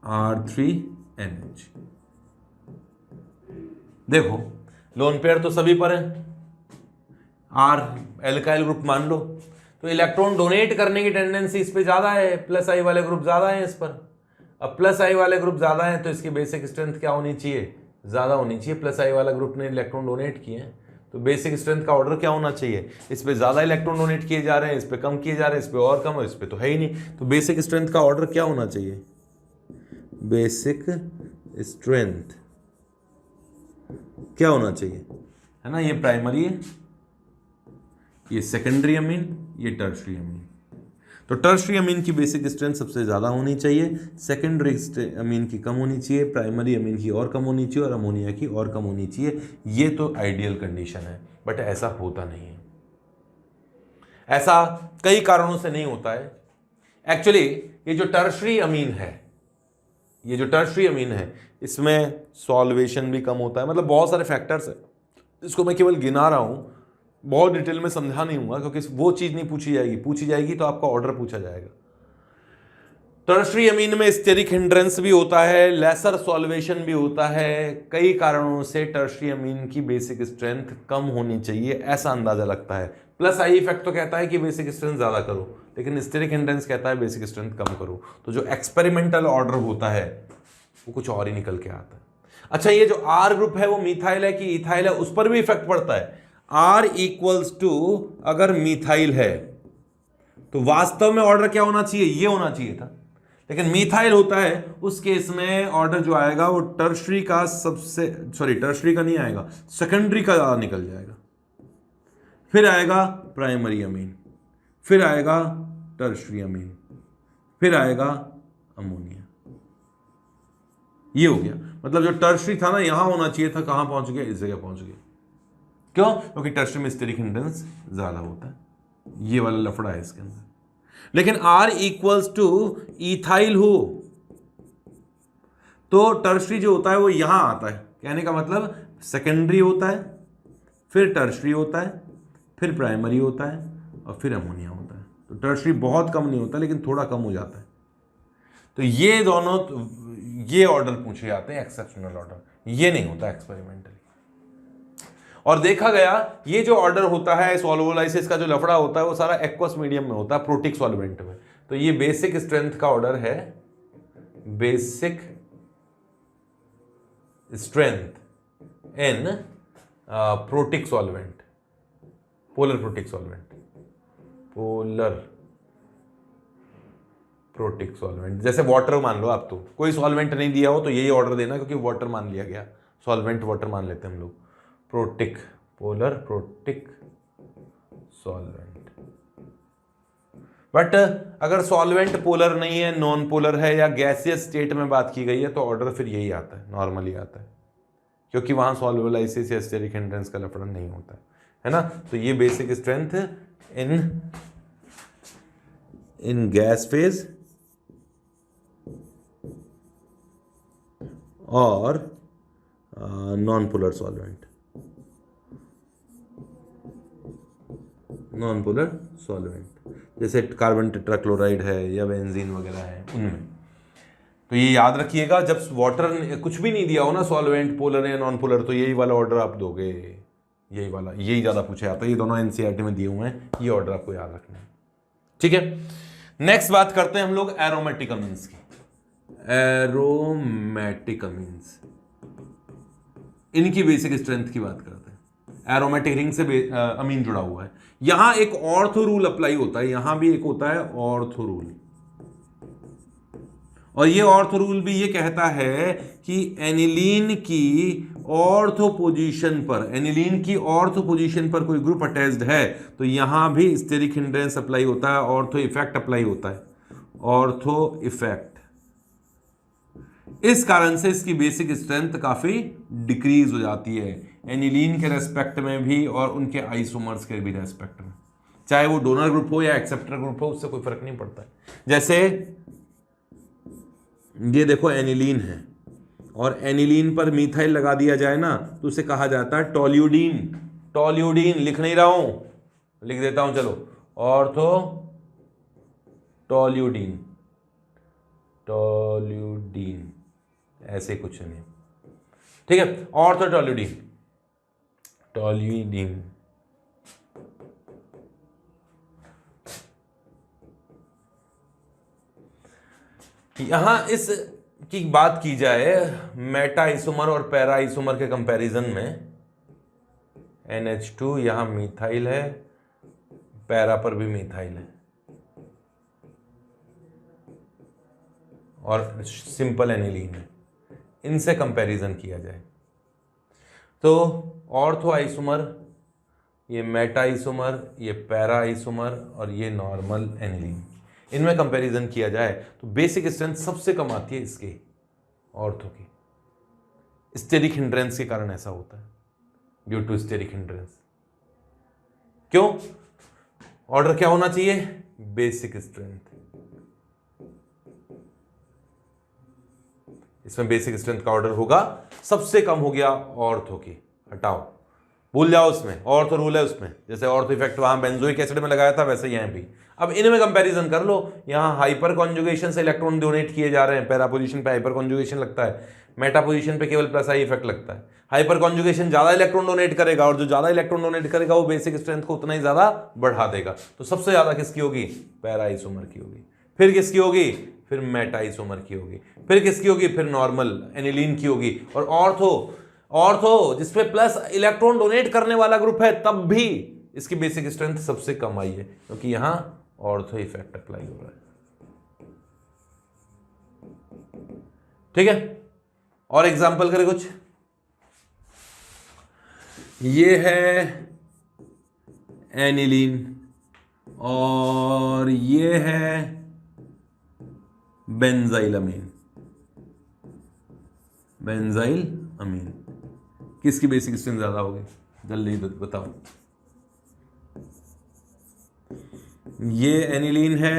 R3NH। देखो लोन पेयर तो सभी पर है, R एल्काइल ग्रुप मान लो, तो इलेक्ट्रॉन डोनेट करने की टेंडेंसी इस पे ज्यादा है, +I वाले ग्रुप ज्यादा है इस पर। अब +I वाले ग्रुप ज्यादा है तो इसकी बेसिक स्ट्रेंथ क्या होनी चाहिए, ज्यादा होनी चाहिए। +I वाला ग्रुप ने इलेक्ट्रॉन डोनेट किए हैं, तो बेसिक स्ट्रेंथ का ऑर्डर क्या होना चाहिए, इस पे ज्यादा इलेक्ट्रॉन डोनेट किए जा रहे हैं, इस पे कम किए जा रहे हैं, इस पे और कम, और इस पे तो है ही नहीं। तो बेसिक स्ट्रेंथ का ऑर्डर क्या होना चाहिए, बेसिक स्ट्रेंथ क्या होना चाहिए, है ना। ये प्राइमरी है, ये सेकेंडरी अमीन, ये टर्शरी अमीन। तो टर्शरी अमीन की बेसिक स्ट्रेंथ सबसे ज़्यादा होनी चाहिए, सेकेंडरी अमीन की कम होनी चाहिए, प्राइमरी अमीन की और कम होनी चाहिए, और अमोनिया की और कम होनी चाहिए। ये तो आइडियल कंडीशन है, बट ऐसा होता नहीं है। ऐसा कई कारणों से नहीं होता है। एक्चुअली ये जो टर्शरी अमीन है, ये जो टर्शरी अमीन है, इसमें सॉल्वेशन भी कम होता है, मतलब बहुत सारे फैक्टर्स है। इसको मैं केवल गिना रहा हूँ, बहुत डिटेल में समझा नहीं हूँ, क्योंकि वो चीज़ नहीं पूछी जाएगी तो आपका ऑर्डर पूछा जाएगा। टर्शरी अमीन में स्टेरिक हिंड्रेंस भी होता है, लेसर सॉल्वेशन भी होता है। कई कारणों से टर्शरी अमीन की बेसिक स्ट्रेंथ कम होनी चाहिए, ऐसा अंदाजा लगता है। +I इफेक्ट तो कहता है कि बेसिक स्ट्रेंथ ज़्यादा करो, लेकिन स्टेरिक हिंड्रेंस कहता है बेसिक स्ट्रेंथ कम करो। तो जो एक्सपेरिमेंटल ऑर्डर होता है वो कुछ और ही निकल के आता है। अच्छा, ये जो R ग्रुप है वो मिथाइल है कि इथाइल है, उस पर भी इफेक्ट पड़ता है। R = अगर मिथाइल है तो वास्तव में ऑर्डर क्या होना चाहिए, ये होना चाहिए था, लेकिन मीथाइल होता है उस केस में ऑर्डर जो आएगा वो टर्शरी का टर्शरी का नहीं आएगा, सेकेंडरी का ज्यादा निकल जाएगा, फिर आएगा प्राइमरी अमीन, फिर आएगा टर्शरी अमीन, फिर आएगा अमोनिया। ये हो गया, मतलब जो टर्शरी था ना यहां होना चाहिए था, कहां पहुंच गया, इस जगह पहुंच गया। क्यों? क्योंकि टर्शरी में स्टेरिक हिंड्रेंस ज्यादा होता है, ये वाला लफड़ा है इसके अंदर। लेकिन R इक्वल्स टू इथाइल हो तो टर्शरी जो होता है वो यहां आता है। कहने का मतलब सेकेंडरी होता है, फिर टर्शरी होता है, फिर प्राइमरी होता है और फिर अमोनिया होता है। तो टर्शरी बहुत कम नहीं होता लेकिन थोड़ा कम हो जाता है। तो ये दोनों, ये ऑर्डर पूछे जाते हैं एक्सेप्शनल ऑर्डर, ये नहीं होता एक्सपेरिमेंटली। और देखा गया ये जो ऑर्डर होता है सॉल्वोलाइसिस का जो लफड़ा होता है वो सारा एक्वस मीडियम में होता है, प्रोटिक सॉल्वेंट में। तो ये बेसिक स्ट्रेंथ का ऑर्डर है, बेसिक स्ट्रेंथ इन protic solvent, polar protic solvent, polar protic solvent. जैसे वाटर मान लो आप, तो कोई सॉल्वेंट नहीं दिया हो तो यही ऑर्डर देना, क्योंकि वाटर मान लिया गया, सॉल्वेंट वाटर मान लेते हैं हम लोग। Protic, polar protic solvent. But अगर सॉल्वेंट पोलर नहीं है, नॉन पोलर है या गैसियस स्टेट में बात की गई है तो ऑर्डर फिर यही आता है, नॉर्मली आता है, क्योंकि वहां सॉल्वोलाइसिस या स्टेरिक हिंड्रेंस का लफड़ा नहीं होता है ना। तो ये basic strength in gas phase और non polar solvent, non polar solvent जैसे कार्बन टेट्राक्लोराइड है या बेंजीन वगैरह है उनमें। तो ये याद रखिएगा, जब वाटर कुछ भी नहीं दिया हो ना, सॉल्वेंट पोलर या नॉन पोलर, तो यही वाला ऑर्डर आप दोगे, यही वाला, यही ज्यादा पूछा जाता है। ये दोनों एनसीईआरटी में दिए हुए हैं, ये ऑर्डर आपको याद रखना है, ठीक है। नेक्स्ट बात करते हैं हम लोग एरोमेटिक अमीन्स की। एरोमेटिक अमीन्स, इनकी बेसिक स्ट्रेंथ की बात करते हैं। एरोमेटिक रिंग से अमीन जुड़ा हुआ है। यहां एक ऑर्थो रूल अप्लाई होता है, यहां भी एक होता है ऑर्थो रूल, और ये ऑर्थो रूल भी ये कहता है कि एनिलीन की ऑर्थो पोजीशन पर, एनिलीन की ऑर्थो पोजीशन पर कोई ग्रुप अटैच्ड है तो यहां भी स्टेरिक हिंड्रेंस अप्लाई होता है, ऑर्थो इफेक्ट अप्लाई होता है, ऑर्थो इफेक्ट। इस कारण से इसकी बेसिक स्ट्रेंथ काफी डिक्रीज हो जाती है, एनिलीन के रेस्पेक्ट में भी और उनके आइसोमर्स के भी रेस्पेक्ट में, चाहे वो डोनर ग्रुप हो या एक्सेप्टर ग्रुप हो, उससे कोई फर्क नहीं पड़ता है। जैसे ये देखो एनिलीन है और एनिलीन पर मीथाइल लगा दिया जाए ना तो उसे कहा जाता है टोल्यूडीन। टोल्यूडीन लिख नहीं रहा हूं, लिख देता हूं, चलो, ऑर्थो टोल्यूडीन, टोल्यूडीन ऐसे कुछ नहीं, ठीक है, ऑर्थो टोल्यूडीन, टोल्यूडीन। यहां इस की बात की जाए मेटा आइसोमर और पैरा आइसोमर के कंपैरिजन में, NH2 यहां मीथाइल है, पैरा पर भी मीथाइल है और सिंपल एनिलीन है, इनसे कंपैरिजन किया जाए तो ऑर्थो आइसोमर, ये मेटा आइसोमर, ये पैरा आइसोमर और ये नॉर्मल एनिलीन, इनमें कंपैरिजन किया जाए तो बेसिक स्ट्रेंथ सबसे कम आती है इसके ऑर्थो की। स्टेरिक हिंड्रेंस के कारण ऐसा होता है, ड्यू टू स्टेरिक हिंड्रेंस। क्यों? ऑर्डर क्या होना चाहिए? Basic strength. इसमें बेसिक स्ट्रेंथ का ऑर्डर होगा, सबसे कम हो गया ऑर्थो की, हटाओ, भूल जाओ, उसमें ऑर्थो रूल है, उसमें जैसे ऑर्थो इफेक्ट वहां बेंजोइक एसिड में लगाया था वैसे यहां भी। अब इनमें कंपैरिजन कर लो, यहां हाइपर कॉन्जुगेशन से इलेक्ट्रॉन डोनेट किए जा रहे हैं, पैरा पोजीशन पे हाइपर कॉन्जुगेशन लगता है, मेटा पोजीशन पे केवल प्लस आई इफेक्ट लगता है। हाइपर कॉन्जुगेशन ज्यादा इलेक्ट्रॉन डोनेट करेगा और जो ज्यादा इलेक्ट्रॉन डोनेट करेगा वो बेसिक स्ट्रेंथ को उतना ही ज्यादा बढ़ा देगा। तो सबसे ज्यादा किसकी होगी? पैरा आइसोमर की होगी। फिर किसकी होगी? फिर मेटा आइसोमर की होगी। फिर किसकी होगी? फिर नॉर्मल एनिलीन की होगी। और ऑर्थो जिसपे प्लस इलेक्ट्रॉन डोनेट करने वाला ग्रुप है तब भी इसकी बेसिक स्ट्रेंथ सबसे कम आई है, क्योंकि यहां ऑर्थो इफेक्ट अप्लाई हो रहा है। ठीक है, और एग्जाम्पल करें कुछ। ये है एनिलीन और ये है बेंजाइल अमीन। बेंजाइल अमीन किसकी बेसिक स्ट्रेंथ ज्यादा होगी, जल्दी बताओ। ये एनिलीन है,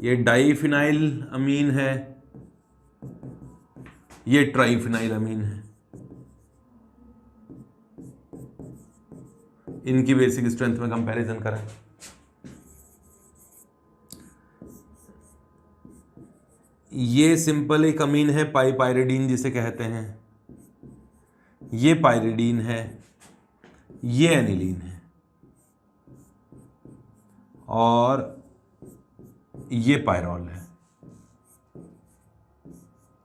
ये डाइफिनाइल अमीन है, ये ट्राइफिनाइल अमीन है। इनकी बेसिक स्ट्रेंथ में कंपैरिजन करें। ये सिंपल एक अमीन है पाइरिडीन जिसे कहते हैं, ये पाइरिडीन है, ये एनिलीन है, और ये पायरॉल है।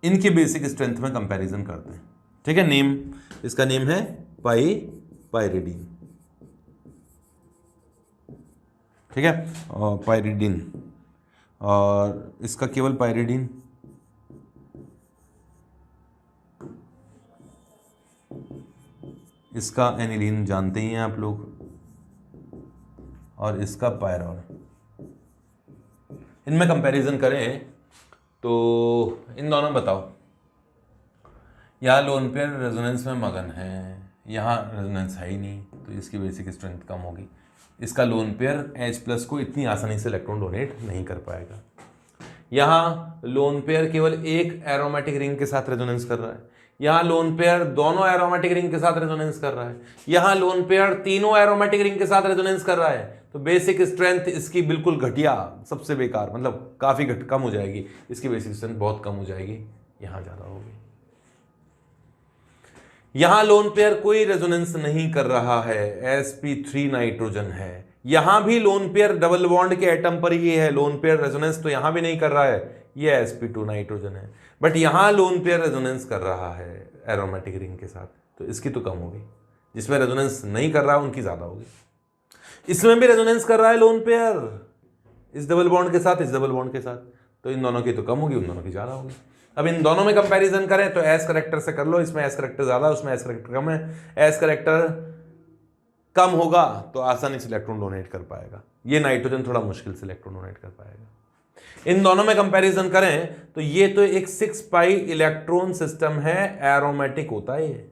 इनकी बेसिक स्ट्रेंथ में कंपैरिजन करते हैं। ठीक है, नेम इसका नेम है पाइरिडीन। ठीक है, और पाइरिडीन, और इसका केवल पाइरिडीन। इसका एनिलीन जानते ही हैं आप लोग, और इसका पायरॉल। इनमें कंपैरिजन करें तो इन दोनों बताओ, यहाँ लोन पेयर रेजोनेंस में मगन है, यहाँ रेजोनेंस है ही नहीं, तो इसकी बेसिक स्ट्रेंथ कम होगी। इसका लोन पेयर H+ को इतनी आसानी से इलेक्ट्रॉन डोनेट नहीं कर पाएगा। यहाँ लोन पेयर केवल एक एरोमेटिक रिंग के साथ रेजोनेंस कर रहा है, यहाँ लोन पेयर दोनों एरोमेटिक रिंग के साथ रेजोनेंस कर रहा है, यहाँ लोन पेयर तीनों एरोमेटिक रिंग के साथ रेजोनेंस कर रहा है। तो बेसिक स्ट्रेंथ इसकी बिल्कुल घटिया, सबसे बेकार, मतलब काफी कम हो जाएगी। इसकी बेसिक स्ट्रेंथ बहुत कम हो जाएगी, यहाँ ज्यादा होगी। यहां लोन पेयर कोई रेजोनेंस नहीं कर रहा है, sp3 नाइट्रोजन है। यहां भी लोन पेयर डबल बॉन्ड के एटम पर ही है, लोन पेयर रेजोनेंस तो यहां भी नहीं कर रहा है, ये sp2 नाइट्रोजन है। बट यहां लोन पेयर रेजोनेंस कर रहा है एरोमेटिक रिंग के साथ, तो इसकी तो कम होगी। जिसमें रेजोनेंस नहीं कर रहा है उनकी ज्यादा होगी। इसमें भी रेजोनेंस कर रहा है लोन पेयर, इस डबल बॉन्ड के साथ, इस डबल बॉन्ड के साथ, तो इन दोनों की तो कम होगी, उन दोनों की ज्यादा होगी। अब इन दोनों में कंपैरिजन करें तो एस करेक्टर से कर लो, इसमें एस करेक्टर ज्यादा है, उसमें एस करेक्टर कम है। एस करेक्टर कम होगा तो आसानी से इलेक्ट्रॉन डोनेट कर पाएगा, ये नाइट्रोजन थोड़ा मुश्किल से इलेक्ट्रॉन डोनेट कर पाएगा। इन दोनों में कंपैरिजन करें तो ये तो एक 6 इलेक्ट्रॉन सिस्टम है, एरोमेटिक होता है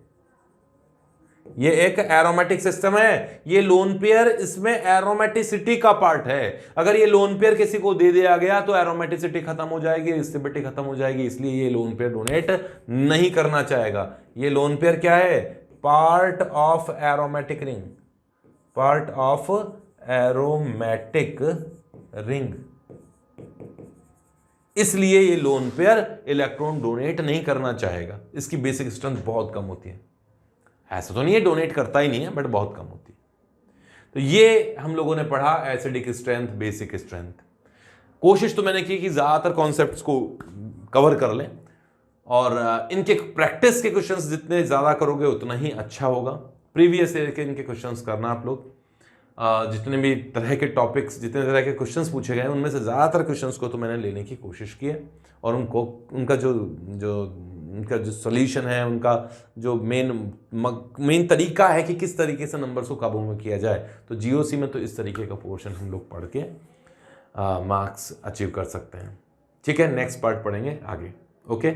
ये एक एरोमेटिक सिस्टम है। ये लोन पेयर इसमें एरोमेटिसिटी का पार्ट है। अगर ये लोन पेयर किसी को दे दिया गया तो एरोमेटिसिटी खत्म हो जाएगी, स्टेबिलिटी खत्म हो जाएगी, इसलिए ये लोन पेयर डोनेट नहीं करना चाहेगा। ये लोन पेयर क्या है, part of aromatic ring, part of aromatic ring, इसलिए ये लोन पेयर इलेक्ट्रॉन डोनेट नहीं करना चाहेगा। इसकी बेसिक स्ट्रेंथ बहुत कम होती है, ऐसा तो नहीं है डोनेट करता ही नहीं है, बट बहुत कम होती है। तो ये हम लोगों ने पढ़ा एसिडिक स्ट्रेंथ, बेसिक स्ट्रेंथ। कोशिश तो मैंने की कि ज्यादातर कॉन्सेप्ट्स को कवर कर लें, और इनके प्रैक्टिस के क्वेश्चंस जितने ज्यादा करोगे उतना ही अच्छा होगा। प्रीवियस ईयर के इनके क्वेश्चंस करना आप लोग, जितने भी तरह के टॉपिक्स, जितने तरह के क्वेश्चंस पूछे गए उनमें से ज्यादातर क्वेश्चंस को तो मैंने लेने की कोशिश की है, और उनका जो सॉल्यूशन है, उनका जो मेन तरीका है कि किस तरीके से नंबर्स को काबू में किया जाए, तो जीओसी में तो इस तरीके का पोर्शन हम लोग पढ़ के मार्क्स अचीव कर सकते हैं। ठीक है, नेक्स्ट पार्ट पढ़ेंगे आगे। ओके।